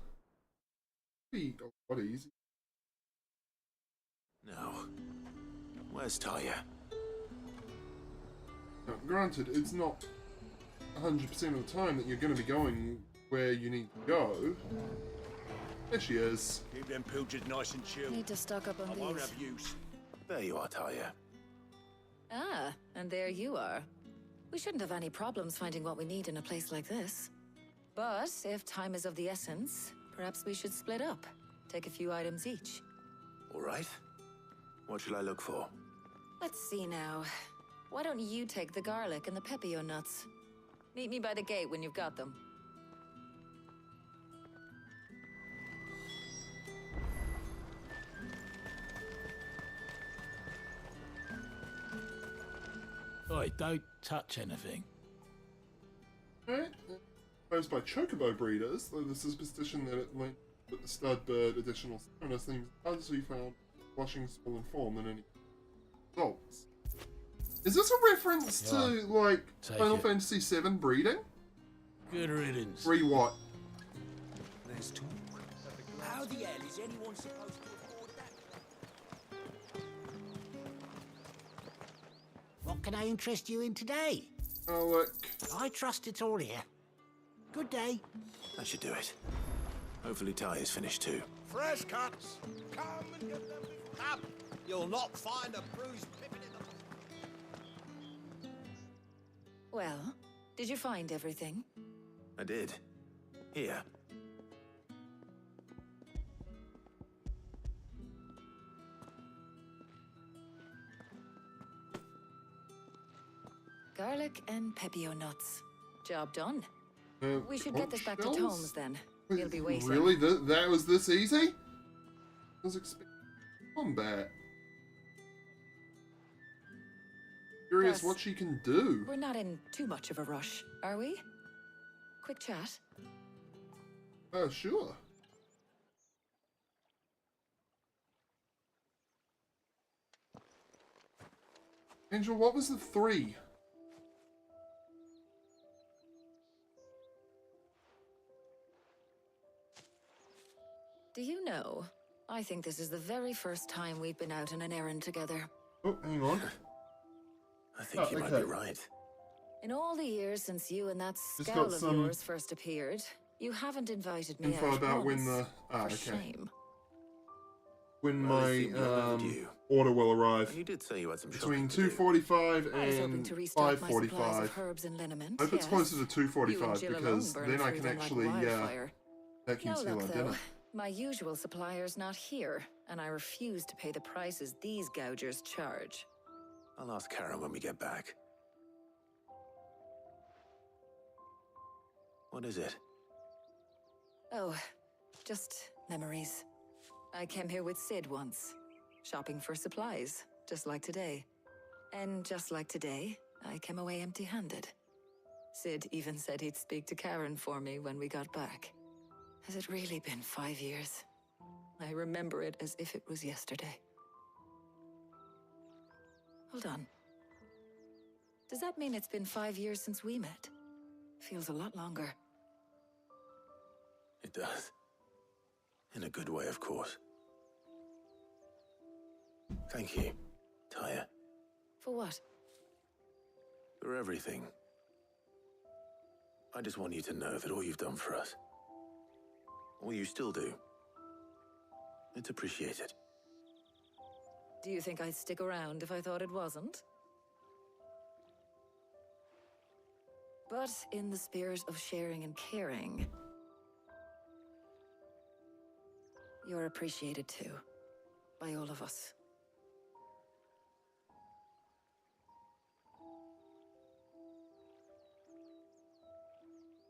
Be a lot easier. No. Where's Talia? Now, granted, it's not 100% of the time that you're going to be going where you need to go. There she is. Keep them pilchards nice and chilled. Need to stock up on I these. won't have use. There you are, Talia. Ah, and there you are. We shouldn't have any problems finding what we need in a place like this. But if time is of the essence, perhaps we should split up. Take a few items each. All right. What shall I look for? Let's see now. Why don't you take the garlic and the pepio nuts? Meet me by the gate when you've got them. Oi, don't touch anything. Alright. Posed by chocobo breeders, though the superstition that it linked with the stud bird additional stamina seems harder to be found washing soul and form than any results. Is this a reference to, like, Take Final it. Fantasy VII breeding? Good riddance. Re what? There's talk. How the hell is anyone supposed to afford that? What can I interest you in today? Oh, look. I trust it's all here. Good day. That should do it. Hopefully Talia's finished too. Fresh cuts! Come and get them before... Up! You'll not find a bruised pippin in the... Well, did you find everything? I did. Here. Garlic and pepio nuts. Job done. We should what get this back to shells? Tomes then. He'll be waiting. Really? That was this easy? I was expecting combat. Curious Gus, what she can do. We're not in too much of a rush, are we? Quick chat. Sure. Angel, what was the 3? Do you know, I think this is the very first time we've been out on an errand together. Oh, hang on. I think you might be right. In all the years since you and that Just scowl got of some yours first appeared, you haven't invited me Info out about when once. the... For okay. shame. When Well, I my think you're overdue. order will arrive. You did say you had some Between shopping to do. 2:45 I was hoping and to restock my supplies 5:45. of herbs and liniment. I hope it's yes. closer to You and 2:45 Jill alone because burn then I through can them like actually wildfire. vacuum No seal luck, our though. dinner. My usual supplier's not here, and I refuse to pay the prices these gougers charge. I'll ask Karen when we get back. What is it? Oh, just memories. I came here with Sid once, shopping for supplies, just like today. And just like today, I came away empty-handed. Sid even said he'd speak to Karen for me when we got back. Has it really been 5 years? I remember it as if it was yesterday. Hold on. Does that mean it's been 5 years since we met? Feels a lot longer. It does. In a good way, of course. Thank you, Taya, For what? for everything. I just want you to know that all you've done for us, all you still do, it's appreciated. Do you think I'd stick around if I thought it wasn't? But in the spirit of sharing and caring, you're appreciated too, by all of us.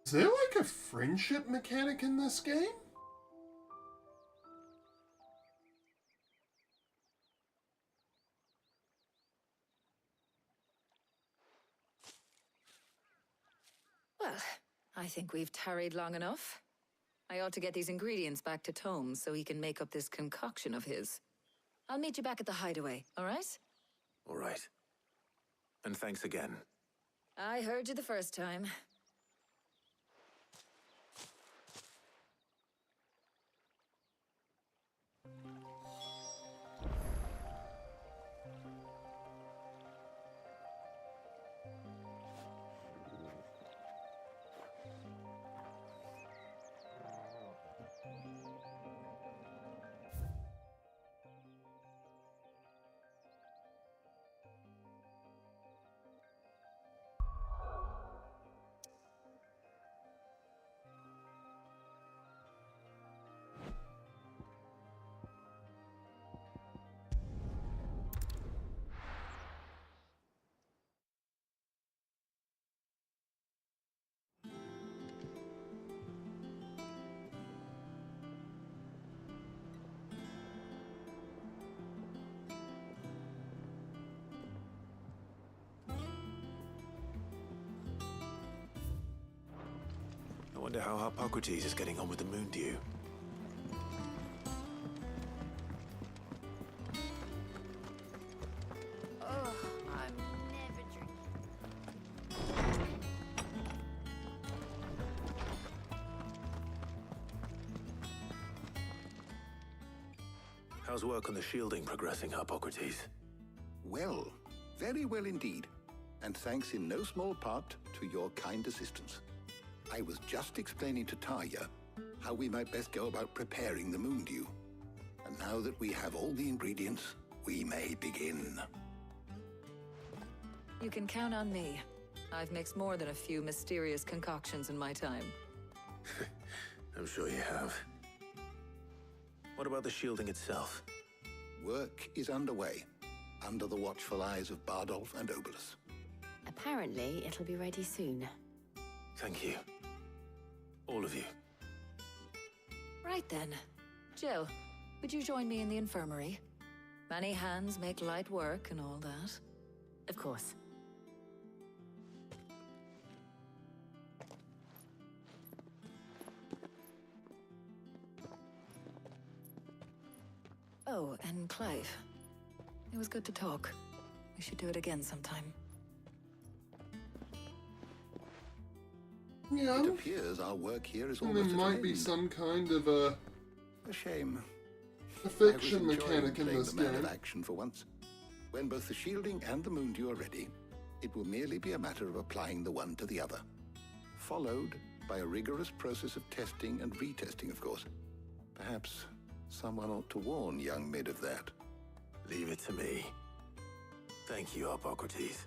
Is there like a friendship mechanic in this game? Well, I think we've tarried long enough. I ought to get these ingredients back to Tome so he can make up this concoction of his. I'll meet you back at the hideaway, all right? All right. And thanks again. I heard you the first time. I wonder how Hippocrates is getting on with the moon dew. Oh, I'm never drinking. How's work on the shielding progressing, Hippocrates? Well, very well indeed. And thanks in no small part to your kind assistance. I was just explaining to Tarja how we might best go about preparing the moon dew. And now that we have all the ingredients, we may begin. You can count on me. I've mixed more than a few mysterious concoctions in my time. I'm sure you have. What about the shielding itself? Work is underway, under the watchful eyes of Bardolph and Obolus. Apparently, it'll be ready soon. Thank you. All of you. Right then. Jill, would you join me in the infirmary? Many hands make light work and all that. Of course. Oh, and Clive. It was good to talk. We should do it again sometime. Yeah. It appears our work here is There almost might be some kind of a shame. affection I was enjoying mechanic in playing this the man game. of action for once. When both the shielding and the moon dew are ready, it will merely be a matter of applying the one to the other, followed by a rigorous process of testing and retesting, of course. Perhaps someone ought to warn young Mid of that. Leave it to me. Thank you, Hippocrates.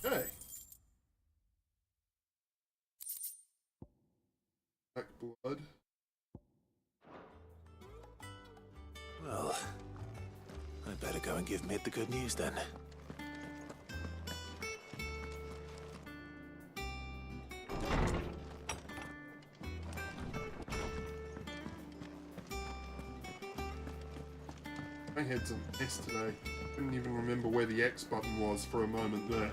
Okay. Black blood. Well, I'd better go and give Mid the good news then. I had some mess today. Couldn't even remember where the X button was for a moment there.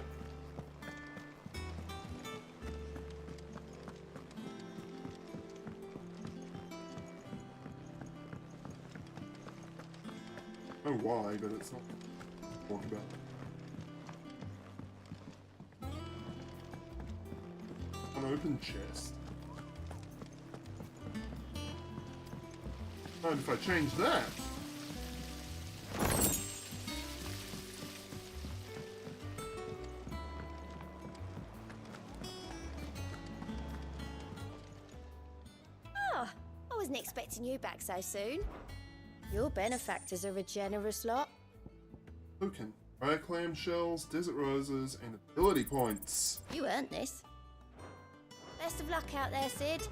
I don't know why, but it's not to talk about. Unopened chest. Mind if I change that? Oh, I wasn't expecting you back so soon. Your benefactors are a generous lot. Token. Fire clam shells, desert roses, and ability points. You earned this. Best of luck out there, Sid.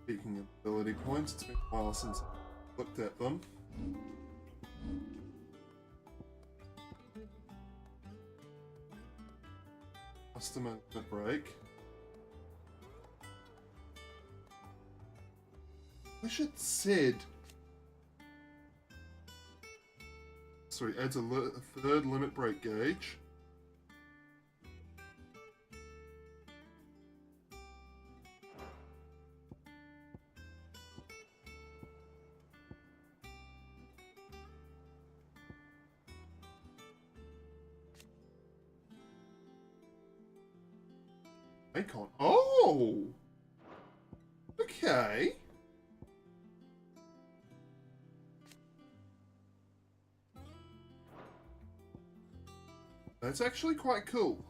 Speaking of ability points, it's been a while since I looked at them. Customer break. I should Sid So he adds a third limit break gauge. Icon. Oh! Okay. That's actually quite cool.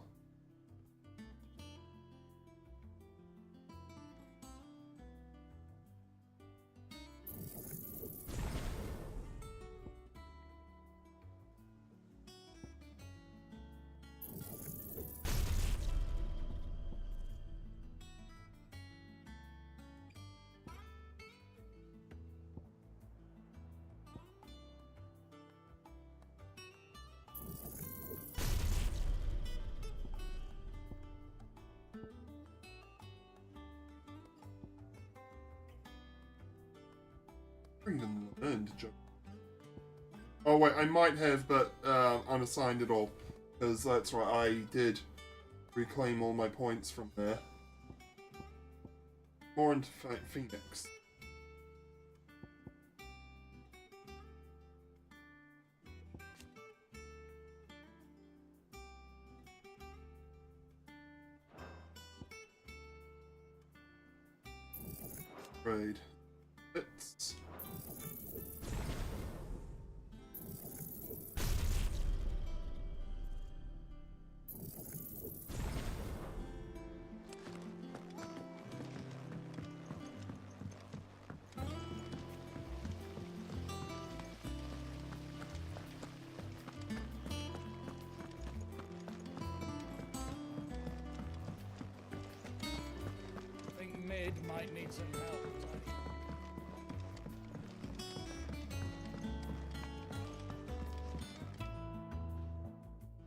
Even learned jump. Oh wait, I might have, but unassigned it all, because that's right, I did reclaim all my points from there. More into Phoenix. Right. It's... I think Mid might need some help.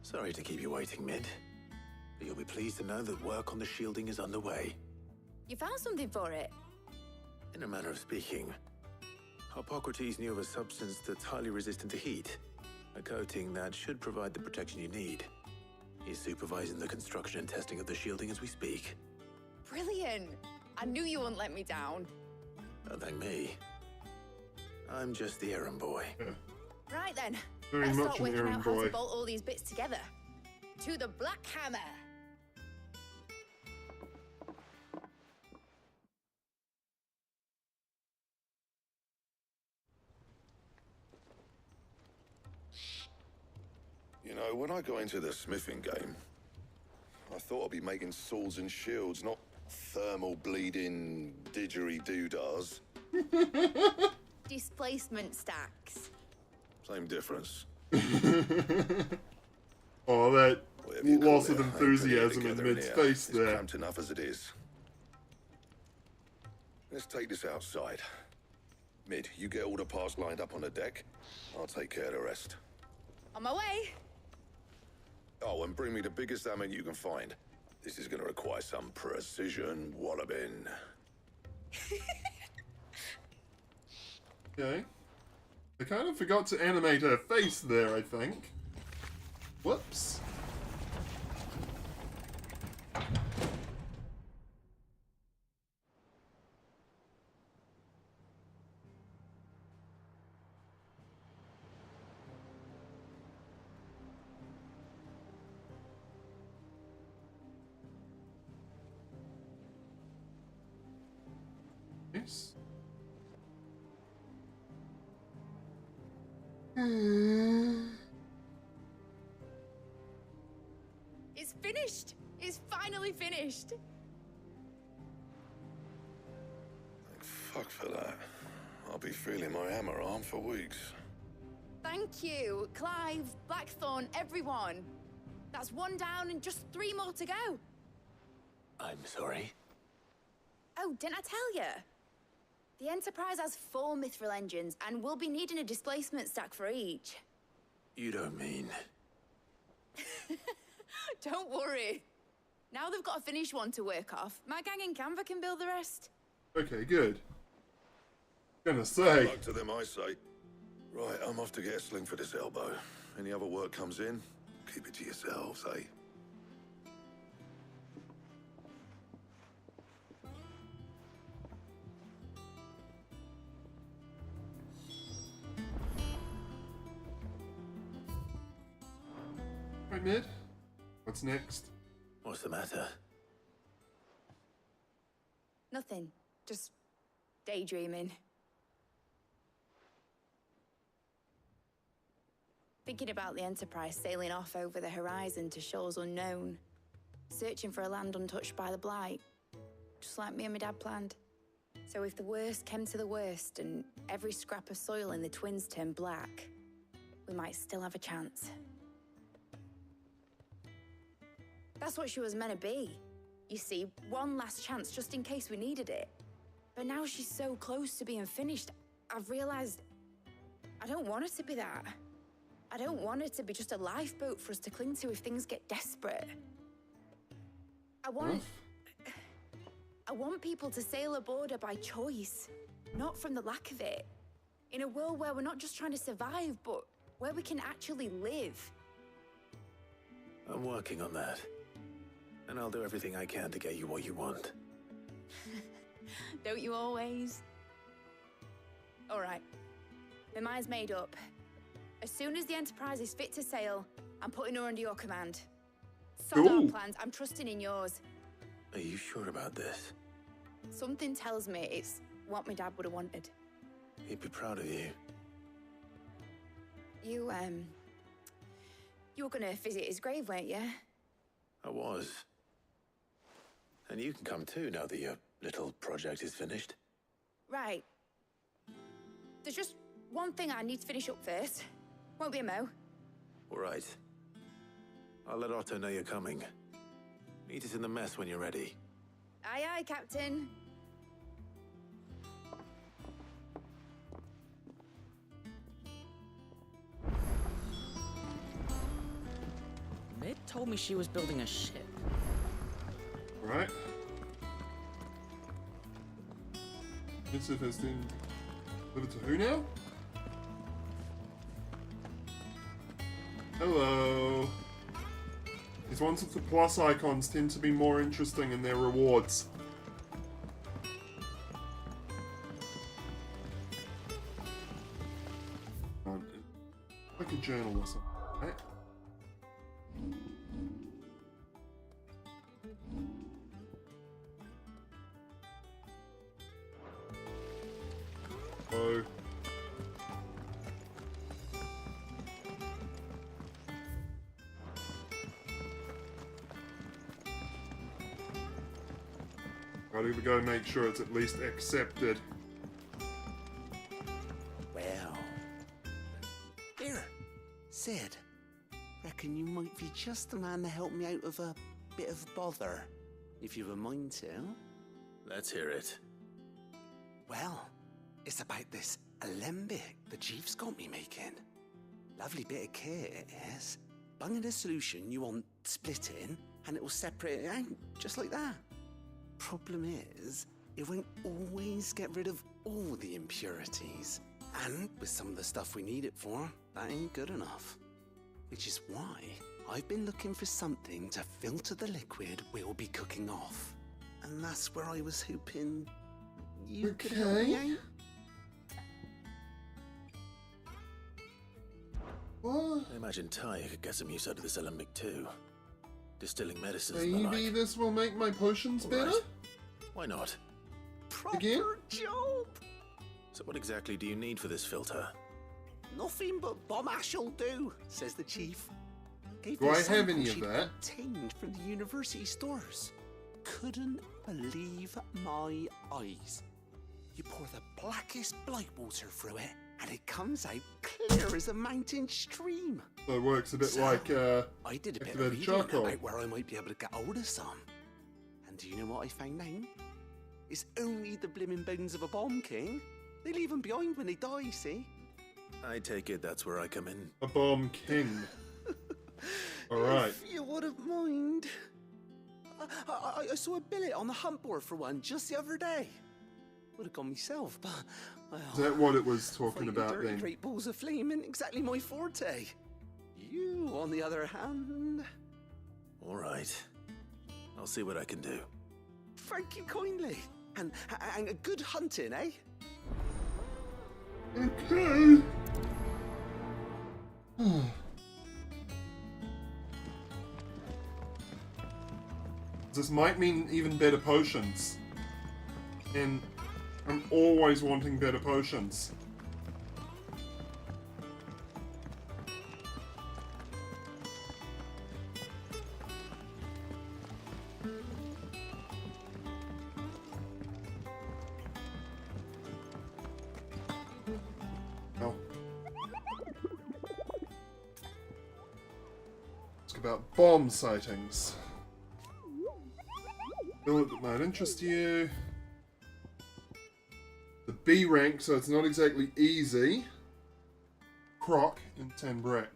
Sorry to keep you waiting, Mid. But you'll be pleased to know that work on the shielding is underway. You found something for it? In a manner of speaking, Hippocrates knew of a substance that's highly resistant to heat. A coating that should provide the protection you need. He's supervising the construction and testing of the shielding as we speak. Brilliant! I knew you wouldn't let me down. Don't thank me. I'm just the errand boy. Right then, Very let's much start an working out errand how boy. to bolt all these bits together. To the Black Hammer! You know, when I got into the smithing game, I thought I'd be making swords and shields, not thermal bleeding didgeridoo-dahs. Displacement stacks. Same difference. Oh, that Whatever you call loss of it, I ain't putting it enthusiasm in together Mid's here. face It's there. cramped enough as it is. Let's take this outside. Mid, you get all the parts lined up on the deck. I'll take care of the rest. On my way! Oh, and bring me the biggest hammer you can find. This is gonna require some precision walloping. Okay. I kind of forgot to animate her face there, I think. Whoops. Nice. It's finished! It's finally finished! Fuck for that. I'll be feeling my hammer arm for weeks. Thank you, Clive, Blackthorn, everyone. That's one down and just 3 more to go. I'm sorry. Oh, didn't I tell you? The Enterprise has 4 mithril engines, and we'll be needing a displacement stack for each. You don't mean... Don't worry. Now they've got a finished one to work off. My gang in Canva can build the rest. Okay, good. Gonna say. Luck to them, I say. Right, I'm off to get a sling for this elbow. Any other work comes in, keep it to yourselves, eh? Right, Ned. What's next? What's the matter? Nothing. Just daydreaming. Thinking about the Enterprise sailing off over the horizon to shores unknown. Searching for a land untouched by the Blight. Just like me and my dad planned. So if the worst came to the worst and every scrap of soil in the Twins turned black, we might still have a chance. That's what she was meant to be. You see, one last chance just in case we needed it. But now she's so close to being finished, I've realized I don't want it to be that. I don't want it to be just a lifeboat for us to cling to if things get desperate. I want people to sail aboard her by choice, not from the lack of it. In a world where we're not just trying to survive, but where we can actually live. I'm working on that. And I'll do everything I can to get you what you want. Don't you always? All right. My mind's made up. As soon as the Enterprise is fit to sail, I'm putting her under your command. Sod our plans, I'm trusting in yours. Are you sure about this? Something tells me it's what my dad would have wanted. He'd be proud of you. You were gonna visit his grave, weren't you? I was. And you can come too now that your little project is finished. Right. There's just one thing I need to finish up first. Won't be a mo. All right. I'll let Otto know you're coming. Meet us in the mess when you're ready. Aye, aye, Captain. Mid told me she was building a ship. Right. Missive has been delivered to who now? Hello. These ones with the plus icons tend to be more interesting in their rewards. Like a journal or something, right? Oh. Gotta go make sure it's at least accepted. Well. Here, Sid. Reckon you might be just the man to help me out of a bit of bother, if you've a mind to. Let's hear it. Well, it's about this alembic the Chief's got me making. Lovely bit of kit it is. Bung in a solution you want splitting, and it will separate it out, just like that. Problem is, it won't always get rid of all the impurities. And with some of the stuff we need it for, that ain't good enough. Which is why I've been looking for something to filter the liquid we'll be cooking off. And that's where I was hoping you could help me out. What? I imagine Ty could get some use out of this alembic too. Distilling medicines and the Maybe like. this will make my potions better? Right. Why not? Proper Again? job! So what exactly do you need for this filter? Nothing but bomb ash'll do, says the chief. Gave Do me a I have sample any of she'd that? obtained from the university stores. Couldn't believe my eyes. You pour the blackest blight water through it, and it comes out clear as a mountain stream. So it works a bit So, like I did a bit of activated reading charcoal. about where I might be able to get hold of some. And do you know what I found out? It's only the blimmin' bones of a bomb king. They leave them behind when they die, see? I take it that's where I come in. A bomb king. Alright. If you wouldn't mind. I saw a billet on the hunt board for one just the other day. Would have gone myself, but... Well, Is that what it was talking fighting about dirty then? great balls of flame ain't exactly my forte. You, on the other hand... All right. I'll see what I can do. Thank you kindly. And good hunting, eh? Okay. This might mean even better potions. And I'm always wanting better potions. Oh. Ask about bomb sightings. Build that might interest you. The B rank, so it's not exactly easy. Croc and 10 brick.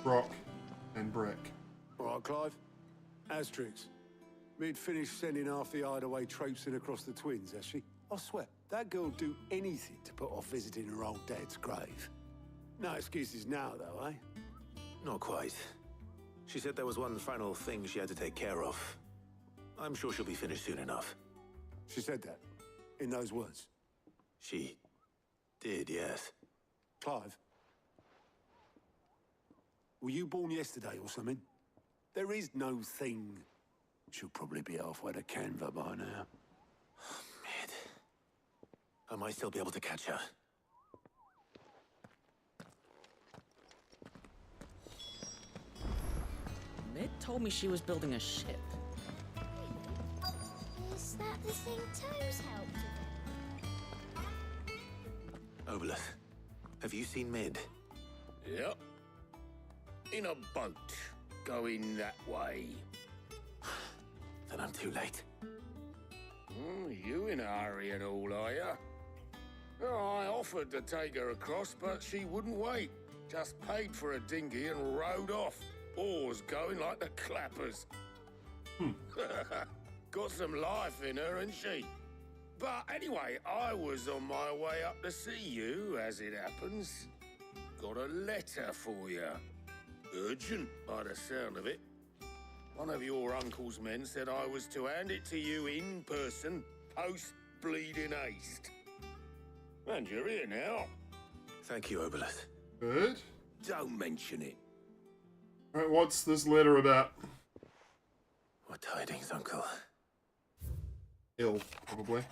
Croc and brick. All right, Clive. Asterix. We'd finished sending half the hideaway traipsing across the twins, has she? I swear, that girl'd do anything to put off visiting her old dad's grave. No excuses now, though, eh? Not quite. She said there was one final thing she had to take care of. I'm sure she'll be finished soon enough. She said that? In those words? She did, yes. Clive? Were you born yesterday or something? There is no thing. She'll probably be halfway to Canva by now. Mid. I might still be able to catch her. Mid told me she was building a ship. Is that the thing Toes helped with? Obelith, have you seen Mid? Yep. In a boat, going that way. Then I'm too late. You in a hurry and all, are ya? Oh, I offered to take her across, but she wouldn't wait. Just paid for a dinghy and rowed off. Oars going like the clappers. Got some life in her, ain't she? But anyway, I was on my way up to see you, as it happens. Got a letter for you. Urgent, by the sound of it. One of your uncle's men said I was to hand it to you in person, post-bleeding haste. And you're here now. Thank you, Obelith. Good. Don't mention it. Alright, what's this letter about? What tidings, Uncle? Ill, probably.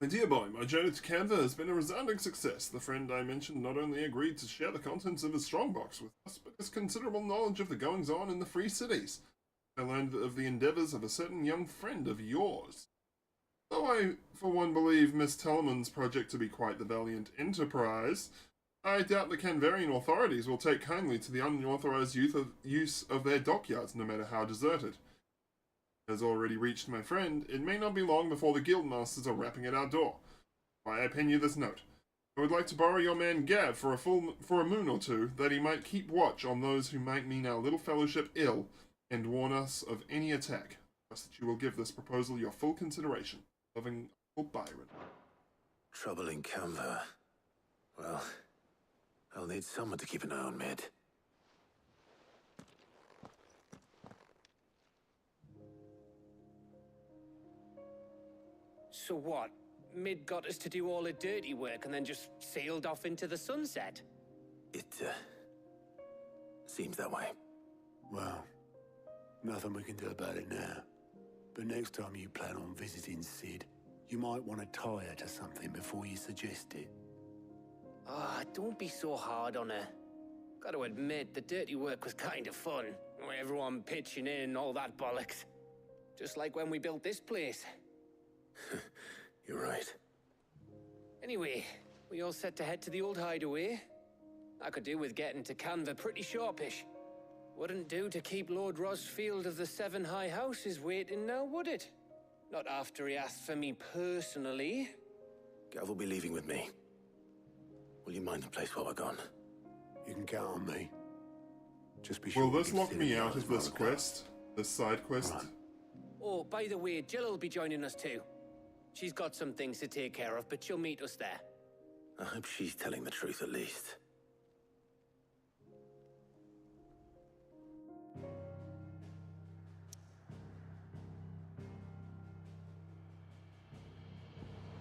My dear boy, my journey to Canva has been a resounding success. The friend I mentioned not only agreed to share the contents of his strongbox with us, but has considerable knowledge of the goings-on in the free cities. I learned of the endeavours of a certain young friend of yours. Though I, for one, believe Miss Tellerman's project to be quite the valiant enterprise, I doubt the Canvarian authorities will take kindly to the unauthorized use of their dockyards, no matter how deserted. Has already reached my friend, it may not be long before the guildmasters are rapping at our door. Why I pen you this note. I would like to borrow your man Gav for a moon or two, that he might keep watch on those who might mean our little fellowship ill, and warn us of any attack. Trust that you will give this proposal your full consideration. Loving Uncle Byron. Trouble in Canva. Well, I'll need someone to keep an eye on Mid. So what? Mid got us to do all the dirty work and then just sailed off into the sunset? It, seems that way. Well, nothing we can do about it now. But next time you plan on visiting Sid, you might want to tie her to something before you suggest it. Ah, don't be so hard on her. Gotta admit, the dirty work was kind of fun. Everyone pitching in and all that bollocks. Just like when we built this place. You're right. Anyway, we all set to head to the old hideaway. I could do with getting to Canva pretty sharpish. Wouldn't do to keep Lord Rosfield of the Seven High Houses waiting now, would it? Not after he asked for me personally. Gav will be leaving with me. Will you mind the place while we're gone? You can count on me. Just be sure. Will this lock me out of this quest? This side quest? Right. Oh, by the way, Jill will be joining us too. She's got some things to take care of, but she'll meet us there. I hope she's telling the truth at least.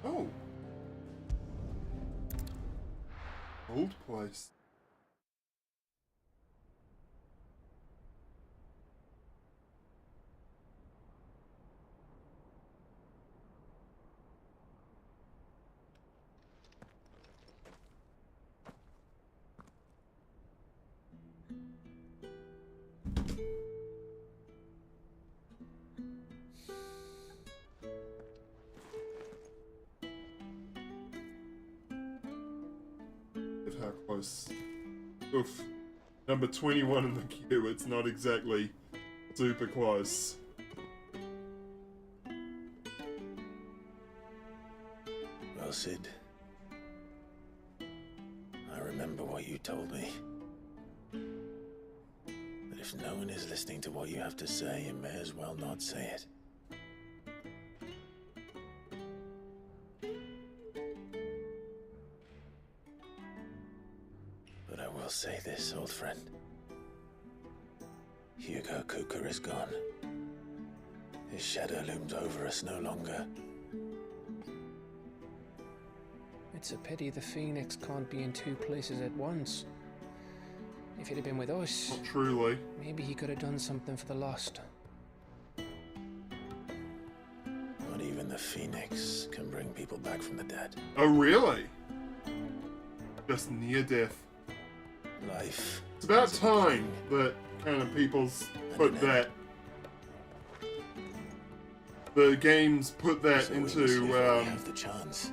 Oh. Old place. How close. Oof. Number 21 in the queue, it's not exactly super close. Well, Sid. I remember what you told me. But if no one is listening to what you have to say, you may as well not say it. I'll say this, old friend. Hugo Kuka is gone. His shadow looms over us no longer. It's a pity the Phoenix can't be in two places at once. If he'd have been with us... Not truly. Maybe he could have done something for the lost. Not even the Phoenix can bring people back from the dead. Oh, really? Just near death. Life. It's about time that kind of people's put that. The games put that into. We have the chance.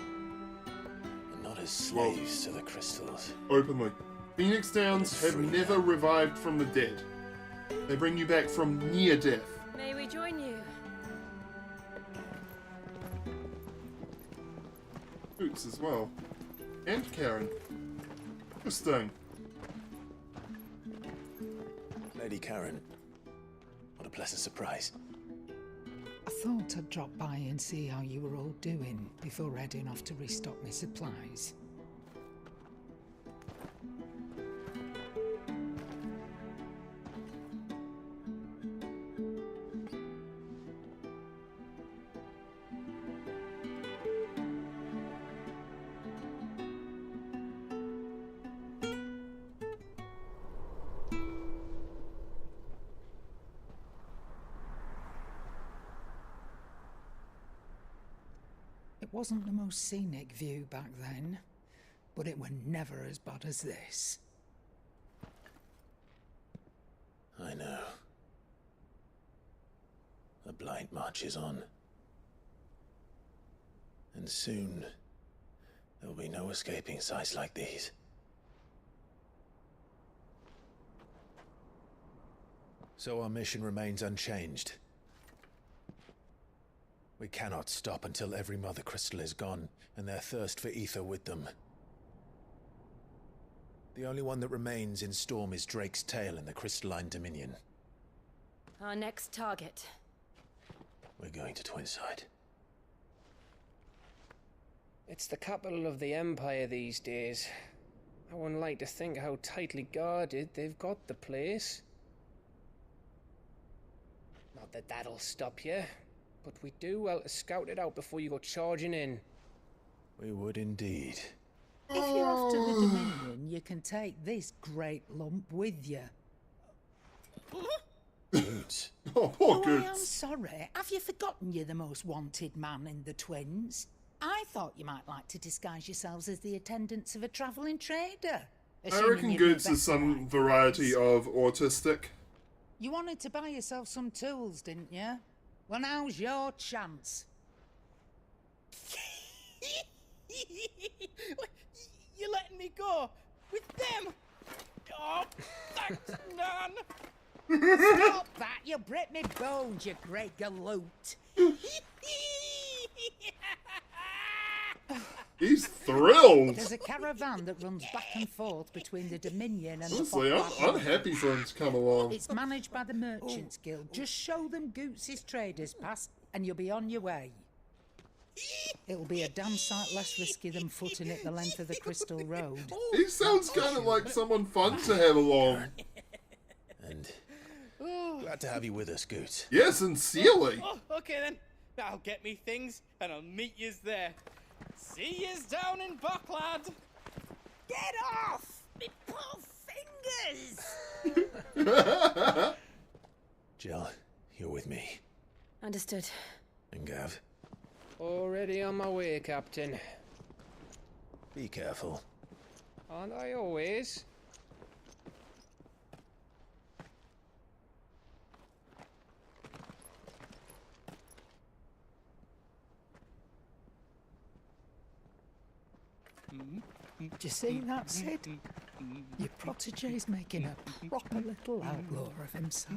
And not as slaves to the crystals. Openly, Phoenix Downs have never revived from the dead. They bring you back from near death. May we join you? Boots as well. And Karen. Interesting. Lady Karen, what a pleasant surprise. I thought I'd drop by and see how you were all doing before heading off to restock my supplies. It wasn't the most scenic view back then, but it were never as bad as this. I know. The Blight marches on. And soon, there will be no escaping sights like these. So our mission remains unchanged. We cannot stop until every Mother Crystal is gone, and their thirst for ether with them. The only one that remains in Storm is Drake's Tail in the Crystalline Dominion. Our next target. We're going to Twinside. It's the capital of the Empire these days. I wouldn't like to think how tightly guarded they've got the place. Not that that'll stop you. But we do well to scout it out before you go charging in. We would indeed. If you're off to the Dominion, you can take this great lump with you. Goods. Oh, poor I am Goods. sorry. Have you forgotten you're the most wanted man in the Twins? I thought you might like to disguise yourselves as the attendants of a travelling trader. I reckon Goods is some variety of autistic. You wanted to buy yourself some tools, didn't you? Well, now's your chance. You're letting me go with them? Oh, thanks, Nan! Stop that! You'll break me bones, you great galoot. He's thrilled. There's a caravan that runs back and forth between the Dominion and Honestly, the I'm happy for him to come along. It's managed by the Merchants Guild. Just show them Goots' traders pass and you'll be on your way. It'll be a damn sight less risky than footing it the length of the Crystal Road. He sounds kind of like someone fun to have along. And glad to have you with us, Goot. Yeah, sincerely. Oh, okay then. I'll get me things and I'll meet yous there. See yous down in Bucklad. Get off! Me poor fingers! Jill, you're with me. Understood. And Gav, Already on my way, Captain. be careful. Aren't I always? Do you see that, Sid? Your protege's making a proper little outlaw of himself.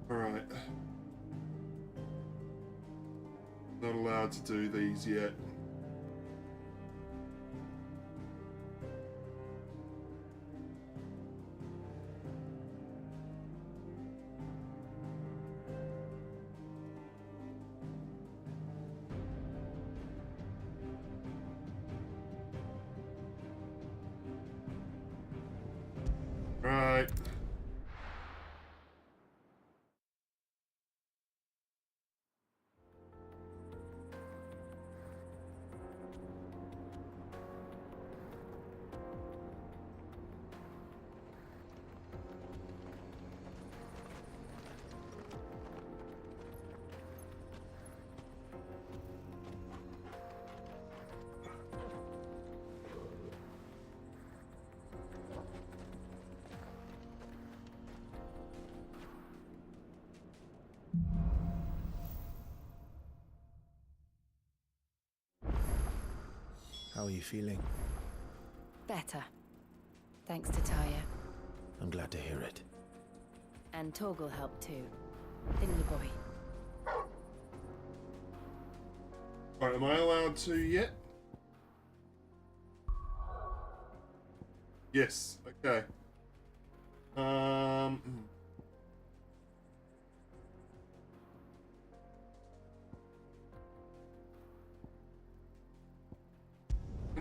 Alright. Not allowed to do these yet. Right. How are you feeling? Better. Thanks to Taya. I'm glad to hear it. And Torgal helped too. Didn't you, boy? Alright, am I allowed to yet? Yes, okay.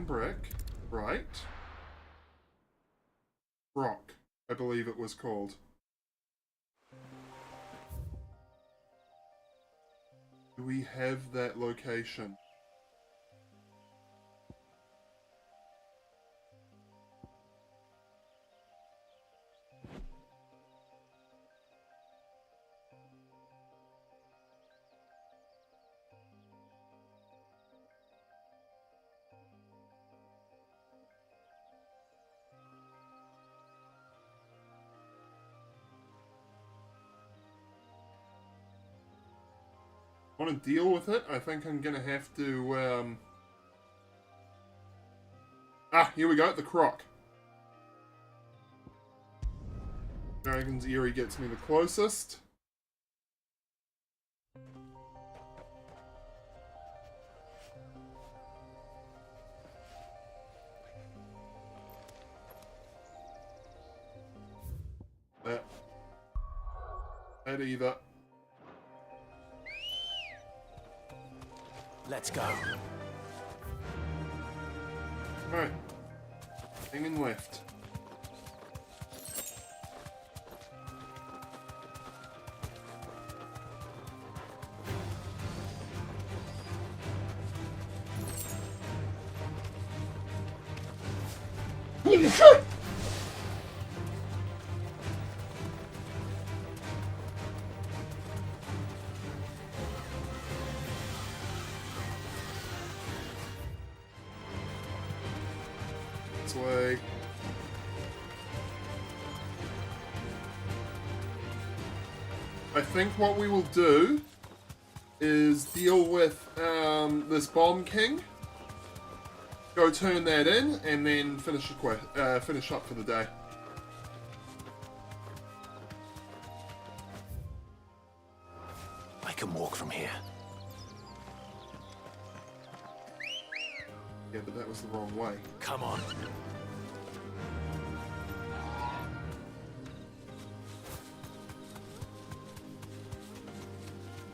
Brick, right? Rock, I believe it was called. Do we have that location? Want to deal with it? I think I'm gonna have to, here we go, the croc. Dragon's Eyrie gets me the closest. That either. Let's go. Alright. Aiming left. way. I think what we will do is deal with this Bomb King. Go turn that in, and then finish up for the day. I can walk from here. Yeah, but that was the wrong way. Come on.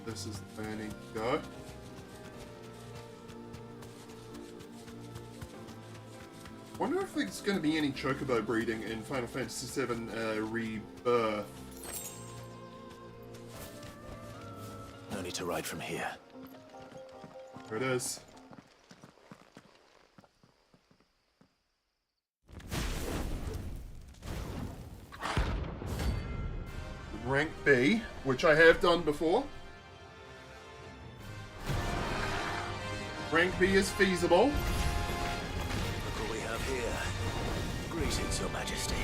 This is where I need to go. Wonder if there's going to be any chocobo breeding in Final Fantasy VII Rebirth. No need to ride from here. There it is. Rank B, which I have done before. Rank B is feasible. Look what we have here. Greetings, Your Majesty.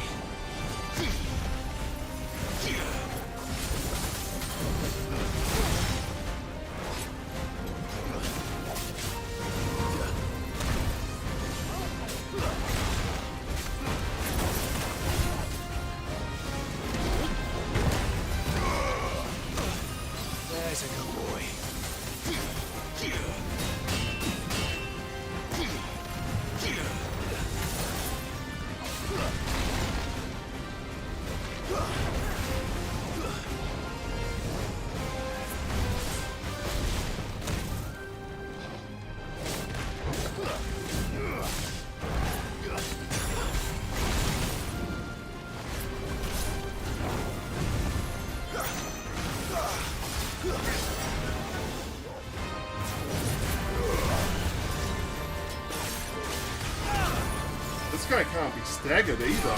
There's a good boy. This guy can't be staggered either.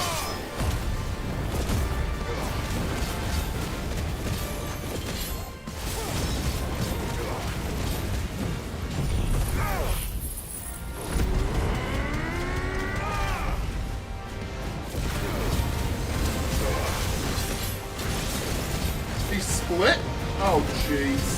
He split? Oh, jeez.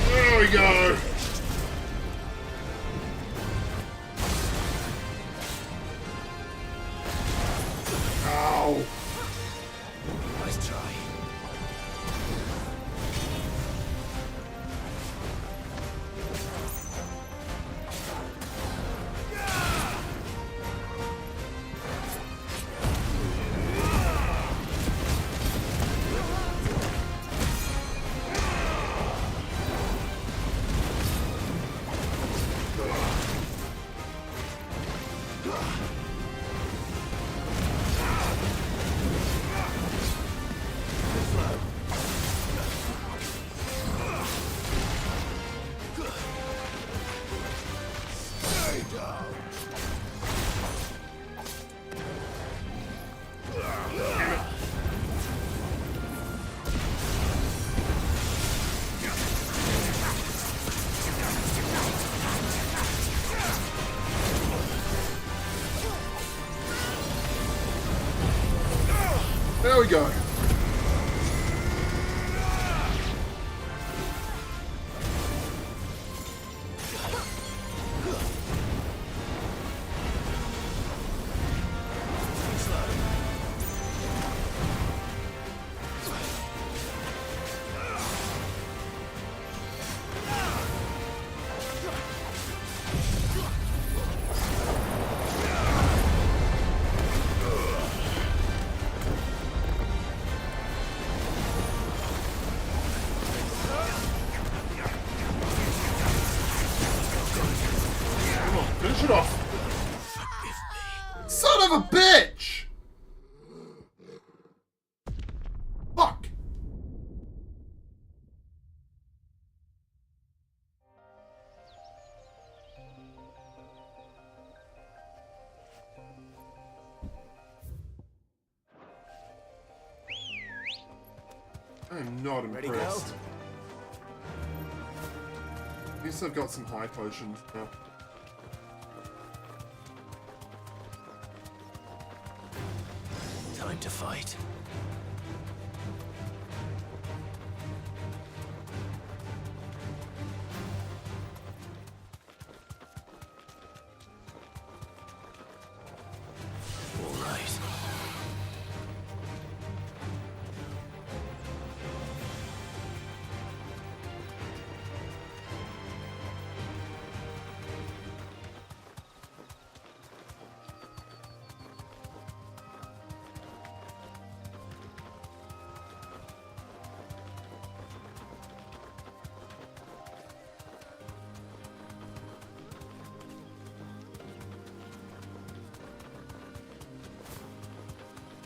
There we go. Ow. Nice try. There we go. of a bitch! Fuck! I am not Ready, impressed. At least I've got some high potions now. Time to fight. All right.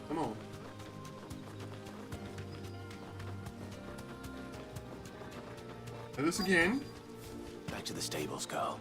Come on. Do this again. Back to the stables, girl.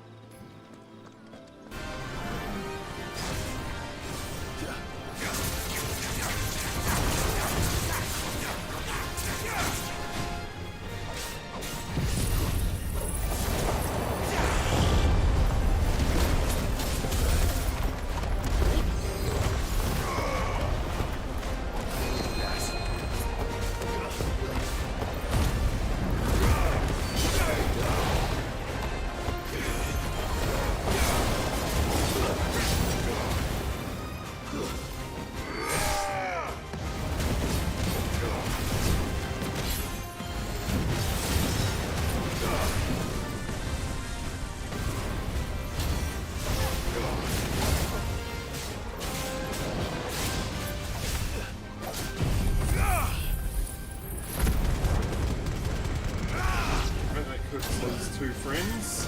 Two friends.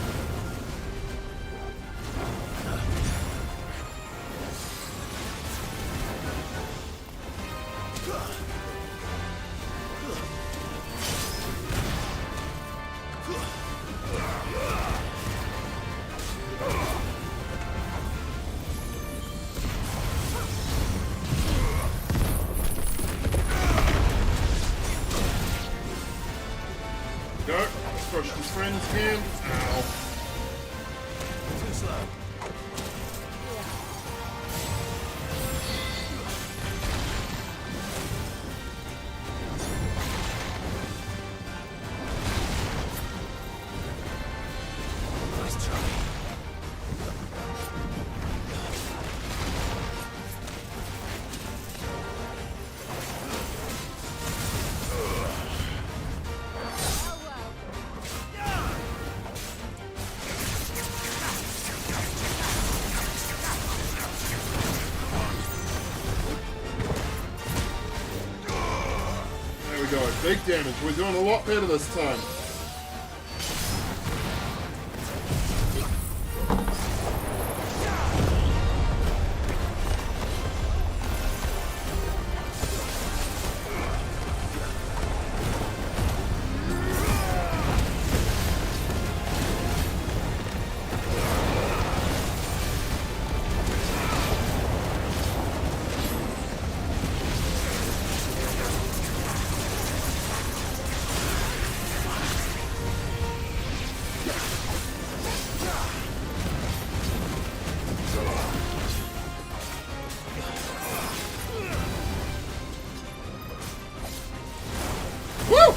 Go. Crush his friends again. Ow. Too slow. Nice try. There we go. Big damage. We're doing a lot better this time. Woo!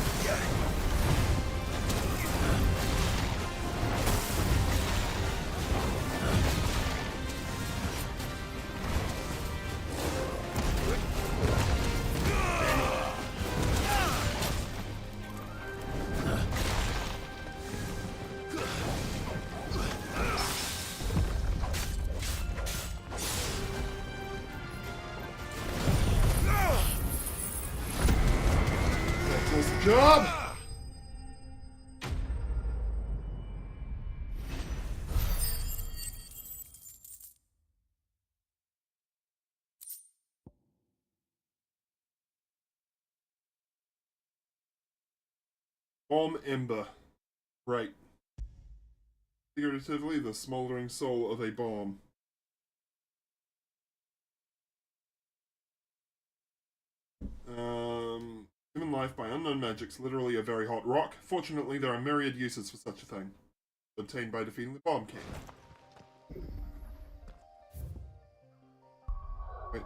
That does the job. Bomb Ember. Great. Figuratively, the smoldering soul of a bomb. Human life by unknown magics, literally a very hot rock. Fortunately, there are myriad uses for such a thing. Obtained by defeating the bomb king. Wait,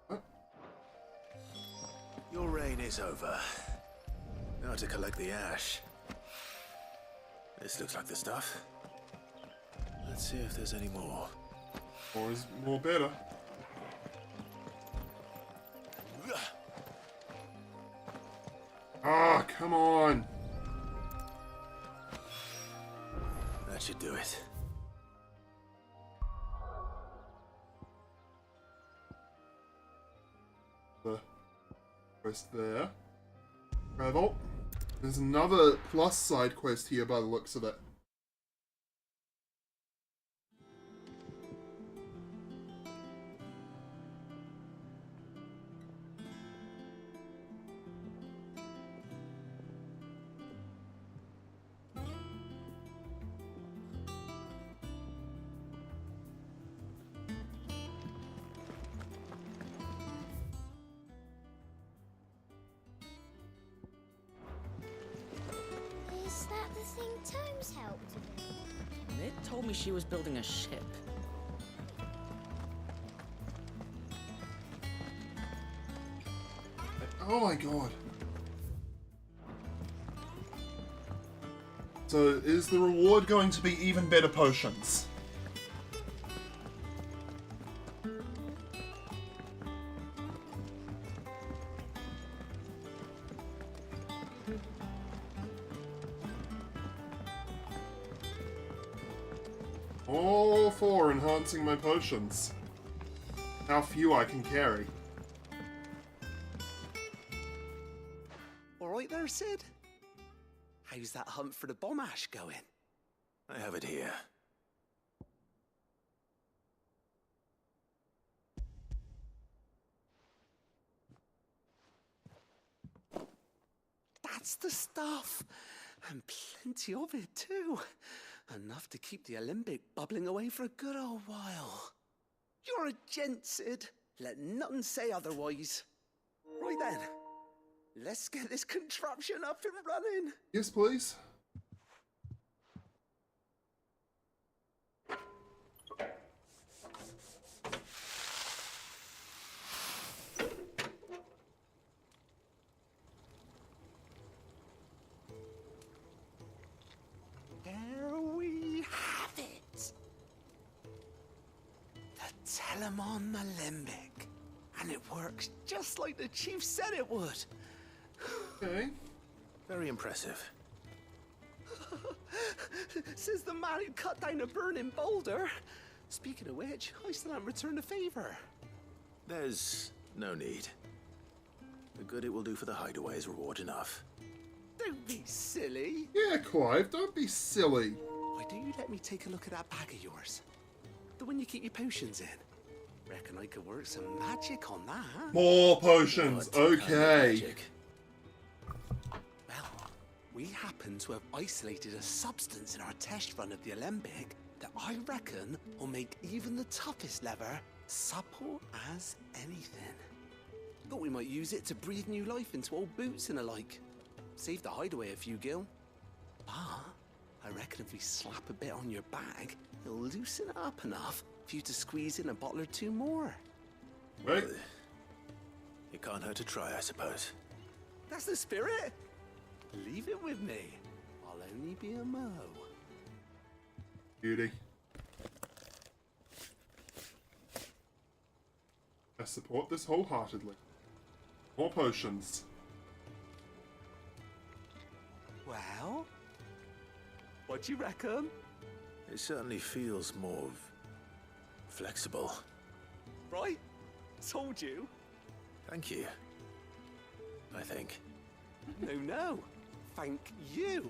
what? Your reign is over. Now to collect the ash. This looks like the stuff. Let's see if there's any more. More is more better. Ah, come on. That should do it. The quest there. Travel. There's another plus side quest here by the looks of it. Is that the thing Tomes helped with? Nid told me she was building a ship. Oh my god. So, is the reward going to be even better potions? All for enhancing my potions. How few I can carry. All right there, Sid? How's that hunt for the bomb ash going? I have it here. That's the stuff. And plenty of it, too. Enough to keep the alembic bubbling away for a good old while. You're a gent, Sid. Let none say otherwise. Right then. Let's get this contraption up and running. Yes, please. There we have it. The Telemon Alembic. And it works just like the chief said it would. Okay. Very impressive. Says the man who cut down a burning boulder. Speaking of which, I still haven't returned the favor. There's no need. The good it will do for the hideaway is reward enough. Don't be silly. Yeah, Clive, don't be silly. Why don't you let me take a look at that bag of yours? The one you keep your potions in. Reckon I could work some magic on that. More potions, okay. Well, we happen to have isolated a substance in our test run of the alembic that I reckon will make even the toughest lever supple as anything. Thought we might use it to breathe new life into old boots and the like. Save the hideaway a few gil. But I reckon if we slap a bit on your bag, it'll loosen it up enough for you to squeeze in a bottle or two more. Right. It can't hurt to try, I suppose. That's the spirit. Leave it with me. I'll only be a mo. Beauty. I support this wholeheartedly. More potions. Well, what do you reckon? It certainly feels more flexible. Right? Told you. Thank you. I think. No. Thank you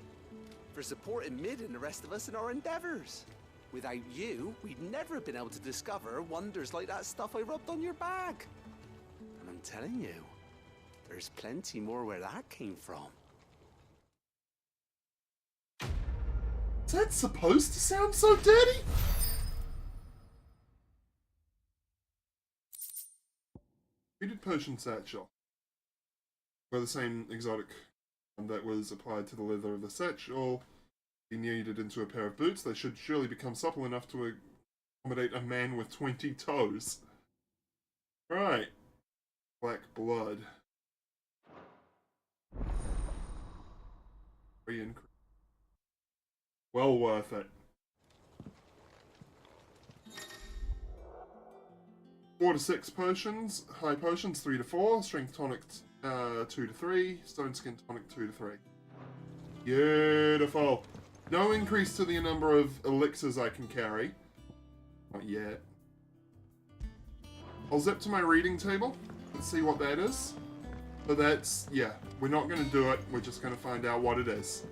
for supporting Mid and the rest of us in our endeavors. Without you, we'd never have been able to discover wonders like that stuff I rubbed on your bag. And I'm telling you, there's plenty more where that came from. Is that supposed to sound so dirty? Treated potion satchel. Were the same exotic that was applied to the leather of the satchel. Be kneaded into a pair of boots. They should surely become supple enough to accommodate a man with 20 toes. Right. Black blood. Well worth it. 4 to 6 potions. High potions 3 to 4. Strength tonic 2 to 3. Stone skin tonic 2 to 3. Beautiful. No increase to the number of elixirs I can carry. Not yet. I'll zip to my reading table and see what that is. But that's, yeah, we're not going to do it. We're just going to find out what it is.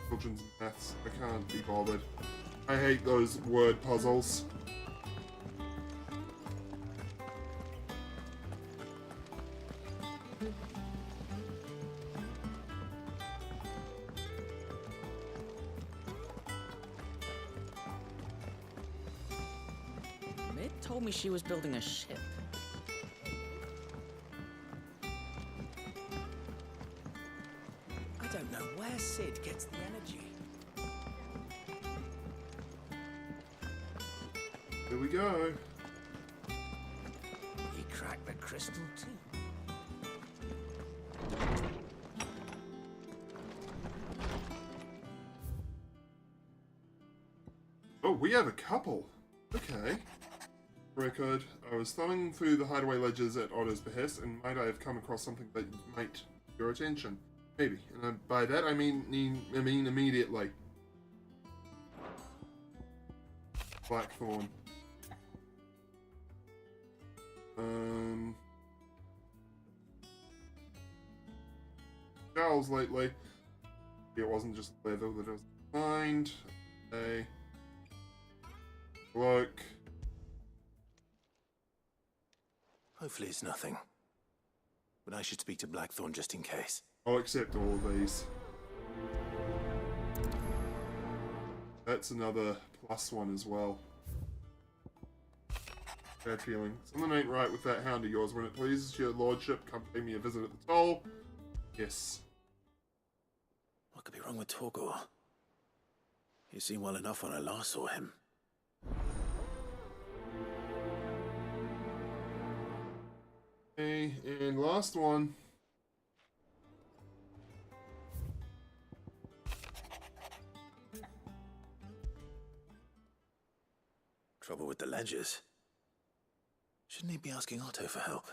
Children's maths. I can't be bothered. I hate those word puzzles. Mid told me she was building a ship. I don't know where Sid gets the energy. Here we go. He cracked the crystal too. Oh, we have a couple. Okay. Record. I was thumbing through the hideaway ledgers at Otto's behest, and might I have come across something that might get your attention? Maybe. And by that I mean immediately. Blackthorn. Charles lately. It wasn't just leather that I was behind. Okay. Look. Hopefully it's nothing. But I should speak to Blackthorn just in case. I'll accept all of these. That's another +1 as well. Bad feeling. Something ain't right with that hound of yours. When it pleases your lordship, come pay me a visit at the toll. Yes. What could be wrong with Torgor? He seemed well enough when I last saw him. Okay, and last one. Trouble with the ledgers. Shouldn't he be asking Otto for help?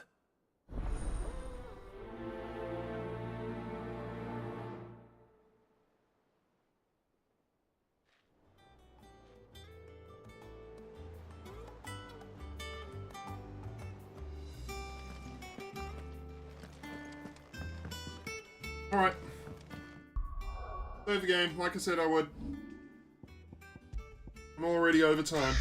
Alright. Save the game, like I said I would. I'm already over time.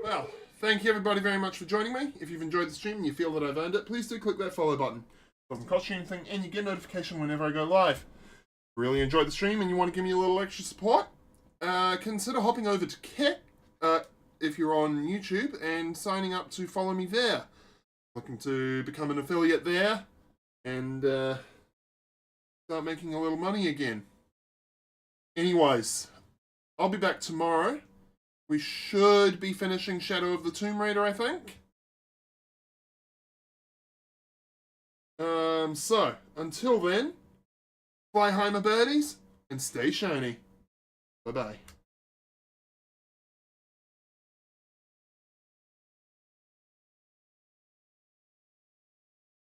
Well, thank you everybody very much for joining me. If you've enjoyed the stream and you feel that I've earned it, please do click that follow button. It doesn't cost you anything and you get a notification whenever I go live. If you really enjoyed the stream and you want to give me a little extra support, consider hopping over to Kit, if you're on YouTube, and signing up to follow me there. Looking to become an affiliate there and start making a little money again. Anyways, I'll be back tomorrow. We should be finishing Shadow of the Tomb Raider, I think. So, until then, fly high, my birdies, and stay shiny. Bye-bye.